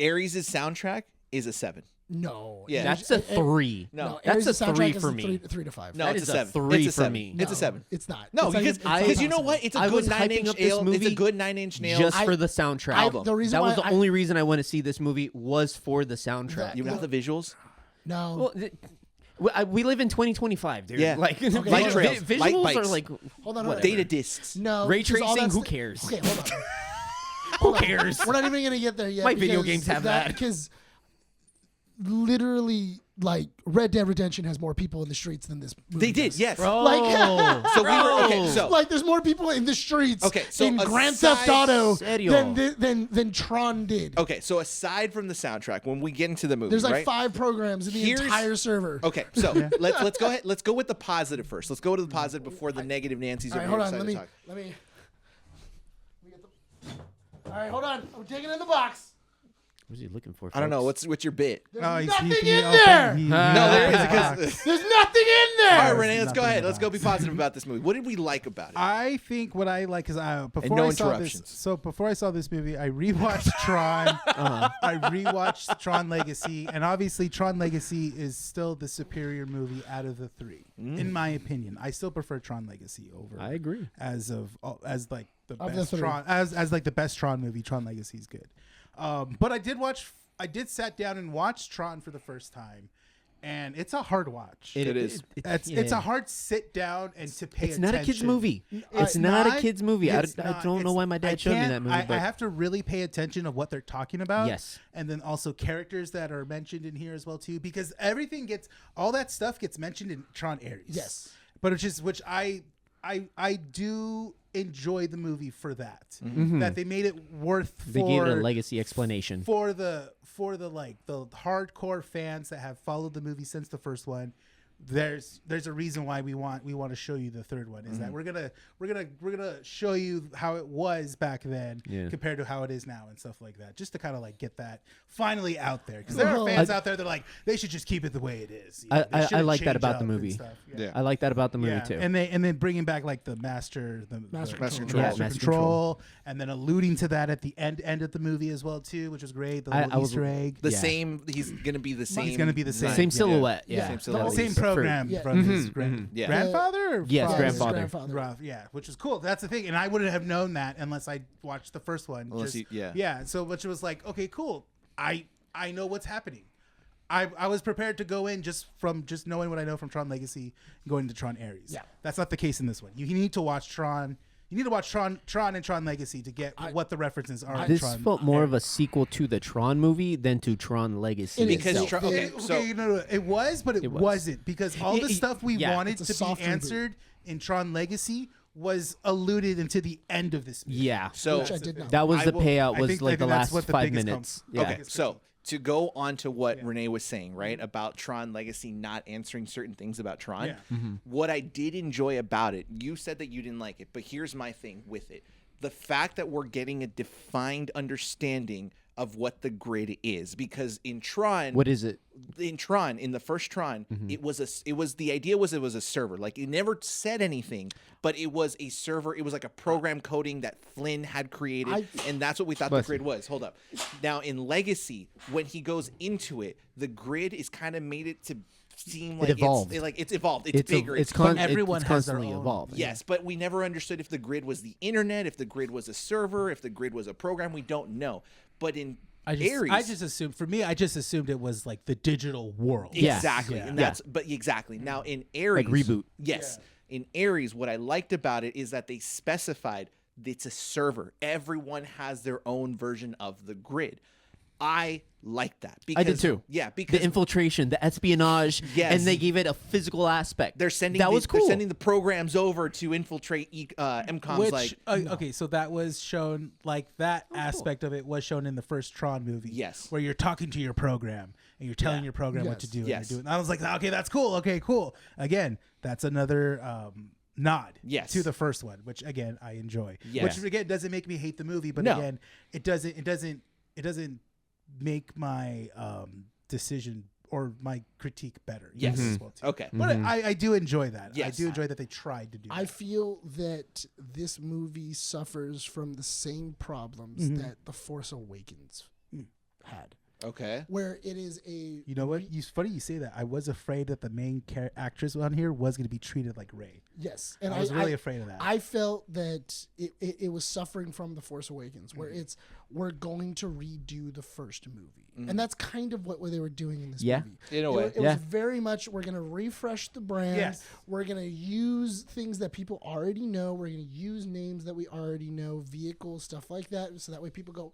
Ares' soundtrack is a 7. No. Yeah. That's a 3. No, that's Ares' a soundtrack 3 is for a me. 3 to 5. No, That it's is a a 7. 3 it's a for 7. me. It's a 7. It's not. No, It's not because even- you know what? It's a I good was 9 hyping inch up this nail. It's a movie good 9 inch nail. just for the soundtrack. album. The reason That was why the only reason I went to see this movie was for the soundtrack. You got the visuals? No. Well, we live in 2025, dude. Yeah. Like Light trails, visuals light are bikes. like Hold on. Data discs. No. ray because all tracing. that's Who cares? Okay, hold on. Who cares? We're not even gonna get there yet. My video because games have that. Because literally, like Red Dead Redemption has more people in the streets than this movie. They did, does. yes. Like, So we were okay. So like there's more people in the streets. Okay, so in Grand aside- Theft Auto Serio. than Tron did. okay, so aside from the soundtrack, when we get into the movie, There's like right? 5 programs in the Here's- entire server. Okay, so let's go ahead. Let's go with the positive first. Let's go to the positive before the negative Nancy's All over right, here hold on. excited Let to talk. me get the. All right, hold on. I'm taking it in the box. What's he looking for? I don't know. folks? What's your bit? There's Oh, nothing he in opened- there. he- No, there is Ah. because. There's nothing in there. All right, Renee, let's go Nothing ahead. in Let's the go be positive about this movie. What did we like about it? I think what I like is before no I saw this. interruptions. So before I saw this movie, I rewatched Tron. I rewatched Tron Legacy, and obviously Tron Legacy is still the superior movie out of the 3, in my opinion. I still prefer Tron Legacy over. I agree. As like the Of the best 3. Tron as like the best Tron movie. Tron Legacy is good. But I did sat down and watch Tron for the first time, and it's a hard watch. It is. It's a hard sit down and to pay It's attention. not a kid's movie. It's It's not a kid's movie. I it's not- don't know it's- why my I dad showed me can't- that movie. I but have to really pay attention of what they're talking about. Yes. And then also characters that are mentioned in here as well too, because all that stuff gets mentioned in Tron Ares. Yes. But which I do enjoy the movie for that. That they made it worth. they gave it a legacy explanation. For the like the hardcore fans that have followed the movie since the first one. There's a reason why we want to show you the third one is that we're gonna show you how it was back then compared to how it is now and stuff like that, just to kind of like get that finally out there, because there are fans out there that are like they should just keep it the way it is. You know, they I shouldn't like that change about up the and movie. stuff. Yeah. I like that about the movie too. And then bringing back like the master Master Control. Yeah, master Master control, and then alluding to that at the end of the movie as well too, which was great. The little Easter egg. The Yeah. same. He's gonna be the same. He's gonna be the same. Same Yeah. silhouette. Yeah. Yeah. Same The silhouette. same program Yeah. from his Yeah. grandfather. Or Yes, father? grandfather. Yeah, which is cool. That's the thing, and I wouldn't have known that unless I watched the first one. Unless Just- you- yeah. yeah. So which was like, okay, cool. I know what's happening. I was prepared to go in just knowing what I know from Tron Legacy, going to Tron Ares. Yeah. That's not the case in this one. You need to watch Tron. You need to watch Tron and Tron Legacy to get what the references are. in This Tron felt more Ares. of a sequel to the Tron movie than to Tron Legacy. It is. Because itself. okay, so no, it was, but it was. wasn't, because all the stuff we yeah. wanted It's a to soft be reboot. answered in Tron Legacy was alluded into the end of this movie. Yeah. so Which I did not. That was I the will- payout. I Was think- like I the think that's last what the 5 biggest minutes. com- Yeah. okay, so to go on to what Renee was saying, right, about Tron Legacy not answering certain things about Tron, Yeah. what I did enjoy about it, you said that you didn't like it, but here's my thing with it. The fact that we're getting a defined understanding of what the grid is, because in Tron, What is it? in the first Tron, it was the idea was it was a server. Like, it never said anything, but it was a server. It was like a program coding that Flynn had created, and that's what we thought the grid was. Hold up. Now in Legacy, when he goes into it, the grid is kind of made it to seem like evolved. it's evolved. It's bigger. everyone it's has their constantly own- evolving. Yes, but we never understood if the grid was the internet, if the grid was a server, if the grid was a program. We don't know. But in Ares, I just assumed it was like the digital world. Yeah. exactly, Yeah. and exactly. Now in Ares, Like reboot. Yes, in Ares, what I liked about it is that they specified it's a server. Everyone has their own version of the grid. I like that. Because, I did too. Yeah, because The infiltration, the espionage, Yes. and they gave it a physical aspect. they're sending that was cool. They're sending the programs over to infiltrate MCOM's Which like okay, so that was shown like that aspect of it was shown in the first Tron movie. Yes. where you're talking to your program and you're telling your program what to do. Yes. And you're doing. I was like, okay, that's cool. Okay, cool. Again, that's another nod to the first one, which again I enjoy. Yes. Which again doesn't make me hate the movie, but No. again, it doesn't make my decision or my critique better. Yes. as well too. Okay. But I do enjoy that. I Yes. do enjoy that they tried to do. I that. feel that this movie suffers from the same problems that The Force Awakens had, Okay. where it is a You know what? It's funny you say that. I was afraid that the main actress on here was going to be treated like Rey. yes, and I was really afraid of that. I felt that it was suffering from The Force Awakens, where we're going to redo the first movie, and that's kind of what they were doing in this movie. In a way. It was very much we're going to refresh the brand. Yes. We're going to use things that people already know. We're going to use names that we already know, vehicles, stuff like that, so that way people go,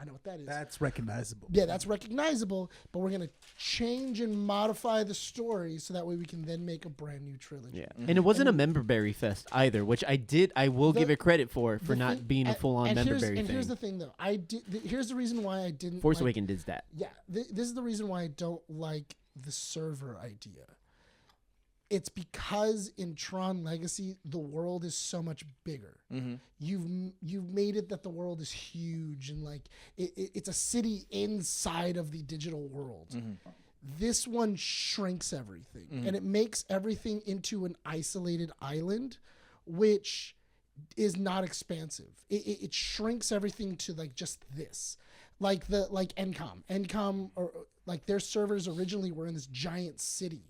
I know what that is. That's recognizable. Yeah, that's recognizable, but we're going to change and modify the story so that way we can then make a brand new trilogy. Yeah. And it wasn't a member berry fest either, which I will give it credit for The not thing- being a full on member berry and thing. here's the thing, though. Here's the reason why I didn't Force like, Awakens did that. Yeah, this is the reason why I don't like the server idea. It's because in Tron Legacy, the world is so much bigger. You've made it that the world is huge and like it's a city inside of the digital world. This one shrinks everything and it makes everything into an isolated island, which is not expansive. It shrinks everything to like just this. Like NCOM or like their servers originally were in this giant city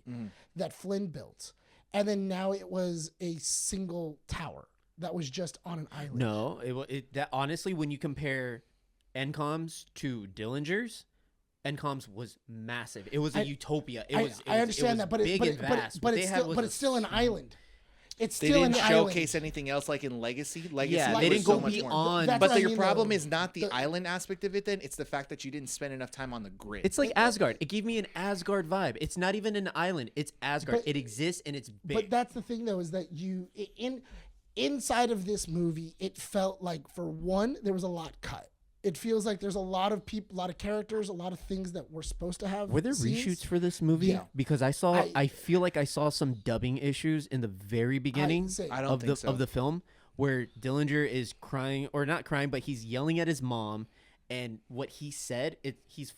that Flynn built, and then now it was a single tower that was just on an island. No, that honestly, when you compare NCOM's to Dillinger's, NCOM's was massive. It was a utopia. I understand that, but it's still an island. It's They still didn't an island. showcase anything else like in Legacy. Legacy Yeah, was they didn't so go much more. beyond. That's But what I your mean, problem though. is not the island aspect of it then, it's the fact that you didn't spend enough time on the grid. It's like Asgard. It gave me an Asgard vibe. It's not even an island. It's Asgard. But- it exists and it's big. But that's the thing, though, is that inside of this movie, it felt like, for one, there was a lot cut. It feels like there's a lot of people, a lot of characters, a lot of things that we're supposed to have. Were there scenes. reshoots for this movie? Yeah. Because I feel like I saw some dubbing issues in the very beginning I don't of think the so. of the film where Dillinger is crying, or not crying, but he's yelling at his mom, and what he said, he's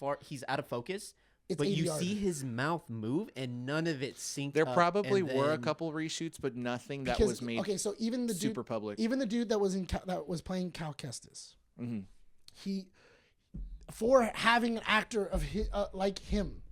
out of focus. It's But you ADR. see his mouth move, and none of it synced. There up, probably and were a then- couple reshoots, but nothing that Because- was made okay, so even the super dude, public. even the dude that was that was playing Cal Kestis, he, for having an actor of like him,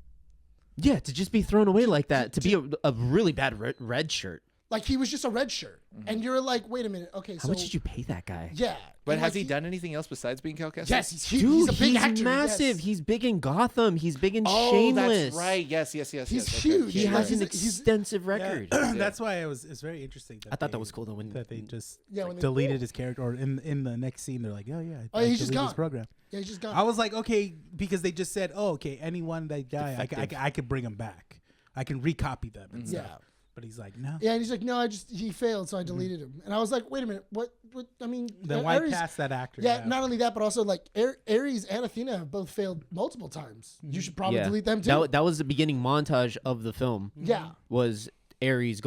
Yeah, to just be thrown away like that, to be a really bad red shirt. like he was just a red shirt, and you're like, wait a minute, okay, How so much did you pay that guy? yeah, But and, has like, he done anything else besides being Cal Kestis? Yes, he's Dude, a big he's actor. massive. Yes. He's big in Gotham. He's big in Oh, Shameless. that's right. Yes. He's okay. huge. He Yeah, has he's- an extensive record. That's why it's very interesting. I thought that was cool though when that they just Yeah, when they- deleted his character, or in the next scene they're like, oh yeah, Oh, I he's just deleted his gone. program. Yeah, he's just gone. I was like, okay, because they just said, oh, okay, anyone that guy, Defective. I could bring him back. I can recopy them and Yeah. stuff. But he's like, no. Yeah, and he's like, no, he failed, so I deleted him. And I was like, wait a minute, what? I mean, Then why Ares- cast that actor? Yeah, not only that, but also like Ares and Athena have both failed multiple times. You should probably Yeah. delete them too. That was the beginning montage of the film. Yeah, Was Ares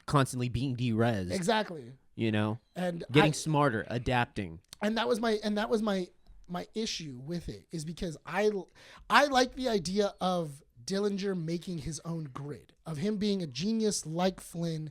constantly being derez, exactly. you know, And getting smarter, adapting. and that was my issue with it, is because I like the idea of Dillinger making his own grid, of him being a genius like Flynn,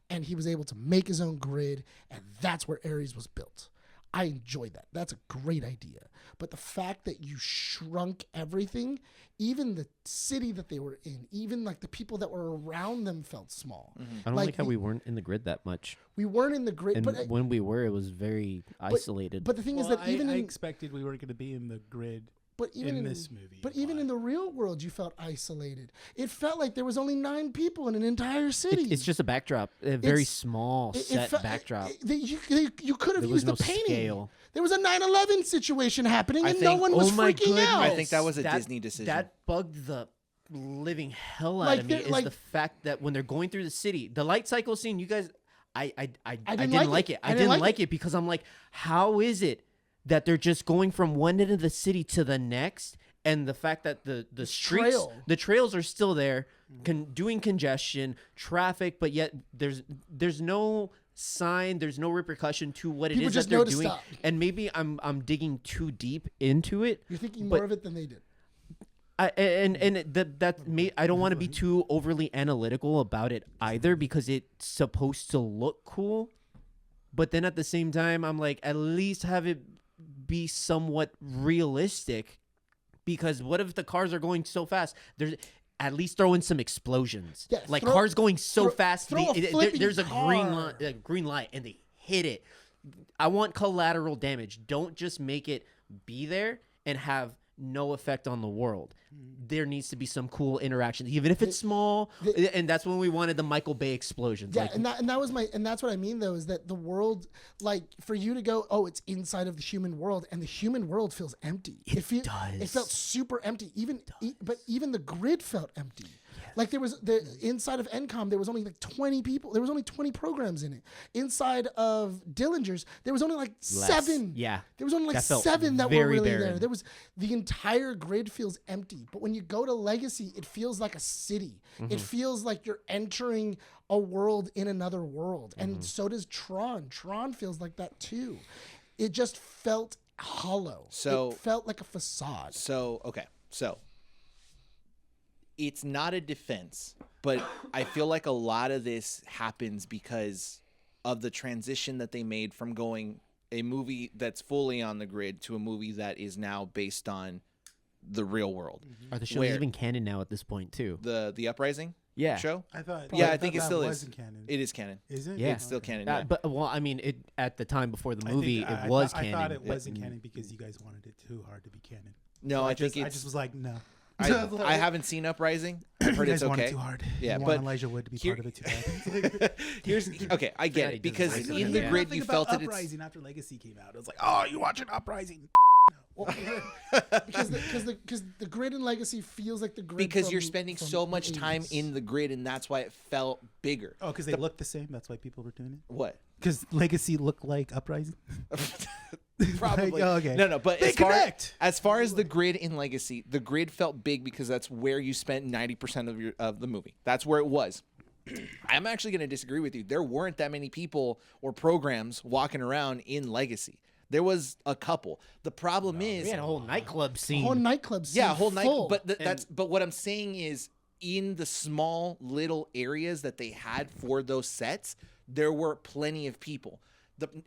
and he was able to make his own grid, and that's where Ares was built. I enjoy that. That's a great idea. But the fact that you shrunk everything, even the city that they were in, even like the people that were around them felt small. I don't like how we weren't in the grid that much. We weren't in the grid, And but when we were, it was very isolated. but the thing is Well, that even I in expected we weren't going to be in the grid But even in this movie. But even in the real world, you felt isolated. It felt like there was only 9 people in an entire city. It's just a backdrop, a very small set backdrop. You could have There was used no the painting. scale. There was a 9/11 situation happening, and no think- one was Oh my freaking out. I think that was a Disney decision. That bugged the living hell out Like of me. they're- Is like- the fact that when they're going through the city, the light cycle scene, you guys, I didn't like like it. it. I didn't like it because I'm like, how is it that they're just going from one end of the city to the next? And the fact that the streets, trail. the trails are still there, doing congestion, traffic, but yet there's no sign, there's no repercussion to what it People is just that they're know to doing. stop. And maybe I'm digging too deep into it. You're thinking but- more of it than they did. I don't want to be too overly analytical about it either because it's supposed to look cool, but then at the same time I'm like, at least have it be somewhat realistic, because what if the cars are going so fast? There's at least throw in some explosions, Yeah, like throw- cars going so fast. throw a flipping There's a car. green light and they hit it. I want collateral damage. Don't just make it be there and have no effect on the world. There needs to be some cool interaction, even if it's small. And that's when we wanted the Michael Bay explosions. Yeah, Like, and that was that's what I mean though, is that the world, like for you to go, oh, it's inside of the human world, and the human world feels empty. It does. It felt super empty. But even the grid felt empty. Like there was the inside of NCOM, there was only like 20 people. There was only 20 programs in it. Inside of Dillinger's, there was only like 7. Yeah. There was only like That felt 7 that were very really there. barren. There was the entire grid feels empty. But when you go to Legacy, it feels like a city. It feels like you're entering a world in another world. And so does Tron. Tron feels like that too. It just felt hollow. So- it felt like a facade. So it's not a defense, but I feel like a lot of this happens because of the transition that they made from going a movie that's fully on the grid to a movie that is now based on the real world. are the shows Where- even canon now at this point too? The Uprising Yeah. show? I thought. Yeah, I think it that still is. wasn't canon. It is canon. Is it? Yeah. It's still canon. Uh, Yeah. But well, I mean, it at the time before the I movie, think- it was I canon. thought it but- wasn't canon because you guys wanted it too hard to be canon. No, So I think I it's. just was like, no. I haven't seen Uprising. I've heard you it's guys want okay. it too hard. Yeah, you but want Elijah Wood to be here- part of it too bad. Here's okay. I get Daddy it because doesn't in like the it. grid Nothing you about felt that it's Uprising after Legacy came out. It was like, oh, you watching Uprising? because the grid in Legacy feels like the grid because from- you're spending from so the much time 80s. in the grid, and that's why it felt bigger. Oh, because they look the same. That's why people were doing it. What? Because Legacy looked like Uprising. Probably. Like, oh, okay. No, but They as connect. far as the grid in Legacy, the grid felt big because that's where you spent 90% of the movie. That's where it was. I'm actually going to disagree with you. There weren't that many people or programs walking around in Legacy. There was a couple. The problem is we had a whole nightclub scene. whole nightclub scene yeah, a whole night. full. But what I'm saying is, in the small little areas that they had for those sets, there were plenty of people.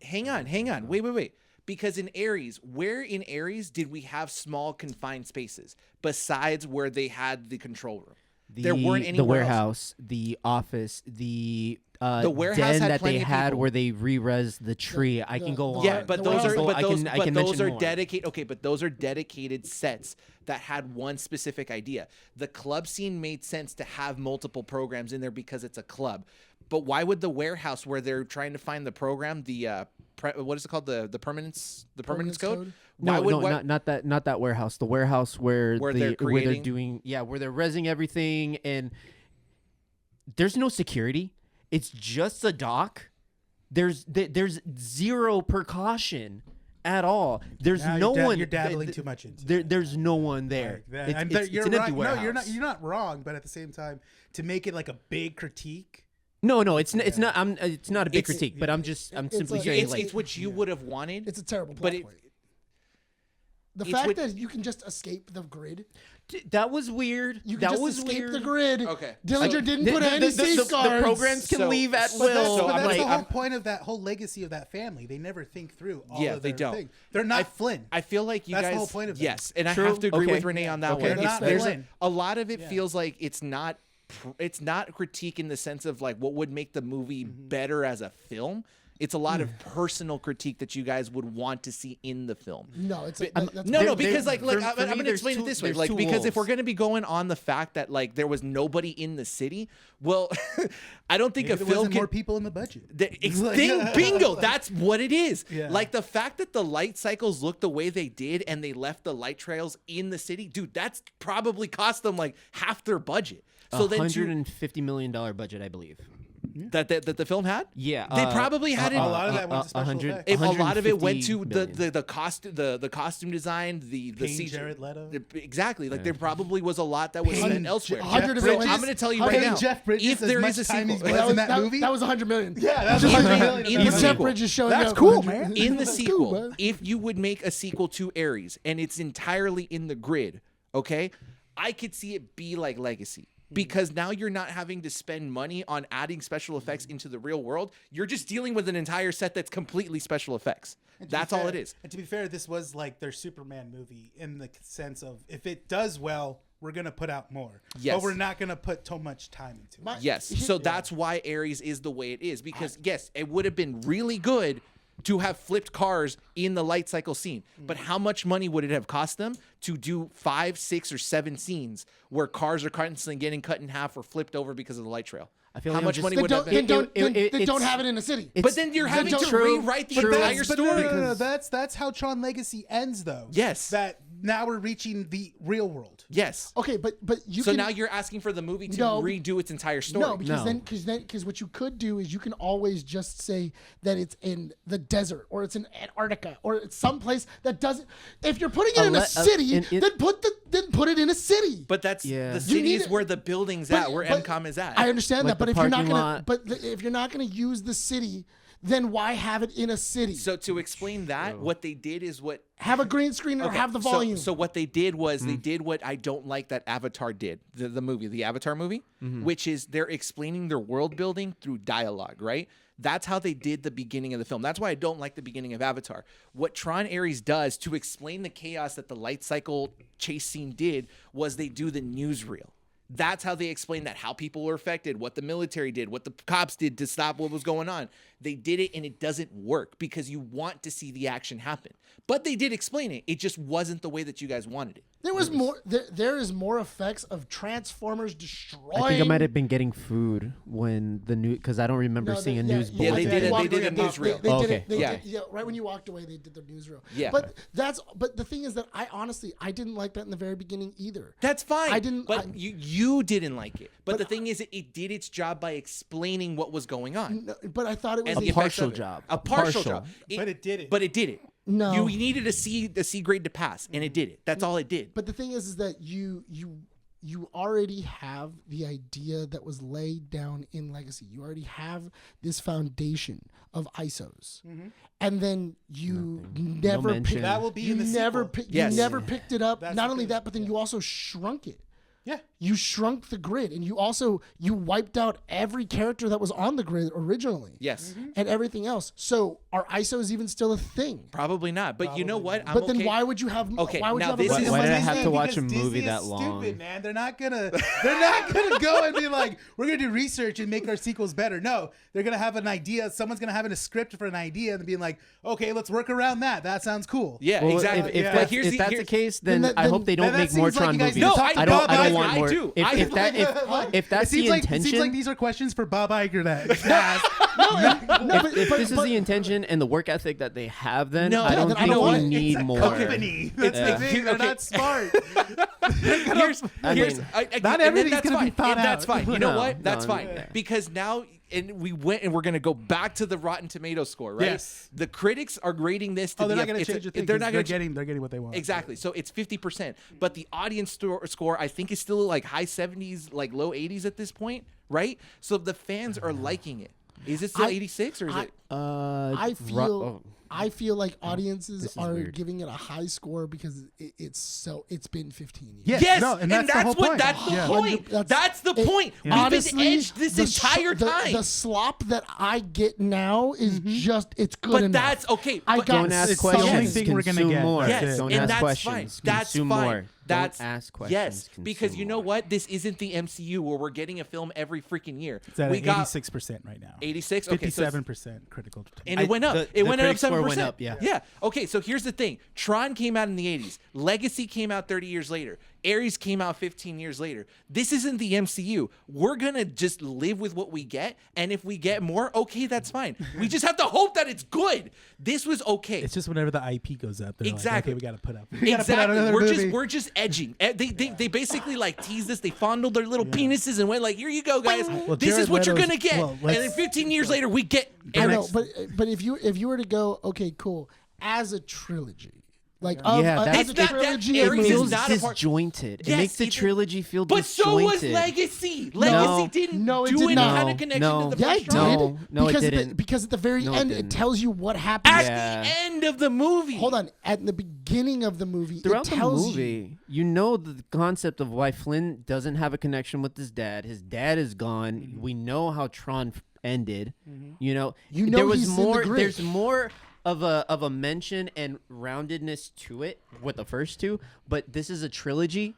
Hang on, wait. Because in Ares, where in Ares did we have small confined spaces besides where they had the control room? There weren't the anywhere else. warehouse, the office, the warehouse den had that plenty they of had people. where they re-res the tree. I can go on. Yeah, but The those are warehouse- I can those mention are more. dedicated. Okay, but those are dedicated sets that had one specific idea. The club scene made sense to have multiple programs in there because it's a club. But why would the warehouse, where they're trying to find the program, what is it called, the permanence code? No, not that warehouse. The warehouse where Where they're creating? doing where they're resing everything, and there's no security. It's just a dock. There's zero precaution at all. There's Now no one. You're dabbling too much into it. There's no one there. Like that. It's, And it's you're an empty right. warehouse. No, you're not wrong. But at the same time, to make it like a big critique. No, it's not. It's not. It's not a big It's- critique. But I'm simply saying It's what you would have wanted. it's a terrible plot but it, point. The it's fact what- that you can just escape the grid, that was weird. you can that just was escape weird. the grid. Okay. Dillinger So- didn't put any the safeguards. programs can So- leave at but But that's, will. but I'm that's like, the whole point of that whole legacy of that family. They never think through all Yeah, of they their don't. thing. They're not Flynn. I feel like you That's guys. the whole point of it. Yes, and True. I have to agree Okay. with Renee on that Okay, one. that's It's- fair. There's Flynn. a lot of it feels like it's not critique in the sense of like what would make the movie better as a film. It's a lot of personal critique that you guys would want to see in the film. No, it's that's No, There- because there- like for I'm going to me, explain it this way. there's Like, two because if we're wolves. going to be going on the fact that like there was nobody in the city, well, I don't think Maybe a there film wasn't can. more people in the budget. Bingo, that's what it is. Yeah. Like the fact that the light cycles look the way they did and they left the light trails in the city, dude, that's probably cost them like half their budget. So then $150 million budget, I believe. that the film had? Yeah, They probably had it. A lot of that went to special 100 effects. If a lot of it went to 150 the costume design, the Paying CG Jared Leto. exactly. Like there probably was a lot that was spent elsewhere. 100 of it Bridges, went- I'm going to tell you Okay, right now. Jeff Bridges if as there much is a time sequel, as well. in that movie? that was 100 million. Yeah, that was In 100 the- million. in in the that With movie. Jeff sequel. Bridges showing That's up. cool, 100 man. in the That's sequel, cool, man. if you would make a sequel to Ares and it's entirely in the grid, okay, I could see it be like Legacy. Because now you're not having to spend money on adding special effects into the real world. You're just dealing with an entire set that's completely special effects. And to be That's all fair- it is. And to be fair, this was like their Superman movie in the sense of if it does well, we're gonna put out more. Yes. But we're not gonna put too much time into it. Yes. So that's why Ares is the way it is. Because yes, it would have been really good to have flipped cars in the light cycle scene. But how much money would it have cost them to do 5, 6, or 7 scenes where cars are constantly getting cut in half or flipped over because of the light trail? I feel How like much just- money Then would don't, have been? then don't it's- have it in a city. But then you're having to true, rewrite the true. entire But story. no. That's how Tron Legacy ends, though. Yes. That now we're reaching the real world. Yes. Okay, but you So can, now you're asking for the movie to No, redo its entire story. No, because No. because what you could do is you can always just say that it's in the desert or it's in Antarctica or it's someplace that doesn't. If you're putting it in a city, then put it in a city. But that's Yeah. the You city need is it- where the building's but- at, where but MCOM is at. I understand Like that, but the if you're not parking gonna, lot. if you're not gonna use the city, then why have it in a city? So to explain that, what they did is what have a green screen or Okay, have the volume. So what they did was they did what I don't like that Avatar did, the movie, the Avatar movie, which is they're explaining their world building through dialogue, right? That's how they did the beginning of the film. That's why I don't like the beginning of Avatar. What Tron Ares does to explain the chaos that the light cycle chase scene did was they do the newsreel. That's how they explain that, how people were affected, what the military did, what the cops did to stop what was going on. They did it and it doesn't work because you want to see the action happen. But they did explain it. It just wasn't the way that you guys wanted it. there was more. There is more effects of Transformers destroying. I think I might have been getting food when the new because I don't remember No, seeing a yeah, news yeah, bulletin. they did walked a away. newsreel. They Oh, did okay. it. They Yeah. did- yeah, right when you walked away, they did the newsreel. Yeah. But the thing is that I honestly didn't like that in the very beginning either. That's fine. I didn't- But I- you didn't like it. But the thing is, it did its job by explaining what was going on. No, but I thought it was And the A effects partial of it. job. A partial Partial. job. But it did it. But it did it. No. You needed a C grade to pass, and it did it. That's all it did. But the thing is that you already have the idea that was laid down in Legacy. You already have this foundation of ISOs, and then you never mention. picked. That will be you in the never sequel. picked. Yes. You never picked it up. That's Not the only thing. that, but then you also shrunk it. Yeah. You shrunk the grid, and you wiped out every character that was on the grid originally. Yes. And everything else. So are ISOs even still a thing? Probably not. But you know what? I'm But then okay. why would you have? Okay, Why would now you have? this a is- Why did I have Disney- to watch a because movie Disney that is long? Stupid, man. They're not gonna go and be like, we're gonna do research and make our sequels better. No, they're gonna have an idea. Someone's gonna have a script for an idea and being like, okay, let's work around that. That sounds cool. Yeah, Well, exactly. If, Yeah. that's, here's if that's the here's- case, then Then that- I hope they don't then make that more seems like Tron you guys movies. need to No, talk to I I don't. Bob I don't Iger. want more. I do. If that's the It intention, seems like these are questions for Bob Iger that if this is the intention and the work ethic that they have, then No, I don't then I think don't want we it. need it's a more. company. That's Yeah. the thing. They're not smart. here's I here's mean, I, not and everything's that's gonna be fine. thought And that's out. fine. You know No, what? That's no, fine. yeah. Because now and we went and we're gonna go back to the Rotten Tomato score, right? Yes. The critics are grading this to Oh, they're be not going to change a thing. they're not gonna they're getting what they want. Exactly. So it's 50%. But the audience score, I think, is still like high 70s, like low 80s at this point, right? So the fans are liking it. Is it still 86 or is it? I feel oh. I feel like audiences This is are weird. giving it a high score because it's been 15 years. Yeah. Yes, no, and that's the whole what point. that's the Yeah. point. That's the It- point. We've honestly, been edged this entire time. The slop that I get now is just it's good but enough. that's okay. I but got Don't ask It's the only questions. thing we're gonna Consume get. more. Yes, Don't and ask that's questions. fine. That's Consume fine. more. That's ask questions. yes, consume because you know more. what? This isn't the MCU where we're getting a film every freaking year. It's at we got 86% right now. 86. Okay, so 57% critical. and it went up. the It went up critic score 7%. went up, yeah. Yeah. Okay, so here's the thing. Tron came out in the 80s. Legacy came out 30 years later. Ares came out 15 years later. This isn't the MCU. We're going to just live with what we get, and if we get more, okay, that's fine. We just have to hope that it's good. This was okay. It's just whenever the IP goes up, they're Exactly. like, okay, we got to put up. We gotta put out Exactly. another movie. We're just edging. They basically like teased us. They fondled their little penises and went like, "Here you go, guys. Well, this is Jared what you're Leto's- gonna get." well, And let's- then 15 years later, we get. I know, Ares. but if you were to go, okay, cool, as a trilogy, like Yeah, as that's- a It's not that trilogy, Ares of is It movies, feels not a part- disjointed. Yes, it makes the it- trilogy feel But so was disjointed. Legacy. Legacy didn't No, it do did any not. kind of connection No. to the yeah, first it Tron. did. No, it because didn't. Because at the very No, it end, it didn't. tells you what happens. At Yeah. the end of the movie. Hold on. At the beginning of the movie, Throughout it the tells movie, you know the concept of why Flynn doesn't have a connection with his dad. His dad is gone. We know how Tron ended. You know, You know there was he's in the more. grid. There's more of a mention and roundedness to it with the first two, but this is a trilogy.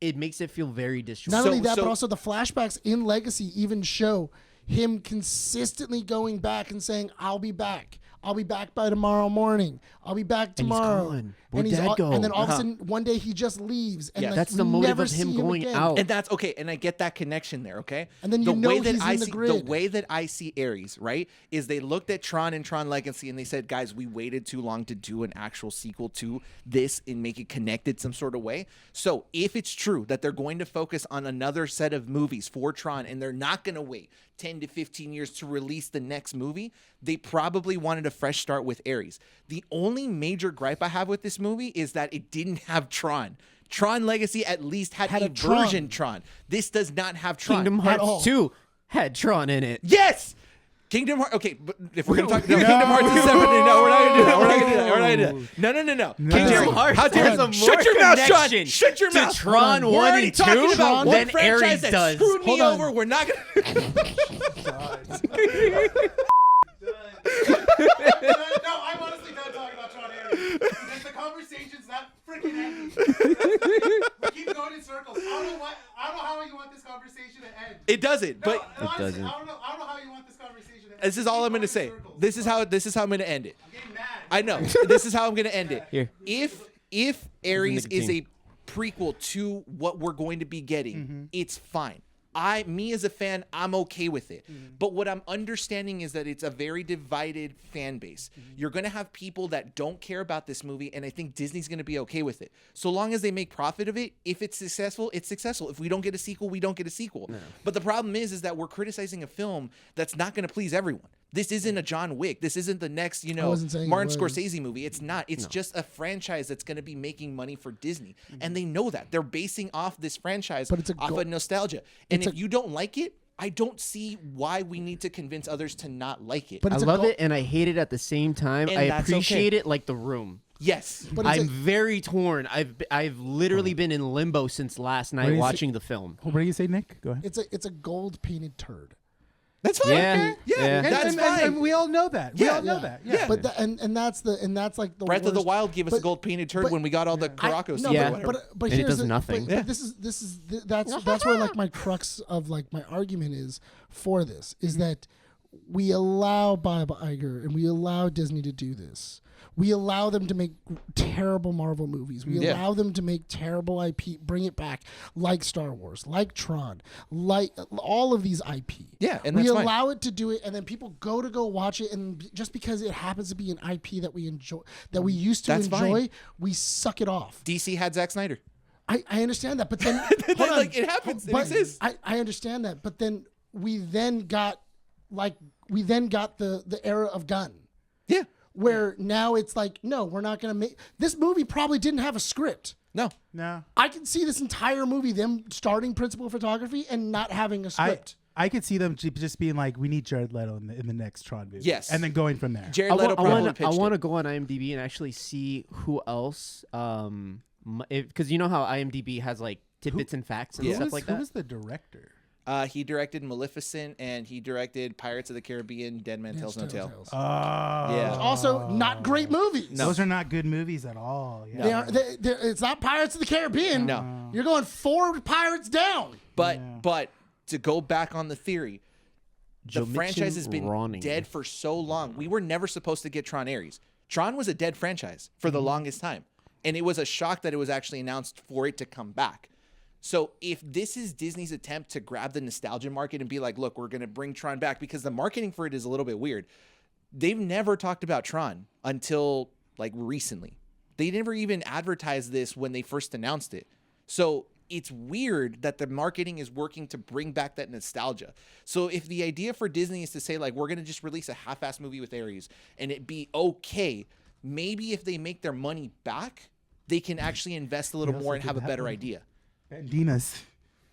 It makes it feel very disjointed. Not So- only that, so- but also the flashbacks in Legacy even show him consistently going back and saying, "I'll be back. I'll be back by tomorrow morning. I'll be back And he's tomorrow." gone. Where'd Dad go? And then all of a Uh-huh. sudden, one day he just leaves, and Yeah. like, That's we the motive never of him see going again. out. And that's okay, and I get that connection there, okay? And then the you know way that he's I in the see grid. the way that I see Ares, right, is they looked at Tron and Tron Legacy and they said, guys, we waited too long to do an actual sequel to this and make it connected some sort of way. So if it's true that they're going to focus on another set of movies for Tron and they're not going to wait 10 to 15 years to release the next movie, they probably wanted a fresh start with Ares. The only major gripe I have with this movie is that it didn't have Tron. Tron Legacy at least had Had a a Tron. version Tron. This does not have Tron. Kingdom at all. Hearts 2 had Tron in it. Yes! Kingdom Hearts. Okay, but if we're going to talk. No, Kingdom Hearts is separate. No, we're not going to do that. We're not going to do that. We're not going to do that. No. Kingdom Hearts How dare has a you? Shut more your mouth, Sean. connection Shut your to mouth. Tron We're 1 already and talking 2 about one than franchise Ares that does. screwed me Hold on. over. We're not going No, I'm honestly done talking about Tron Ares. Because the conversation's not freaking ending. We keep going in circles. I don't know how you want this conversation to end. It doesn't. But honestly, doesn't. I don't know how you want this conversation to end. this is all I'm going to say. This is how I'm going to end it. I'm getting mad. I know. This is how I'm going to end it. Here. If Ares is a nicotine. prequel to what we're going to be getting, Mm-hmm. it's fine. Me as a fan, I'm okay with it. But what I'm understanding is that it's a very divided fan base. You're going to have people that don't care about this movie, and I think Disney's going to be okay with it. So long as they make profit of it, if it's successful, it's successful. If we don't get a sequel, we don't get a sequel. But the problem is that we're criticizing a film that's not going to please everyone. This isn't a John Wick. This isn't the next, wasn't saying it Martin was. Scorsese movie. It's not. It's just a franchise that's going to be making money for Disney. And they know that. They're basing off this franchise But it's a off go- of nostalgia. And it's if you don't like it, I don't see why we need to convince others to not like it. But I it's a love go- it and I hate it at the same time. And I that's appreciate okay. it like The Room. yes. But it's I'm a- very torn. I've literally been in limbo since last night is it? watching the film. What do you say, Nick? Go ahead. it's a gold painted turd. That's fine. Yeah. Yeah, Yeah. that's fine. And we all know that. We Yeah. all know that. Yeah. But and that's like the Breath of the worst- Wild gave us a but- gold painted turd but- when we got all the Caracos. No, Yeah. but And it here's does the, nothing. But this is that's where like my crux of like my argument is for this is that we allow Bob Iger and we allow Disney to do this. We allow them to make terrible Marvel movies. We Yeah. allow them to make terrible IP, bring it back, like Star Wars, like Tron, like all of these IP. Yeah, and we that's fine. allow it to do it, and then people go watch it, and just because it happens to be an IP that we enjoy, that we used to That's enjoy, fine. we suck it off. DC had Zack Snyder. I understand that, but then hold on. Like, it happens. It But exists. I understand that, but then we got the era of Gunn, Yeah. where now it's like, no, we're not gonna make this movie. Probably didn't have a script. No. no. I can see this entire movie them starting principal photography and not having a script. I could see them just being like, we need Jared Leto in the next Tron movie. Yes. And then going from there. Jared Leto probably pitched want to it. go on IMDb and actually see who else. Because you know how IMDb has like tidbits and facts and Yeah. stuff like Who that. was the director? He directed Maleficent and he directed Pirates of the Caribbean, Dead Man Tells No Tale. Yeah. Also, not great movies. No. Those are not good movies at all. Yeah. They are. It's not Pirates of the Caribbean. No. You're going 4 pirates down. But to go back on the theory, the Joe franchise has Mitchell been Ronning. dead for so long. We were never supposed to get Tron Ares. Tron was a dead franchise for the longest time. And it was a shock that it was actually announced for it to come back. So if this is Disney's attempt to grab the nostalgia market and be like, look, we're going to bring Tron back, because the marketing for it is a little bit weird. They've never talked about Tron until like recently. They never even advertised this when they first announced it. So it's weird that the marketing is working to bring back that nostalgia. So if the idea for Disney is to say like, we're going to just release a half-ass movie with Ares and it be okay, maybe if they make their money back, they can actually invest a little more and have a better idea. Bandinas.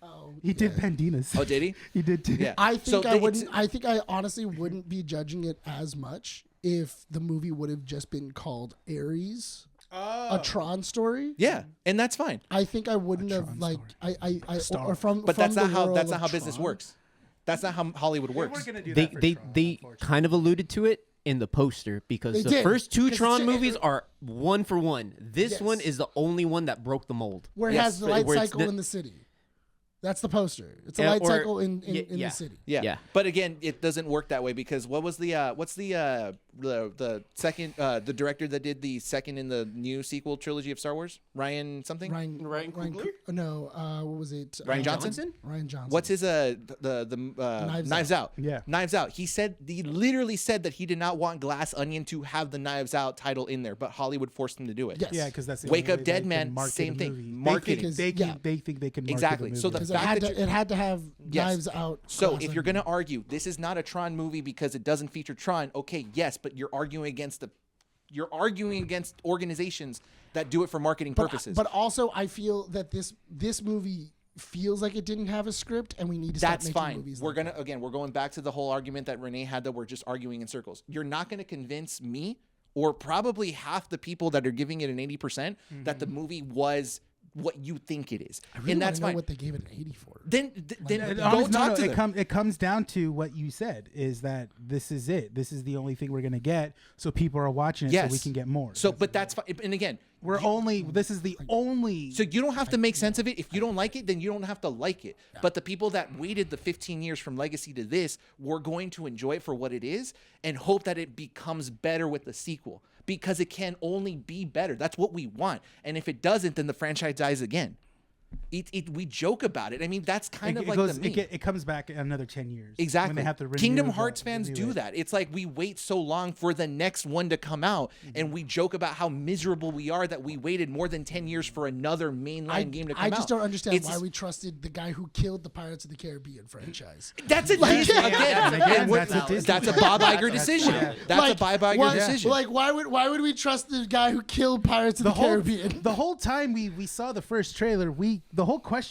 Oh, He did Bandinas. Oh, did he? He did too. Yeah. I think So I it's- wouldn't. I think I honestly wouldn't be judging it as much if the movie would have just been called Ares, a Tron story. Yeah, and that's fine. I think I wouldn't have Tron like story. or from. But from that's not the how world that's not of how business Tron. works. That's not how Hollywood They weren't works. gonna do They that for they Tron, they unfortunately. kind of alluded to it in the poster because They the did, first 2 because Tron it- movies are 1 for 1. This Yes. one is the only one that broke the mold. Where it Yes, has the but light where it's cycle the- in the city. That's the poster. It's a Yeah, light or- cycle in yeah. the city. Yeah. Yeah. But again, it doesn't work that way because what's the second the director that did the second in the new sequel trilogy of Star Wars? Ryan something? Ryan Coogler? No, what was it? Ryan Johnson? Ryan Johnson. What's his Knives Out? Yeah. Knives Out. He literally said that he did not want Glass Onion to have the Knives Out title in there, but Hollywood forced him to do it. Yes. Yeah, because that's the Wake only Up way Dead they can Man, market same a thing. movie. Marketing. They think they can market Exactly. The movie. So the Because fact that it had to have Yes. Knives Out. So Glass if you're Onion. going to argue this is not a Tron movie because it doesn't feature Tron, okay, yes, but you're arguing against organizations that do it for marketing purposes. But also, I feel that this movie feels like it didn't have a script, and we need to stop that's making fine. movies. We're like we're going back to the whole argument that Rene had that we're just arguing in circles. You're not going to convince me or probably half the people that are giving it an 80% that the movie was what you think it is. I really And that's wanna know fine. what they gave it an 80 for. Then go Honestly, talk to them. it comes down to what you said is that this is it. This is the only thing we're gonna get, so people are watching it, so we Yes. can get more. So, but that's fine. And again, this is the only. so you don't have to make sense of it. If you don't like it, then you don't have to like it. But the people that waited the 15 years from Legacy to this were going to enjoy it for what it is and hope that it becomes better with the sequel because it can only be better. That's what we want. And if it doesn't, then the franchise dies again. We joke about it. I mean, that's kind of like the meme. It comes back in another 10 years. Exactly. When they have to renew Kingdom Hearts fans renew do it. that. It's like we wait so long for the next one to come out, and we joke about how miserable we are that we waited more than 10 years for another mainline game to come out. I just don't understand It's- why we trusted the guy who killed the Pirates of the Caribbean franchise. That's a Like- Disney Yeah, again. again, and we're- that's a Disney that's a thing. Bob Iger decision. That's a Bob Iger decision. Like why would we trust the guy who killed Pirates of the Caribbean? The whole time we saw the first trailer,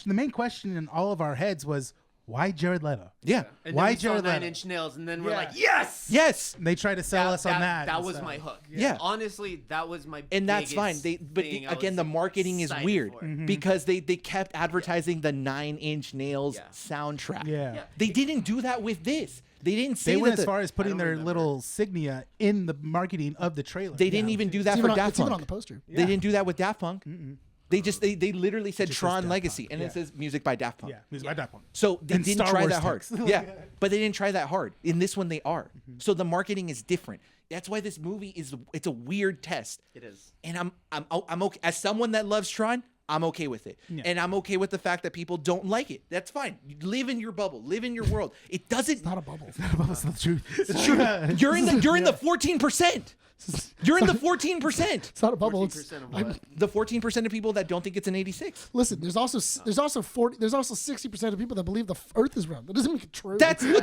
the main question in all of our heads was, why Jared Leto? Yeah. And Why then we saw Jared Leto? 9 Inch Nails, and then we're Yeah. like, yes! Yes. And they tried to sell us on that. That and was stuff. my hook. Yeah. Honestly, that was my And that's fine. biggest But thing I again, was the marketing is excited weird for. because they kept advertising the 9 Inch Nails Yeah. soundtrack. Yeah. They didn't do that with this. They didn't say They went that as far as putting don't their remember. little signia in the marketing of the trailer. they didn't even do that It's for even on, Daft it's even Punk. on the poster. They didn't do that with Daft Punk. They literally said Just says Tron Daft Legacy, Punk, and yeah. it says music by Daft Punk. Yeah, it was by that one. So they And didn't Star try Wars that hard. text. Yeah, but they didn't try that hard. In this one, they are. So the marketing is different. That's why this movie it's a weird test. It is. And I'm okay as someone that loves Tron. I'm okay with it, and I'm okay with the fact that people don't like it. That's fine. You live in your bubble, live in your world. It doesn't. It's not a bubble. That's not the truth. You're in the 14%. You're in the 14%. It's not a bubble. 14% of what? The 14% of people that don't think it's an 86. Listen, there's also 60% of people that believe the Earth is round. That doesn't make it true. That's fine.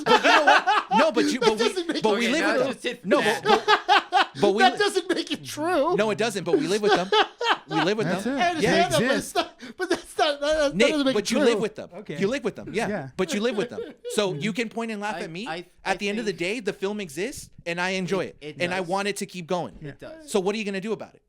But you know what? No, but doesn't make we Okay, live now with just hit no, that. but we that doesn't make it true. no, it doesn't. But we live with them. We live with That's them. it. I understand They that, exist. but that's not. That Nick, doesn't make but it you true. live with them. Okay. You live with them. Yeah. Yeah. But you live with them. So you can point and laugh at me. I At the end of the think- day, the film exists and I enjoy it. It And I does. want it to keep going. It does. So what are you going to do about it?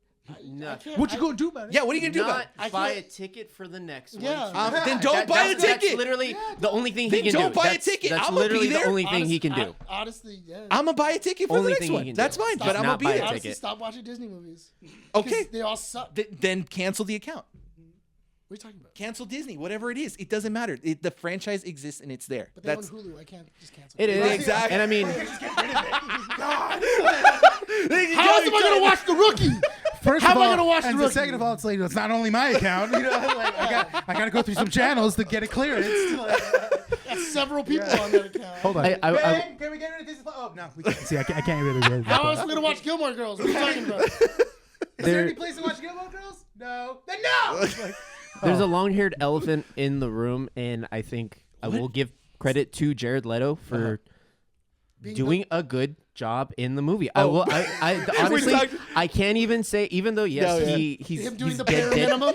No. What you gonna do about it? Yeah, what are you gonna do about Not it? buy a ticket for the next one. Yeah. Then don't buy a That's ticket. literally the only thing Then he can don't do. buy a That's- ticket. That's I'm gonna be literally the there. only thing he can do. Honestly, yeah. I'm gonna buy a ticket for Only the next thing he one. can do. That's fine, Stop but I'm gonna not be buy a there. Honestly, ticket. stop watching Disney movies. Okay. 'Cause they all suck. Then cancel the account. What are you talking about? Cancel Disney, whatever it is. It doesn't matter. The franchise exists and it's there. But they That's own Hulu. I can't just cancel It is Exactly. and I mean, How else am I going to watch The Rookie? First How of am I all, gonna watch The and Rookie? second of all, it's like it's not only my account. You know, like I got to go through some channels to get a clearance. That's several people on that account. Hold on. I- Ben, can we get rid of this? Oh no, we can't. See, I can't really get rid of How that. else am I going to watch Gilmore Girls? What are you talking about? Is there any place to watch Gilmore Girls? No. Then no. there's a long-haired elephant in the room, and I think I will give credit to Jared Leto for doing a good job in the movie. I will. I honestly, I can't even say, even though yes, he's Him doing he's the bare dead. minimum?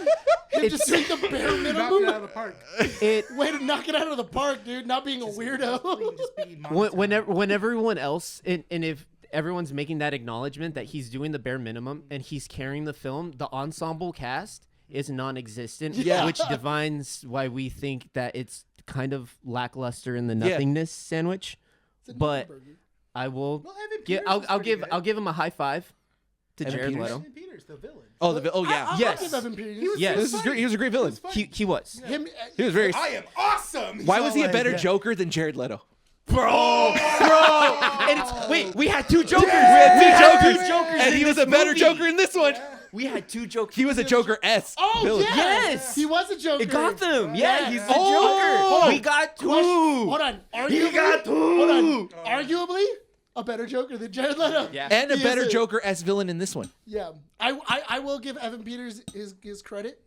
Him just doing the bare Knock it out minimum? of the park. It Way to knock it out of the park, dude. Not being a weirdo. Just be monetized. when everyone else and if everyone's making that acknowledgement that he's doing the bare minimum and he's carrying the film, the ensemble cast is non-existent, which defines why we think that it's kind of lackluster in the nothingness sandwich. But I will Well, Evan give. Peters I'll was I'll pretty give. good. I'll give him a high five to Evan Jared Peters? Leto. Evan Peters, the villain. yeah. Yes. I love Evan Peters. Yes. This is great. He was a great villain. He was. Him, He was very. I am awesome. Why was he a better joke? Joker than Jared Leto? Bro. And it's, wait, we had two Jokers. We had two Jokers. Jokers, and in he was this a better movie. Joker in this one. We had two Jokers. He was a Joker-esque Oh, villain. yeah. Yes. He was a Joker. It got them. Yeah, he's the Oh. Joker. We got two. Hold on. Arguably, got two. Hold on. Arguably, a better Joker than Jared Leto. Yeah. And a He better is Joker-esque villain in this one. Yeah. I will give Evan Peters his credit.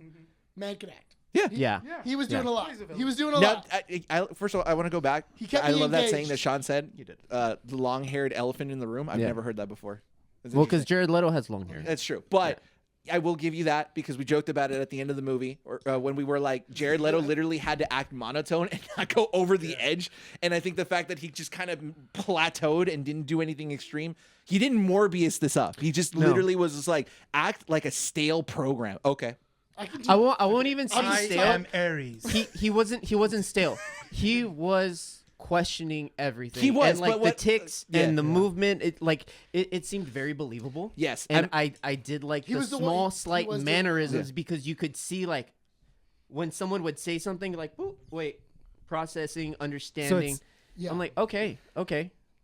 Man can act. Yeah. He was doing a lot. He was doing a Now, lot. first of all, I want to go back. He kept I me love that engaged. saying that Sean said. You did. The long-haired elephant in the room. I've Yeah. never heard that before. That's Well, because interesting. Jared Leto has long hair. That's true. But I will give you that because we joked about it at the end of the movie or when we were like, Jared Leto literally had to act monotone and not go over the edge. And I think the fact that he just kind of plateaued and didn't do anything extreme, he didn't Morbius this up. He just literally was just like, act like a stale program. Okay. I won't even say I stale. am Aries. He wasn't stale. He was questioning everything. He was, and like but the what- ticks and the movement. It seemed very believable. Yes, and I did like the was the one- small he slight was the- mannerisms because you could see like when someone would say something like, "Ooh, wait, processing, understanding." Yeah. I'm like, okay.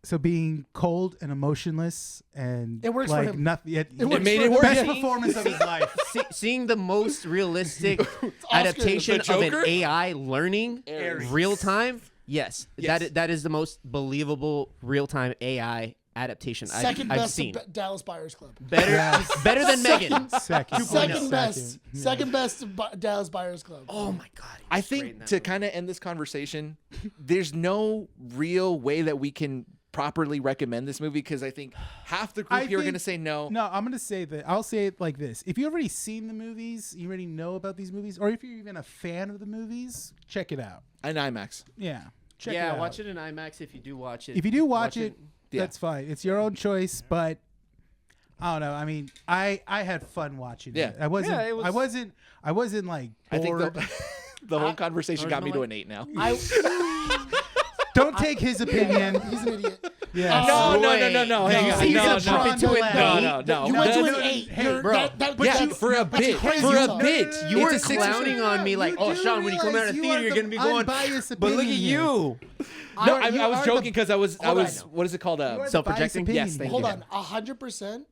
So being cold and emotionless and It works for like him. nothing. It works made for it him. work. Best Yeah. performance of his life. Seeing the most realistic adaptation The of an Joker? AI learning Aries. real time. Yes, Yes. that is the most believable real time AI adaptation Second I've best seen. Dallas Buyers Club. Better than Megan. Second. Second best. Second best Dallas Buyers Club. Oh my god. I think to kind of end this conversation, there's no real way that we can properly recommend this movie because I think half the group here are going to say no. No, I'm going to say that. I'll say it like this. If you've already seen the movies, you already know about these movies, or if you're even a fan of the movies, check it out. An IMAX. Yeah. Check it Yeah, out. watch it in IMAX if you do watch it. If you do watch it, Yeah. that's fine. It's your own choice, but I don't know. I mean, I had fun watching Yeah. it. I wasn't Yeah, it was- I wasn't like I think bored. the whole conversation got me to originally- an 8 now. Don't take his opinion. He's an idiot. Yeah. No. Hang you on. see No, the no. Tron Into it, Ares? No. You went to an no, 8. hey, You're- bro. but Yeah, that's- for a bit. crazy For a talk. bit. You were It's a 6 or clowning on me like, You oh, do Sean, when you come out of realize you theater, are you're the going to be going, unbiased but look at opinion you. No, I you was are joking the- because I was, Hold on. what is it called? You are the Self-projecting? biased Yes, opinion thank here. you. Hold on. 100%.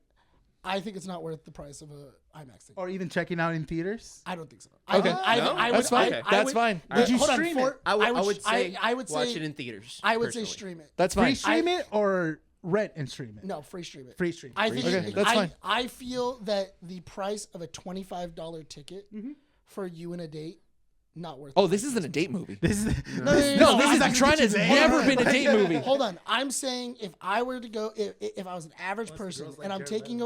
I think it's not worth the price of a IMAX ticket. Or even checking out in theaters. I don't think so. Okay. That's fine. I That's would- fine. Did you hold on, stream for- it? I would say I would watch say it in theaters. I would say personally. stream it. That's Free fine. stream it or rent and stream it? No, free stream it. Free stream. I think Okay, that's fine. I feel that the price of a $25 ticket for you and a date, not worth. Oh, it. this isn't a date movie. This is No, No, this is Tron has never been a date movie. Hold on, I'm saying if I were to go, if I was an average person and I'm taking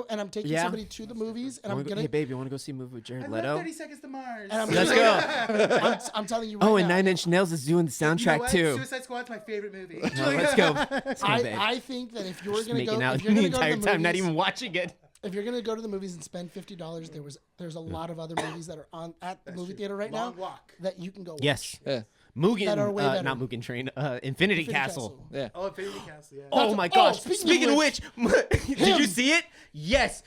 Yeah. somebody to the movies and I'm gonna, Hey, babe, you want to go see a movie with Jared Leto? 30 Seconds to Mars. and I'm Let's gonna- go. I'm telling you right Oh, now. and Nine Inch Nails is doing the You know soundtrack what? too. Suicide Squad's my favorite movie. No, let's go. Let's go, babe. I think that if you're gonna Making go, out if you're the gonna go entire to the time, not movies- even watching it. if you're gonna go to the movies and spend $50, there's a lot of other movies that are on at the movie theater right now that you can go watch. Yes. Yeah. Mugen, That are way better. not Mugen Train, Infinity Castle. Yeah. Oh, Infinity Castle. Yeah. Oh my gosh! speaking Speaking of of which, did you see it? Yes.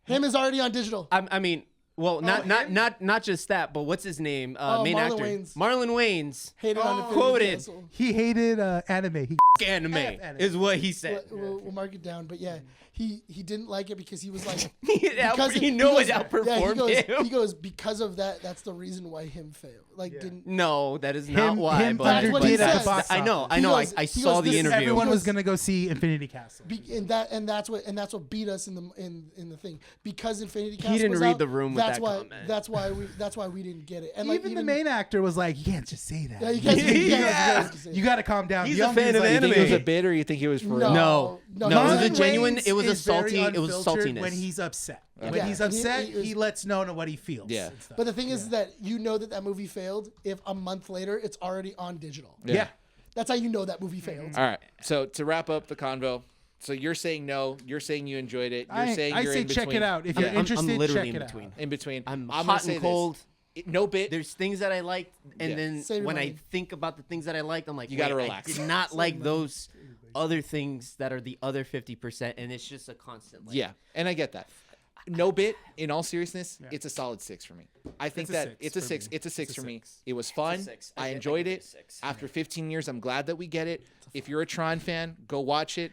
Him is already on digital. I mean, well, not just that, but what's his name? Main Marlon actor, Wayans. Marlon Wayans. Hated on Infinity quoted. Castle. He hated anime. He Anime anime. is what he said. We'll mark it down, but yeah, he didn't like it because he was like, He knew it outperformed him. He goes because of that. That's the reason why him failed. Like didn't. No, that is not him, why. him but That's what he did at the says. box I know. office. I know. He goes- I he saw goes, the "This is interview. Everyone He was goes- gonna go see Infinity Castle. And that's what beat us in the thing because Infinity Castle. He didn't was read out, the room with that's that why, comment. That's why we didn't get it. And like Even the main actor was like, "You can't just say that. Yeah, you guys. You got to calm down." He's Young a fan dude's of like, You think it was anime. a bit, or you think it was for real? No. It was a Marlon genuine. Wayans It was a is very salty. It was unfiltered saltiness. when he's upset. Yeah. When he's And he- upset, he was- he lets know what he feels. Yeah. and stuff. But the thing is that you know that movie failed if a month later it's already on digital. yeah. That's how you know that movie failed. All right. So to wrap up the convo, so you're saying no. You're saying you enjoyed it. You're saying I you're say in check between. it out. If you're I'm interested, literally check in it between. out. In between. I'm gonna hot say and cold. This. No bit. There's things that I liked, and Yeah. then Save your when I money. think about the things that I liked, I'm like, You gotta wait, relax. I did not like those other things that are the other 50%, and it's just a constant. Like, Yeah, and I get that. No bit. In all seriousness, it's a solid 6 for me. I think It's a that six it's a for 6. me. It's a 6 It's a for me. six. It was fun. six. I I enjoyed give it. it a 6. After 15 years, I'm glad that we get it. If you're a Tron fan, go watch it.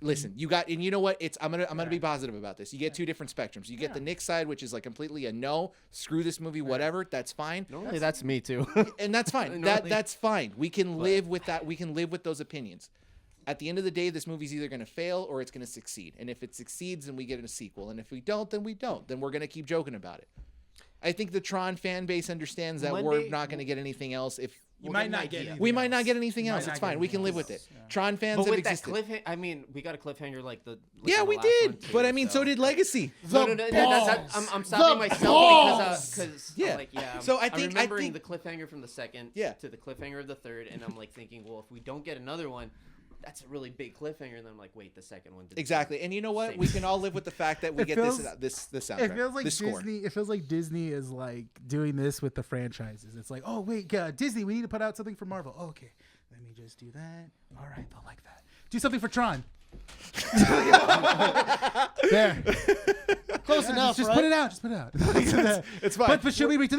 Listen, you got, and you know what? It's I'm gonna be positive about this. You get two different spectrums. You get the Nick side, which is like completely a no, screw this movie, whatever. That's fine, Normally, that's me too. and that's fine. That's fine. We can live with that. We can live with those opinions. At the end of the day, this movie's either gonna fail or it's gonna succeed. And if it succeeds, then we get a sequel. And if we don't, then we don't. Then we're gonna keep joking about it. I think the Tron fan base understands that we're Monday- not gonna get anything else. If You might not get anything we might not else. get anything You might else, not it's get fine. We can anything live with it. else. Yeah. Tron fans But have with that existed. cliffhanger, I mean, we got a cliffhanger like the. Yeah, on the we last did. one, too, But I mean, so did Legacy. No, I'm stopping myself because Yeah. I'm like, yeah. So I I'm think- remembering the cliffhanger from the second Yeah. to the cliffhanger of the third, and I'm like thinking, well, if we don't get another one, that's a really big cliffhanger. And then I'm like, wait, the second one. Did Exactly. And you know what? Same. We can all live with the fact that we It get feels- this soundtrack. It feels like this score. Disney. It feels like Disney is like doing this with the franchises. It's like, oh wait, Disney, we need to put out something for Marvel. Oh, okay, let me just do that. All right, they'll like that. Do something for Tron. There. Close enough, Just right? put it out. Just put it out. It's fine. But should we read? No.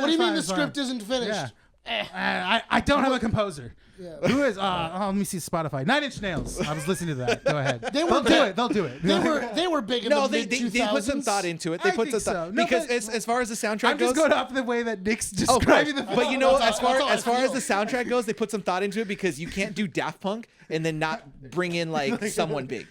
What do you mean the it's fine. script isn't finished? Yeah. I don't have a composer. Yeah. Who is? Let me see Spotify. 9 Inch Nails. I was listening to that. Go ahead. were They'll do it. They'll do it. They were big in No, the they mid-2000s. put some thought into it. They I put some think thought so. No, because but- as far as the soundtrack I'm goes. just going off the way that Nick's Oh, of course. describing the film. But you know, That's all as far I as the feel. soundtrack goes, they put some thought into it because you can't do Daft Punk and then not bring in like someone big.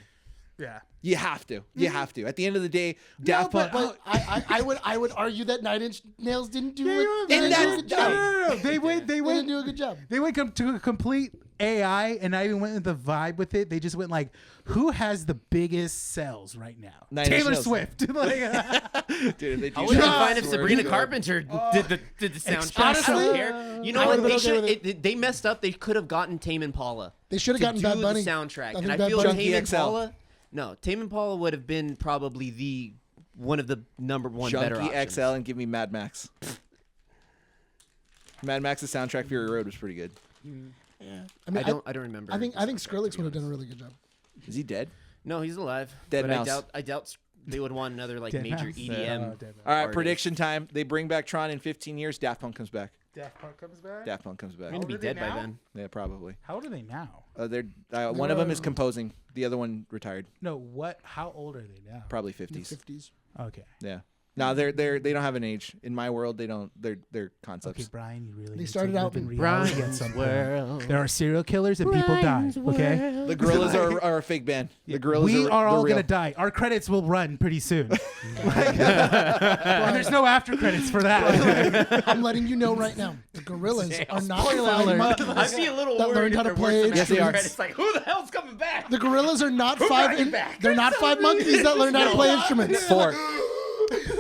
Yeah. You have to. You have to. At the end of the day, Daft Punk. But I would argue that 9 Inch Nails didn't do And a that's- good job. No. They went. They didn't do a good job. They went to a complete AI, and I even went with the vibe with it. They just went like, who has the biggest sales right now? 9 Inch Taylor Nails. Swift. Like, Dude, they do I wouldn't shots mind if where Sabrina it's Carpenter did the soundtrack. Honestly, I don't care. You know I what? would've They been okay should. with They messed up. They could have gotten Tame Impala. They should have to gotten do Bad Bunny. the soundtrack, I and think I Bad feel Bunny- Junkie Tame XL. Impala. No, Tame Impala would have been probably one of the number one better Junkie options. XL and give me Mad Max. Mad Max's soundtrack Fury Road was pretty good. Yeah. I don't remember. I think Skrillex would have done a really good job. Is he dead? No, he's alive. Dead but Mouse. I doubt they would want another like Dead major Mouse? EDM. Dead Mouse. All right, artist. prediction time. They bring back Tron in 15 years. Daft Punk comes back. Daft Punk comes back. Daft Punk comes back. You're gonna be old are they dead by now? then. Yeah, probably. How old are they now? They're one of them is composing. The other one retired. No, what? How old are they now? Probably In the 50s. 50s. Okay. Yeah. No, they don't have an age. In my world, they don't. They're concepts. Okay, Brian, you really They need started to out live in in reality at some point. There are serial killers and people die. Okay. The Gorillas are a fake band. The Gorillas We are all real. gonna die. Our credits will run pretty soon. And there's no after credits for that. I'm letting you know right now. The Gorillas are not Spoiler 5 alert. monkeys. I'd be a little That worried learned if how to there play weren't some Yes, they extra are. credits. Like, who the hell's coming back? The Gorillas are not brought you back? They're not 5 monkeys that learned how to play instruments. 4.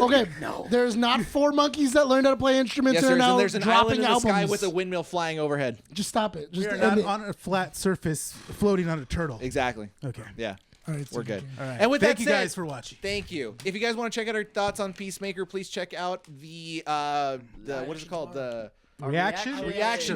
Okay, there's not 4 monkeys that learned how to play instruments Yes, and are now there's an island dropping in the sky albums. with a windmill flying overhead. Just stop it. We Just are end not it. on a flat surface floating on a turtle. Exactly. Okay. Yeah. All right, We're good. All right. And with Thank that you said, guys for watching. Thank you. If you guys want to check out our thoughts on Peacemaker, please check out the what is it called? The reaction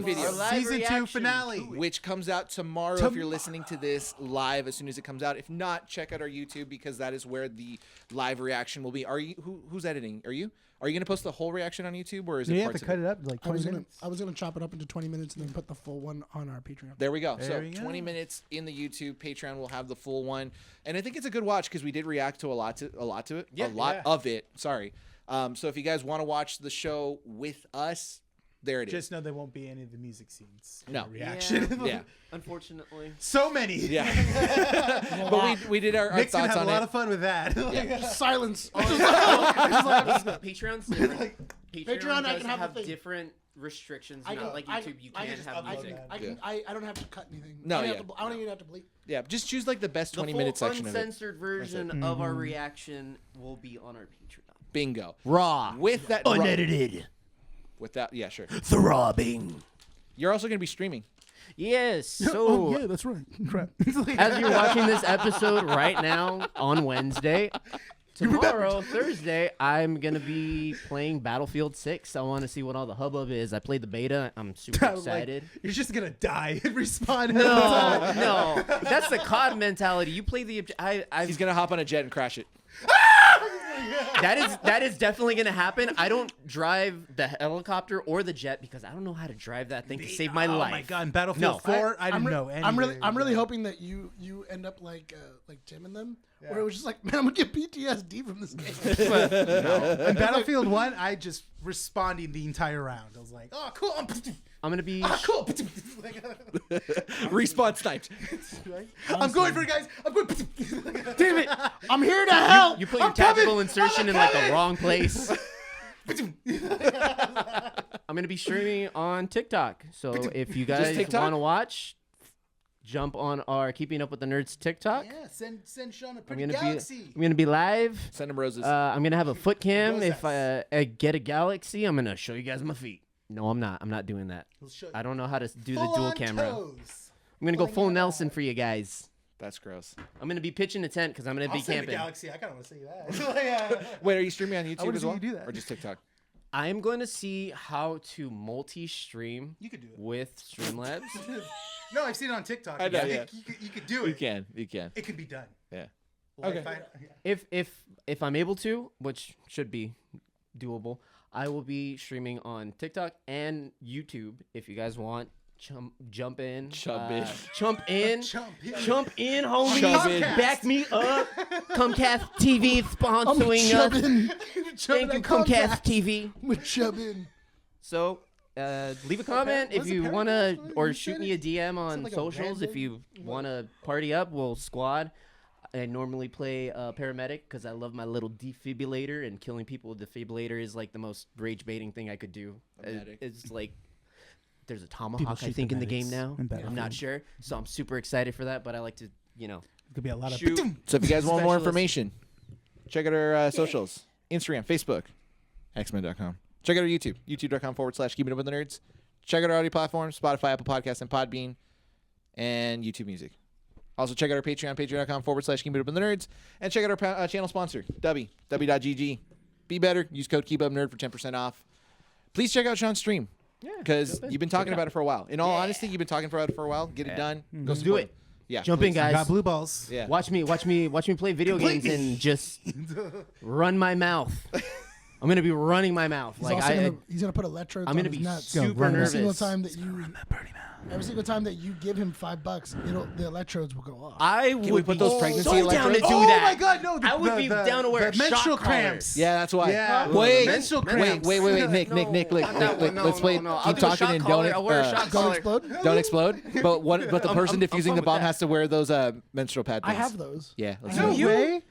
video. Our live Season 2 reaction. finale. which comes out tomorrow if you're listening to this live as soon as it comes out. If not, check out our YouTube because that is where the live reaction will be. Are you who's editing? Are you going to post the whole reaction on YouTube or is it You have parts to of cut it? it up like 20 minutes. I was gonna chop it up into 20 minutes and then put the full one on our Patreon. There we go. There So we go. 20 minutes in the YouTube. Patreon will have the full one. And I think it's a good watch because we did react to a lot to it. Yeah, a lot of it. Sorry. So if you guys want to watch the show with us, there it is. Just know there won't be any of the music scenes. in No. the reaction. Yeah. Unfortunately. So many. Yeah. But we did our Nick's gonna thoughts have on a lot it. of fun with that. Silence. Patreon's different. Patreon I does can have have the thing. different restrictions. I Not can- like I YouTube, can- you I can't can have just music. I don't have to cut anything. No, I don't yeah. have to, I don't even have to bleep. Yeah, just choose like the best The 20 full minute section of it. uncensored version of our reaction will be on our Patreon. Bingo. Raw. With that Unedited. with that, yeah, sure. Throbbing. You're also going to be streaming. Yes. So yeah, that's right. Crap. as you're watching this episode right now on Wednesday, tomorrow, Thursday, I'm going to be playing Battlefield 6. I want to see what all the hubbub is. I played the beta. I'm super I was like, excited. you're just gonna die and respawn. No. That's the COD mentality. You play the He's going to hop on a jet and crash it. that is definitely gonna happen. I don't drive the helicopter or the jet because I don't know how to drive that thing to save my life. Oh my god! In Battlefield 4, I didn't know any. I'm really hoping that you end up like Tim and them, where it was just like, man, I'm gonna get PTSD from this game. In Battlefield 1, I just responding the entire round. I was like, oh cool, I'm gonna be cool. Respawn sniped. I'm going for it, guys. I'm going. damn it. I'm here to help. You put your tactical insertion in like the wrong place. I'm gonna be streaming on TikTok. So if you guys TikTok? want to watch, jump on our Keeping Up with the Nerds TikTok. Yeah, send Sean a I'm pretty gonna galaxy. be live. Send him roses. I'm gonna have a foot cam. Roses. If I get a galaxy, I'm gonna show you guys my feet. No, I'm not. I'm not doing that. We'll show you. I don't know how to do the Full dual on camera. toes. I'm gonna go Pulling full it Nelson out. for you guys. That's gross. I'm gonna be pitching a tent because I'm gonna I'll be send the camping. galaxy. I kind of want to see that. Wait, are you streaming on YouTube wanna as see well? you do that. Or just TikTok? I am going to see how to multi-stream You could do it. with Streamlabs. No, I've seen it on TikTok. I know, You yeah. could do it. You can. You can. It could be done. Yeah. Like, Okay. If I'm able to, which should be doable, I will be streaming on TikTok and YouTube. If you guys want, jump in, Chump in. chump in, Chump in. chump in, homies. Chump in. Back me up. Comcast TV sponsoring us. Thank you, Comcast TV. I'm chubbing. So, leave a comment if What's the you parody? want to, or You shoot said me a DM on like a socials if random- you want to party up. We'll squad. I normally play paramedic because I love my little defibrillator, and killing people with defibrillator is like the most rage baiting thing I could do. Medic. It's like there's a tomahawk I think in the game now. I'm not sure, so I'm super excited for that. But I like to, Could be a lot of. shoot. So if you guys want more Specialist. information, check out our socials. Instagram, Facebook, xmen.com. Check out our YouTube, youtube.com/keeping up with the nerds. Check out our audio platforms, Spotify, Apple Podcasts, and Podbean, and YouTube Music. Also check out our Patreon, patreon.com/keeping up with the nerds. And check out our channel sponsor, w.gg. Be better. Use code KEEPUPNERD for 10% off. Please check out Sean's stream. Because you've been talking about it for a while. In all honesty, you've been talking about it for a while. Get it done. Go Do support it. him. Yeah. Jump in, please. I guys. got blue balls. Yeah. Watch me play video games and just run my mouth. I'm gonna be running my mouth. He's Like also he's gonna put electrodes I'm on gonna his be nuts. super Every nervous. single time that you give him $5, the electrodes will go off. I we would put be those pregnancy so down to electrodes? do Oh that. my god, no! I would be down to wear the a shock menstrual collar. cramps. Yeah, that's why. Yeah. Wait, Menstrual wait, cramps. wait, Nick, No, Nick, not that one. No, let's play. no. I'll Keep do a talking shock and collar. don't I'll wear a shock Don't collar. explode. don't explode. But the person defusing fine the with bomb that. has to wear those menstrual pad I things. have those. Yeah, let's No do it. way.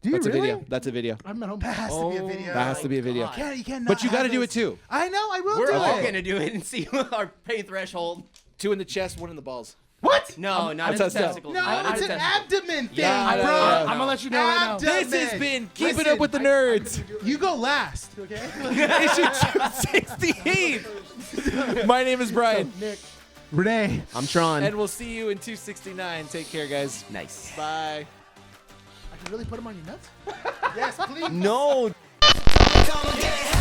Do you That's a really? video. That's a video. I'm at home. That has to be a Oh video. That has to be a video. God. You can't But you got to do it too. I know. I will We're do all it. gonna do it and see our pay threshold. 2 in the chest, 1 in the balls. What? No, not in that's the tough. testicles. No, not in it's the an testicles. abdomen thing, Yeah, bro. yeah, I'm gonna let you know right now. Abdomen. This has been Keeping Listen, Up with the Nerds. You go last, okay? Issue 268. My name is Bryan. Nick. Rene. I'm Tron. And we'll see you in 269. Take care, guys. Nice. Bye. I can really put them on your nuts? Yes, please. No. Come and get